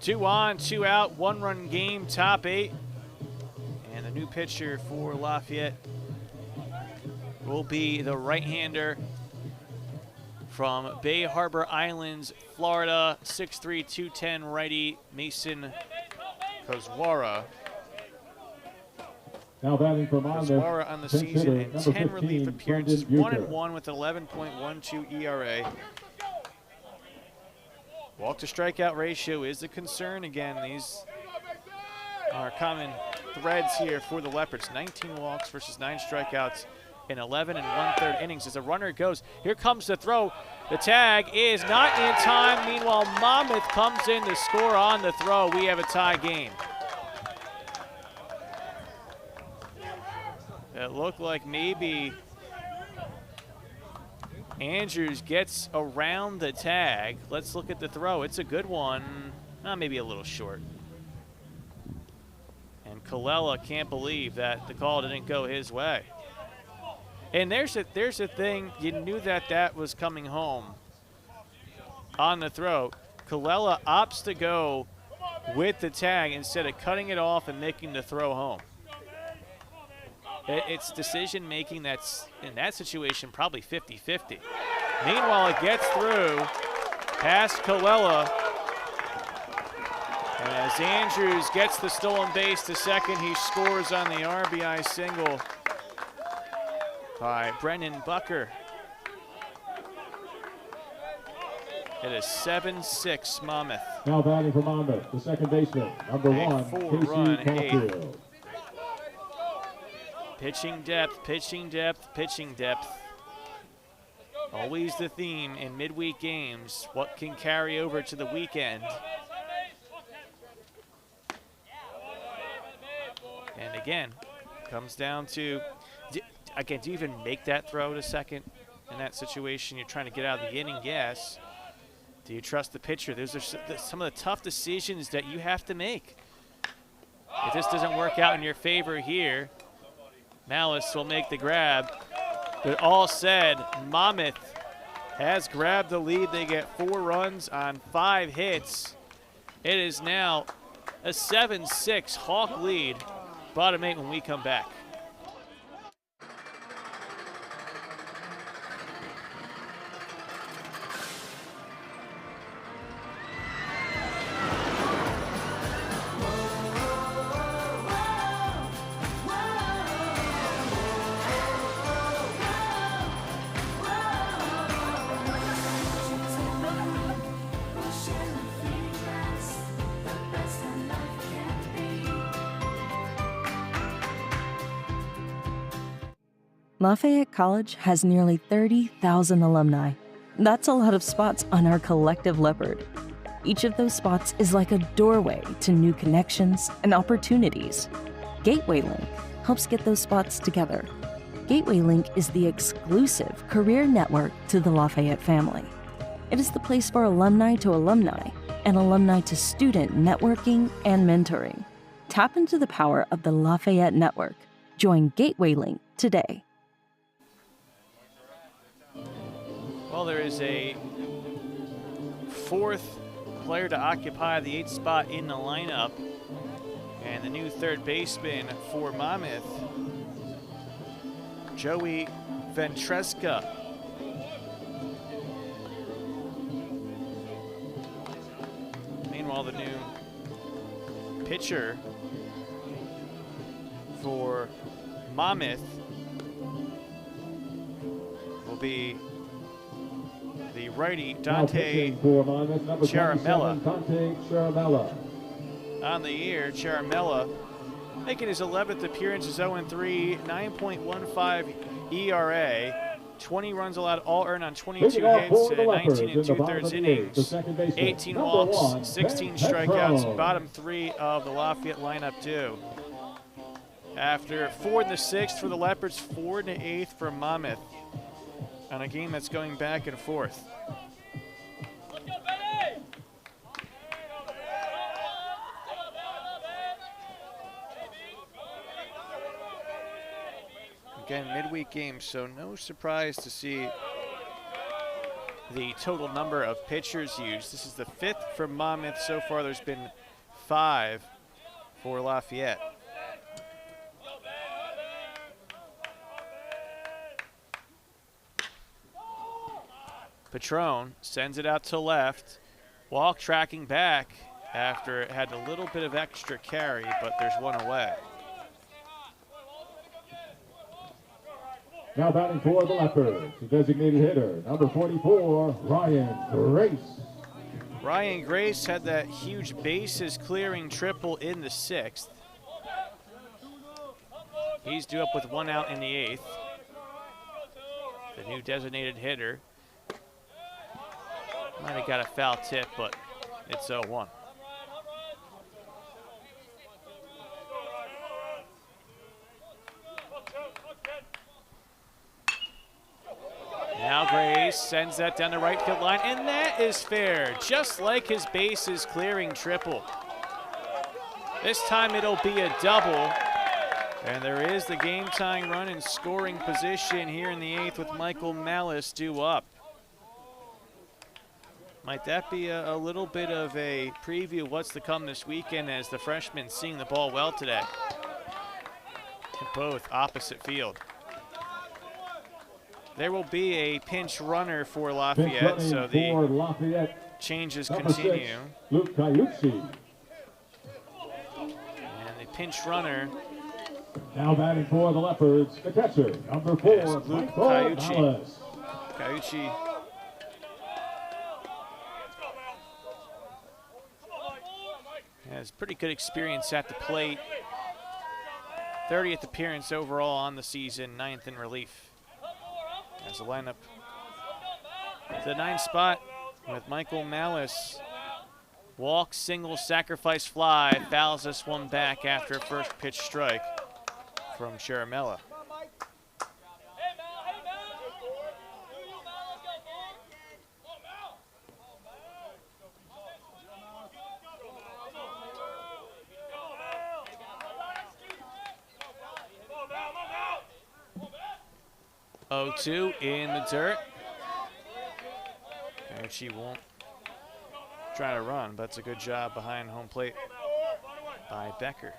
Two on, 2 out, 1-run game, top 8. And the new pitcher for Lafayette will be the right-hander from Bay Harbor Islands, Florida, 6'3", 210 righty, Mason Kozwara. Now batting for Monmouth, Kozwara on the season and 10 relief appearances, 1-1 with 11.12 ERA. Walk to strikeout ratio is a concern. Again, these are common threads here for the Leopards. 19 walks versus 9 strikeouts in 11 1/3 innings. As a runner goes, here comes the throw. The tag is not in time. Meanwhile, Monmouth comes in to score on the throw. We have a tie game. It looked like maybe Andrews gets around the tag. Let's look at the throw. It's a good one. Maybe a little short. And Colella can't believe that the call didn't go his way. And there's a thing. You knew that was coming home on the throw. Colella opts to go with the tag instead of cutting it off and making the throw home. It's decision making that's, in that situation, probably 50-50. Meanwhile, it gets through past Colella. And as Andrews gets the stolen base to second, he scores on the RBI single by Brennan Bucker. It is 7-6 Monmouth. Now batting for Monmouth, the second baseman, number 1, four-run Casey Caulfield. Pitching depth, pitching depth, pitching depth. Always the theme in midweek games. What can carry over to the weekend? And again, comes down to, do you even make that throw to second in that situation? You're trying to get out of the inning, yes. Do you trust the pitcher? Those are some of the tough decisions that you have to make. If this doesn't work out in your favor here, Malice will make the grab. But all said, Monmouth has grabbed the lead. They get 4 runs on 5 hits. It is now a 7-6 Hawk lead. Bottom 8 when we come back. Lafayette College has nearly 30,000 alumni. That's a lot of spots on our collective leopard. Each of those spots is like a doorway to new connections and opportunities. Gateway Link helps get those spots together. Gateway Link is the exclusive career network to the Lafayette family. It is the place for alumni to alumni and alumni to student networking and mentoring. Tap into the power of the Lafayette network. Join Gateway Link today. Well, there is a 4th player to occupy the 8th spot in the lineup. And the new third baseman for Monmouth, Joey Ventresca. Meanwhile, the new pitcher for Monmouth will be the righty Dante Charamella. On the year, Charamella making his 11th appearance, is 0-3, 9.15 ERA, 20 runs allowed, all earned on 22 hits, 19 2/3 innings, 18 walks, 16 strikeouts, bottom 3 of the Lafayette lineup too. After 4 in the 6th for the Leopards, 4 in the 8th for Monmouth on a game that's going back and forth. Again, midweek games, so no surprise to see the total number of pitchers used. This is the 5th for Monmouth. So far, there's been 5 for Lafayette. Patron sends it out to left. Walk tracking back after it had a little bit of extra carry, but there's one away. Now batting for the Leopards, the designated hitter, number 44, Ryan Grace. Ryan Grace had that huge bases clearing triple in the 6th. He's due up with 1 out in the 8th. The new designated hitter. Might have got a foul tip, but it's 0-1. Now Grace sends that down the right field line, and that is fair, just like his bases clearing triple. This time it'll be a double, and there is the game-tying run in scoring position here in the 8th with Michael Malice due up. Might that be a little bit of a preview of what's to come this weekend as the freshman seeing the ball well today? Both opposite field. There will be a pinch runner for Lafayette, so the changes continue. 6, Luke Cayucci. And the pinch runner. Now batting for the Leopards, the catcher, number 4, Luke Michael Cayucci. Malice. Cayucci has pretty good experience at the plate. 30th appearance overall on the season, 9th in relief. As a lineup, the 9th spot with Michael Malice. Walk, single, sacrifice fly, fouls this one back after a first pitch strike from Sharamella. Oh, 2 in the dirt. And she won't try to run, but it's a good job behind home plate by Becker,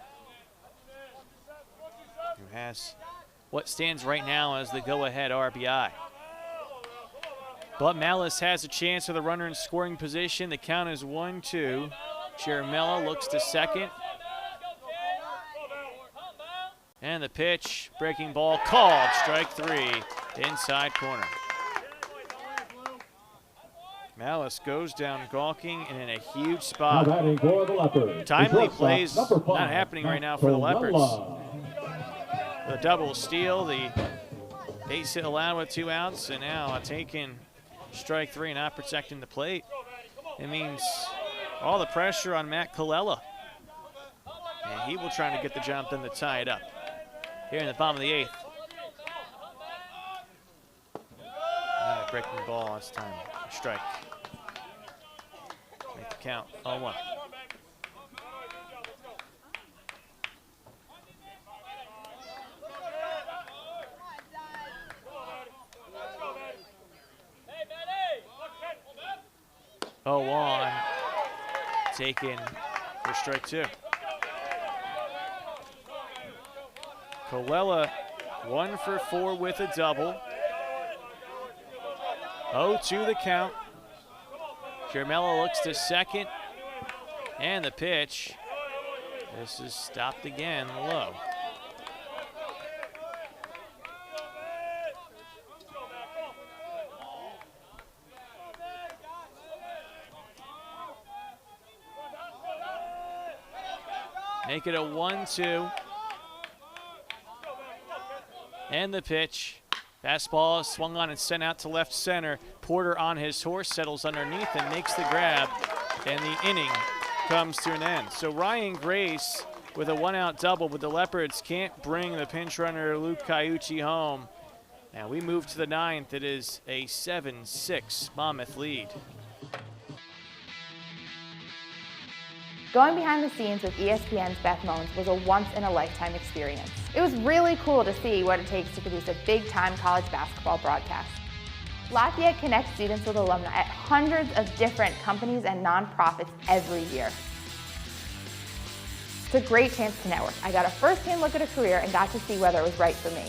who has what stands right now as the go-ahead RBI. But Malice has a chance with a runner in scoring position. The count is 1-2. Sharamella looks to second. And the pitch, breaking ball called, strike 3, inside corner. Malice goes down gawking and in a huge spot. Now batting for the Leopards, Timely the plays shortstop, number 5, not happening right now for the Leopards. Colella. The double steal, the base hit allowed with 2 outs, and now a taken strike 3, not protecting the plate. It means all the pressure on Matt Colella. And he will try to get the jump in to tie it up. Here in the bottom of the 8th. Not a breaking ball this time. Strike. Make the count 0-1. On. Taken for strike 2. Colella 1 for 4 with a double. 0-2 the count. Sharamella looks to second. And the pitch. This is stopped again low. Make it a 1-2. And the pitch. Fastball swung on and sent out to left center. Porter on his horse settles underneath and makes the grab. And the inning comes to an end. So Ryan Grace with a 1-out double, but the Leopards can't bring the pinch runner Luke Cayucci home. Now we move to the 9th. It is a 7-6 Monmouth lead. Going behind the scenes with ESPN's Beth Moens was a once-in-a-lifetime experience. It was really cool to see what it takes to produce a big-time college basketball broadcast. Lafayette connects students with alumni at hundreds of different companies and nonprofits every year. It's a great chance to network. I got a first-hand look at a career and got to see whether it was right for me.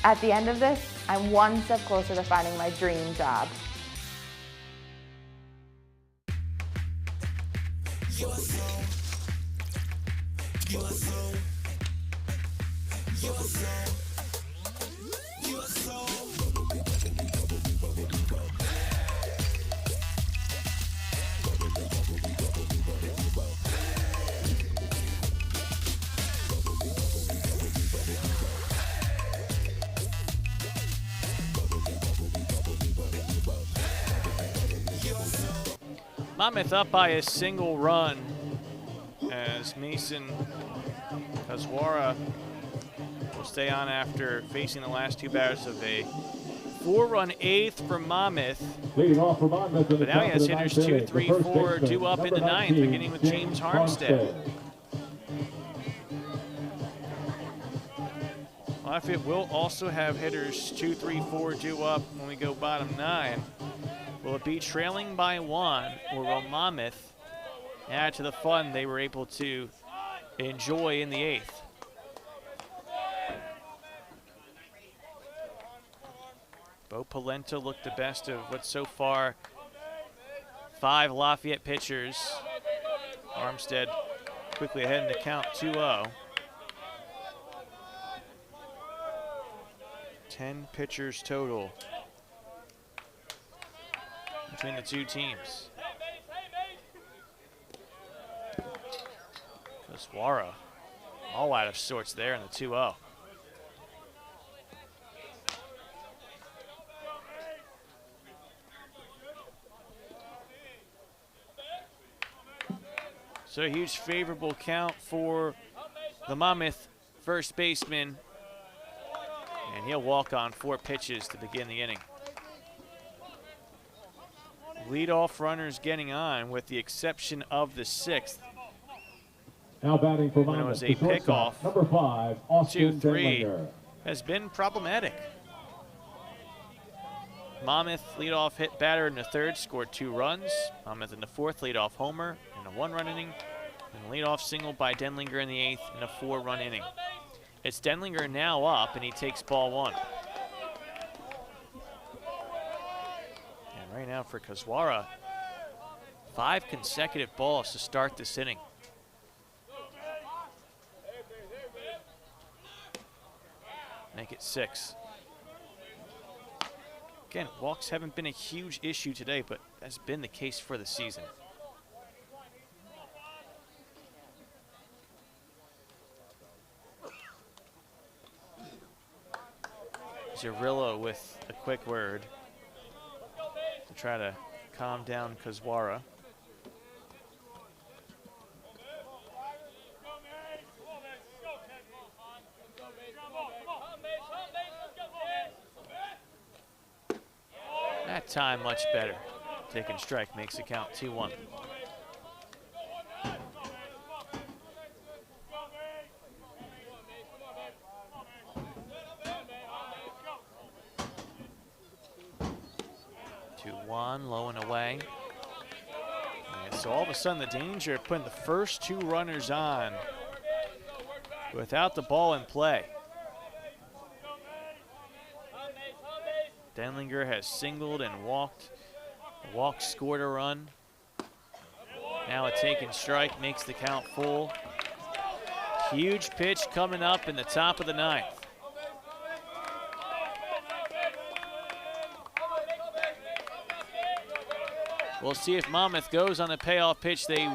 At the end of this, I'm one step closer to finding my dream job. Monmouth up by a single run as Mason Kazwara will stay on after facing the last 2 batters of a 4-run eighth for Monmouth. Leading off for Monmouth. But now he has hitters 2, 3, 4 due up in the ninth, beginning with James Harmstead. Lafayette will also have hitters 2, 3, 4 due up when we go bottom 9. Will it be trailing by 1, or will Monmouth add to the fun they were able to enjoy in the 8th? Bo Polenta looked the best of what so far 5 Lafayette pitchers. Armstead quickly ahead in the count 2-0. 10 pitchers total between the two teams. Kaswara all out of sorts there in the 2-0. So a huge favorable count for the Monmouth first baseman. And he'll walk on 4 pitches to begin the inning. Leadoff runners getting on with the exception of the 6th. Now batting for when it was a pickoff, number 5, Austin 2-3, Denlinger. has been problematic. Monmouth leadoff hit batter in the 3rd, scored 2 runs. Monmouth in the 4th, leadoff homer in a 1-run inning. And leadoff single by Denlinger in the 8th in a 4-run inning. It's Denlinger now up, and he takes ball 1. And right now for Kaswara, 5 consecutive balls to start this inning. Make it 6. Again, walks haven't been a huge issue today, but that's been the case for the season. Zerillo with a quick word to try to calm down Kaswara. That time much better. Taking strike makes the count 2-1. Low and away. And so all of a sudden the danger of putting the first 2 runners on without the ball in play. Denlinger has singled and walked. The walk scored a run. Now a taken strike makes the count full. Huge pitch coming up in the top of the 9th. We'll see if Monmouth goes on the payoff pitch. They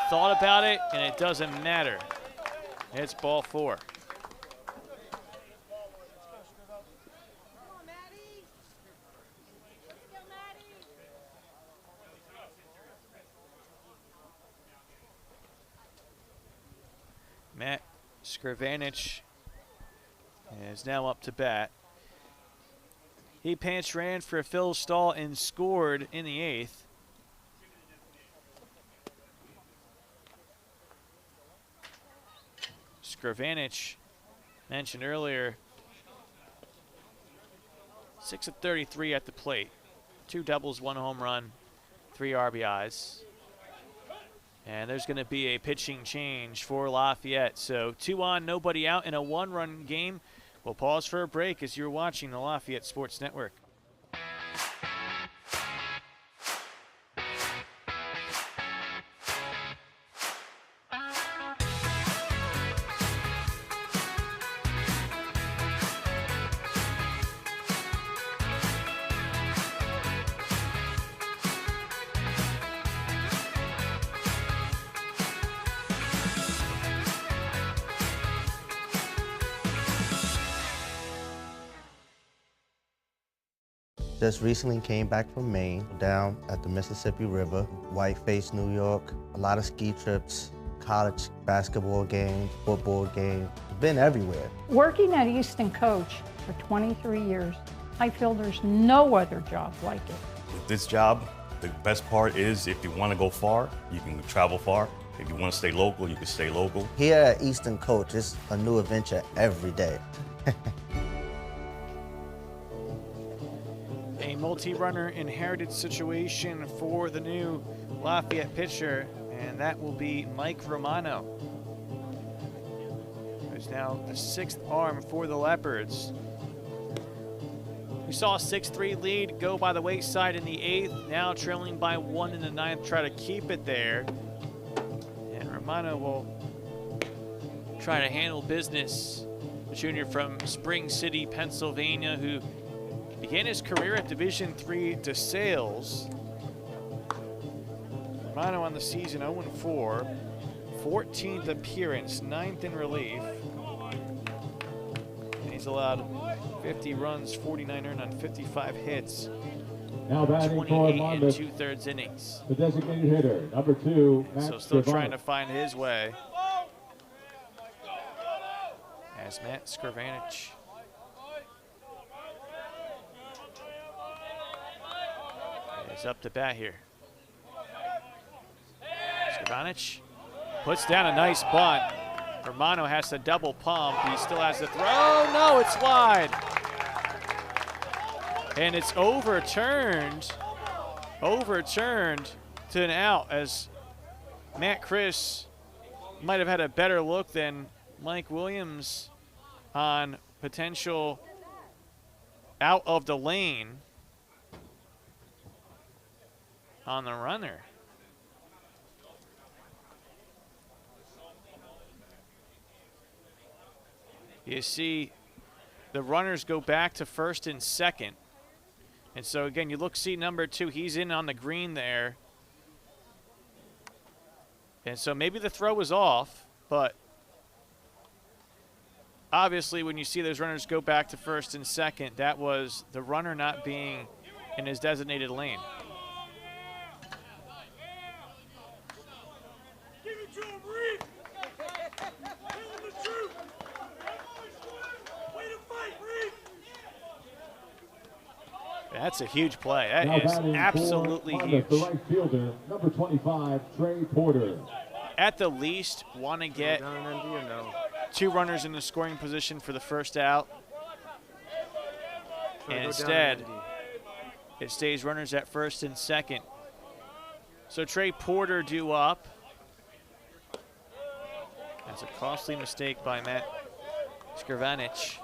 thought about it, and it doesn't matter. It's ball 4. Matt Scrivanich is now up to bat. He pinch ran for Phil Stahl and scored in the 8th. Scrivanich, mentioned earlier, 6 of 33 at the plate. 2 doubles, 1 home run, 3 RBIs. And there's going to be a pitching change for Lafayette. So 2 on, nobody out in a 1-run game. We'll pause for a break as you're watching the Lafayette Sports Network. Just recently came back from Maine, down at the Mississippi River, Whiteface, New York, a lot of ski trips, college basketball games, football games, been everywhere. Working at Easton Coach for 23 years, I feel there's no other job like it. With this job, the best part is if you want to go far, you can travel far. If you want to stay local, you can stay local. Here at Eastern Coach, it's a new adventure every day. A multi-runner inherited situation for the new Lafayette pitcher, and that will be Mike Romano, who's now the 6th arm for the Leopards. We saw a 6-3 lead go by the wayside in the 8th, now trailing by 1 in the 9th, try to keep it there. And Romano will try to handle business. The junior from Spring City, Pennsylvania, who began his career at Division III DeSales. Romano on the season 0-4, 14th appearance, 9th in relief. And he's allowed 50 runs, 49 earned on 55 hits. Now batting for 28 Monmouth, and 2/3 innings. the designated hitter, number 2, So still trying to find his way. As Matt Skrvanich is up to bat here. Skrvanich puts down a nice bunt. Romano has to double pump. He still has to throw. No, it's wide. And it's overturned to an out, as Matt Chris might have had a better look than Mike Williams on potential out of the lane on the runner. You see the runners go back to first and second. And so again, you see number 2, he's in on the green there. And so maybe the throw was off, but obviously when you see those runners go back to first and second, that was the runner not being in his designated lane. That's a huge play. That is absolutely huge. The right fielder, number 25, Trey Porter. At the least, want to get 2 runners in the scoring position for the first out. And instead, it stays runners at first and second. So Trey Porter due up. That's a costly mistake by Matt Skrvanich.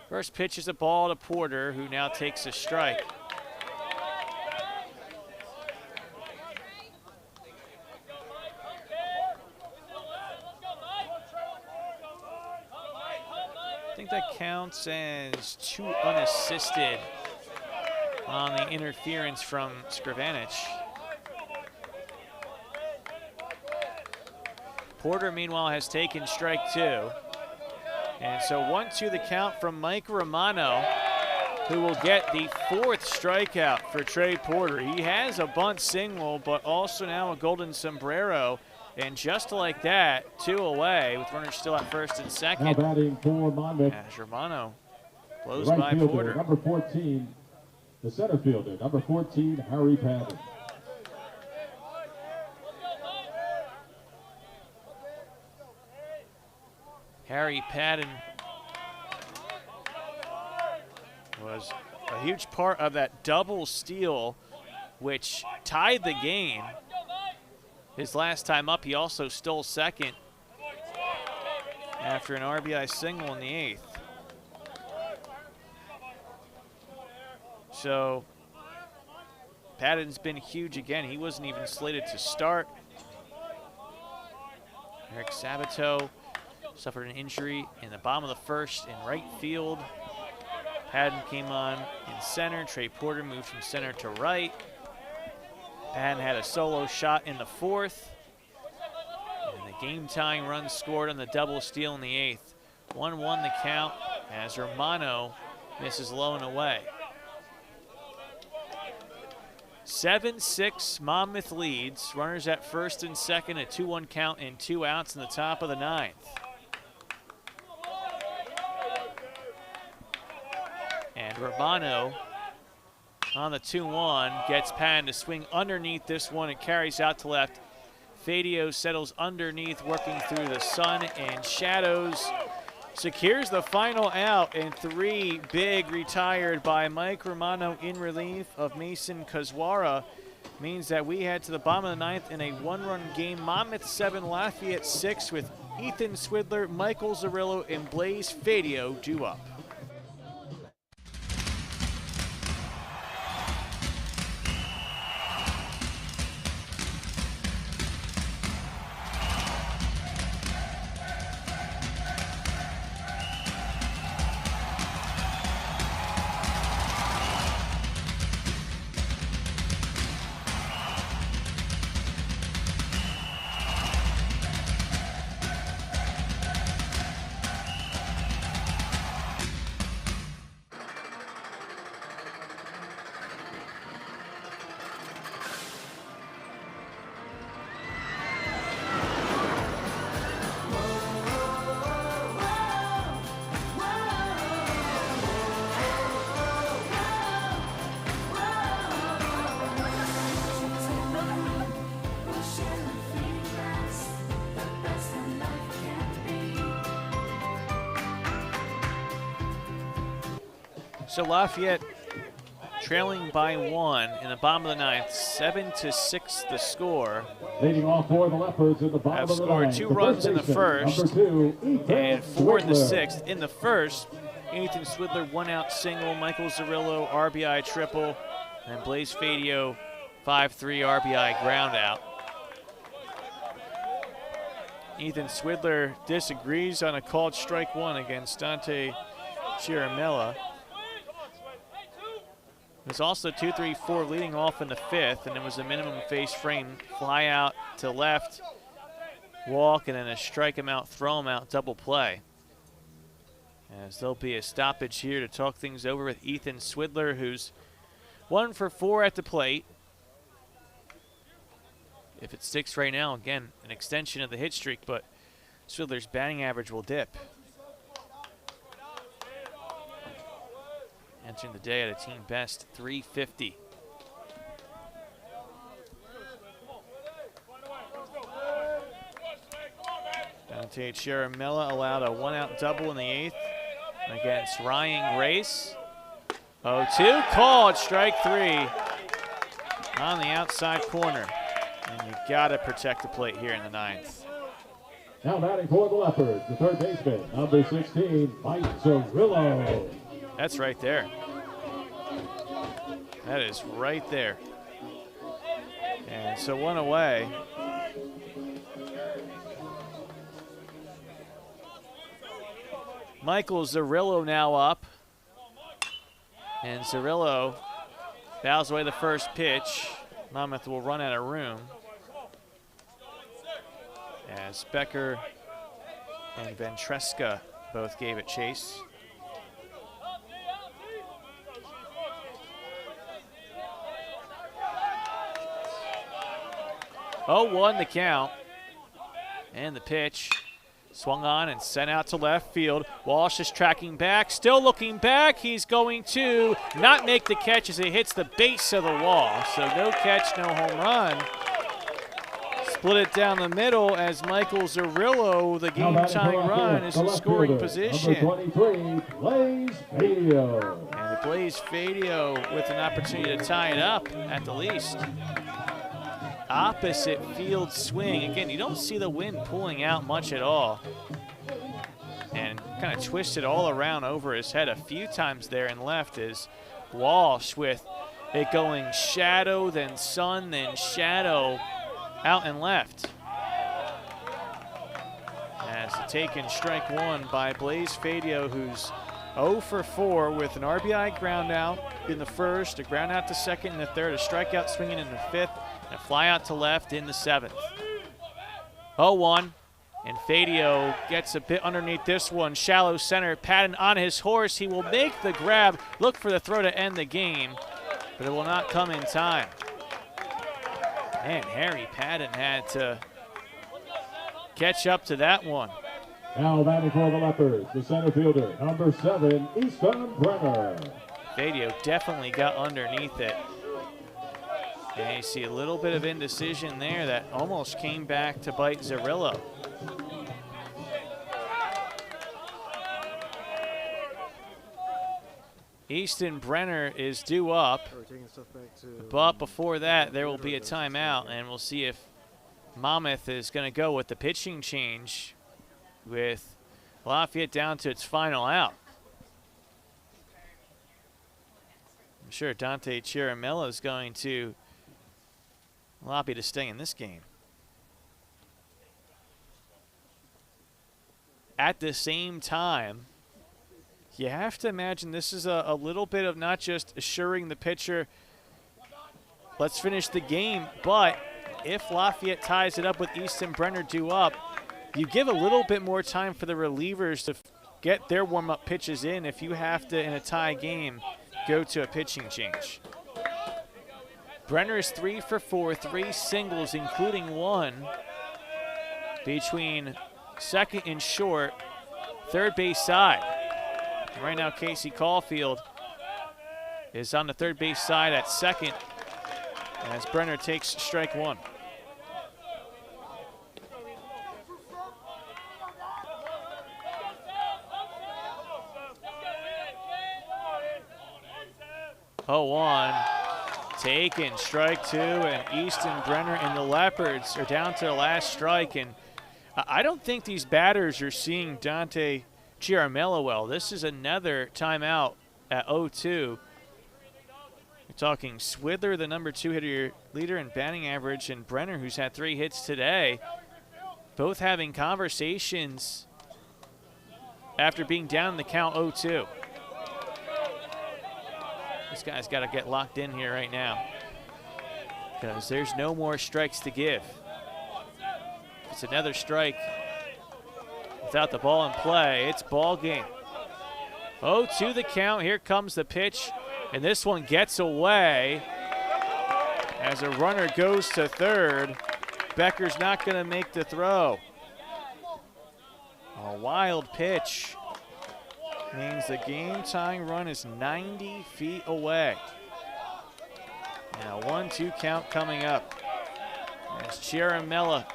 First pitch is a ball to Porter, who now takes a strike. I think that counts as 2 unassisted on the interference from Skrvanich. Porter, meanwhile, has taken strike 2. And so 1-2 the count from Mike Romano, who will get the 4th strikeout for Trey Porter. He has a bunt single, but also now a golden sombrero. And just like that, 2 away, with runners still at first and second. Now batting for Monmouth, as Romano blows right by fielder, Porter. number 14, the center fielder, number 14, Harry Patton. Harry Patton was a huge part of that double steal, which tied the game. His last time up, he also stole second after an RBI single in the 8th. So Patton's been huge again. He wasn't even slated to start. Eric Sabato suffered an injury in the bottom of the 1st in right field. Patton came on in center. Trey Porter moved from center to right. Patton had a solo shot in the 4th. And the game-tying run scored on the double steal in the 8th. 1-1 the count as Romano misses low and away. 7-6, Monmouth leads. Runners at first and second, a 2-1 count and 2 outs in the top of the 9th. And Romano on the 2-1 gets Patton to swing underneath this one. It carries out to left. Fadio settles underneath, working through the sun and shadows. Secures the final out, and 3 big retired by Mike Romano in relief of Mason Kazwara. Means that we head to the bottom of the 9th in a 1-run game. Monmouth 7, Lafayette 6 with Ethan Swidler, Michael Zarillo, and Blaze Fadio due up. So Lafayette trailing by 1 in the bottom of the 9th, 7-6 the score. Leading off for the Leopards in the bottom Have of the scored 9th. 2 The runs in the first first baseman, and 4 in the Swidler. 6th. In the first, Ethan Swidler 1-out single, Michael Zarillo RBI triple, and Blaze Fadio 5-3 RBI ground out. Ethan Swidler disagrees on a called strike 1 against Dante Chiaramella. There's also 2-3-4 leading off in the 5th, and it was a minimum face frame, fly out to left, walk, and then a strike him out, throw him out, double play. As there'll be a stoppage here to talk things over with Ethan Swidler, who's 1 for 4 at the plate. If it sticks right now, again, an extension of the hit streak, but Swidler's batting average will dip. Entering the day at a team best 350. Dante Chiaramella allowed a 1-out double in the 8th against Ryan Grace. 0-2 called, strike 3 on the outside corner. And you gotta protect the plate here in the 9th. Now batting for the Leopards, the third baseman, number 16, Mike Zarillo. That's right there. That is right there. And so 1 away. Michael Zarillo now up. And Zarillo fouls away the first pitch. Monmouth will run out of room. As Becker and Ventresca both gave it chase. Oh, 1 the count. And the pitch swung on and sent out to left field. Walsh is tracking back, still looking back. He's going to not make the catch as it hits the base of the wall. So no catch, no home run. Split it down the middle as Michael Zarillo, the game-tying run, is in scoring position. Number 23, Blaze Fadio. And the Blaze Fadio with an opportunity to tie it up at the least. Opposite field swing. Again, you don't see the wind pulling out much at all. And kind of twisted all around over his head a few times there and left as Walsh with it going shadow, then sun, then shadow, out and left. As a taken strike 1 by Blaze Fadio, who's 0 for 4 with an RBI ground out in the first, a ground out to second in the third, a strikeout swinging in the 5th, and a fly out to left in the 7th. 0-1, and Fadio gets a bit underneath this one. Shallow center, Patton on his horse. He will make the grab, look for the throw to end the game, but it will not come in time. And Harry Patton had to catch up to that one. Now batting for the Leopards, the center fielder, number 7, Easton Brenner. Fadio definitely got underneath it. And you see a little bit of indecision there that almost came back to bite Zerillo. Easton Brenner is due up, but before that there will be a timeout, and we'll see if Monmouth is going to go with the pitching change with Lafayette down to its final out. I'm sure Dante Chiaramella is going to lobby to stay in this game. At the same time, you have to imagine this is a little bit of not just assuring the pitcher, let's finish the game, but if Lafayette ties it up with Easton Brenner due up, you give a little bit more time for the relievers to get their warm-up pitches in if you have to, in a tie game, go to a pitching change. Brenner is 3 for 4, 3 singles, including one between second and short, third base side. Right now, Casey Caulfield is on the third base side at second as Brenner takes strike one. Oh, 1 taken, strike 2, and Easton Brenner and the Leopards are down to the last strike. And I don't think these batters are seeing Dante Chiaramella well. This is another timeout at 0-2. We're talking Swidler, the number 2 hitter leader in batting average, and Brenner, who's had 3 hits today, both having conversations after being down in the count 0-2. This guy's got to get locked in here right now because there's no more strikes to give. It's another strike without the ball in play. It's ball game. 0-2 the count. Here comes the pitch, and this one gets away as a runner goes to third. Becker's not going to make the throw. A wild pitch means the game-tying run is 90 feet away. Now 1-2 count coming up. There's Chiaramella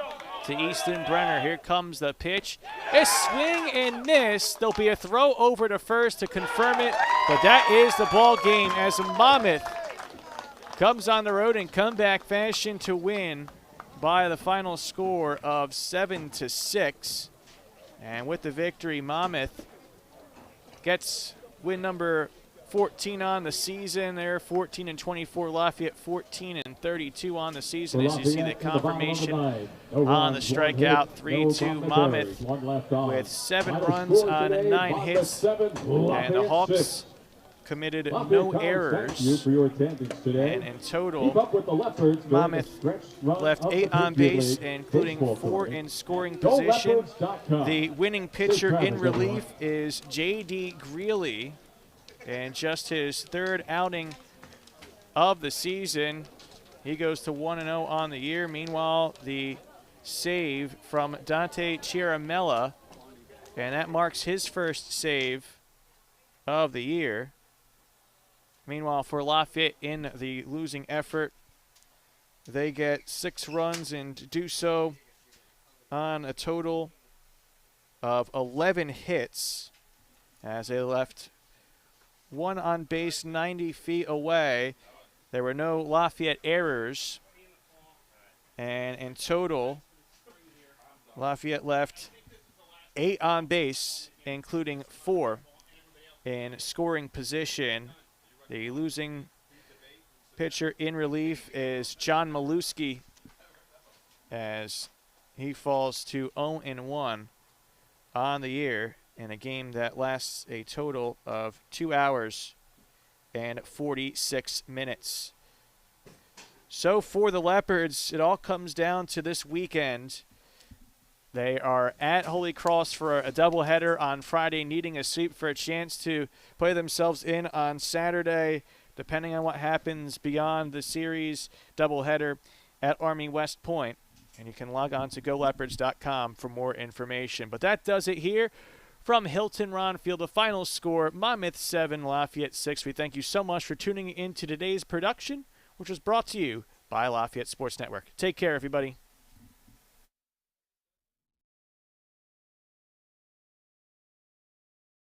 to Easton Brenner. Here comes the pitch. A swing and miss. There'll be a throw over to first to confirm it, but that is the ball game as Monmouth comes on the road in comeback fashion to win by the final score of 7-6. And with the victory, Monmouth gets win number 14 on the season. They're 14-24. Lafayette 14-32 on the season. As you see the confirmation on the strikeout. 3-2 Monmouth with 7 runs on 9 hits. And the Hawks committed no errors. And in total, Monmouth left 8 on base, including 4 in scoring position. The winning pitcher in relief is J.D. Greeley, and just his 3rd outing of the season. He goes to 1-0 on the year. Meanwhile, the save from Dante Chiaramella, and that marks his first save of the year. Meanwhile, for Lafayette in the losing effort, they get 6 runs and do so on a total of 11 hits as they left 1 on base 90 feet away. There were no Lafayette errors. And in total, Lafayette left 8 on base, including 4 in scoring position. The losing pitcher in relief is John Maluski as he falls to 0-1 on the year in a game that lasts a total of 2 hours and 46 minutes. So for the Leopards, it all comes down to this weekend. They are at Holy Cross for a doubleheader on Friday, needing a sweep for a chance to play themselves in on Saturday, depending on what happens beyond the series doubleheader at Army West Point. And you can log on to goleopards.com for more information. But that does it here from Hilton Ron Field. The final score, Monmouth 7, Lafayette 6. We thank you so much for tuning in to today's production, which was brought to you by Lafayette Sports Network. Take care, everybody.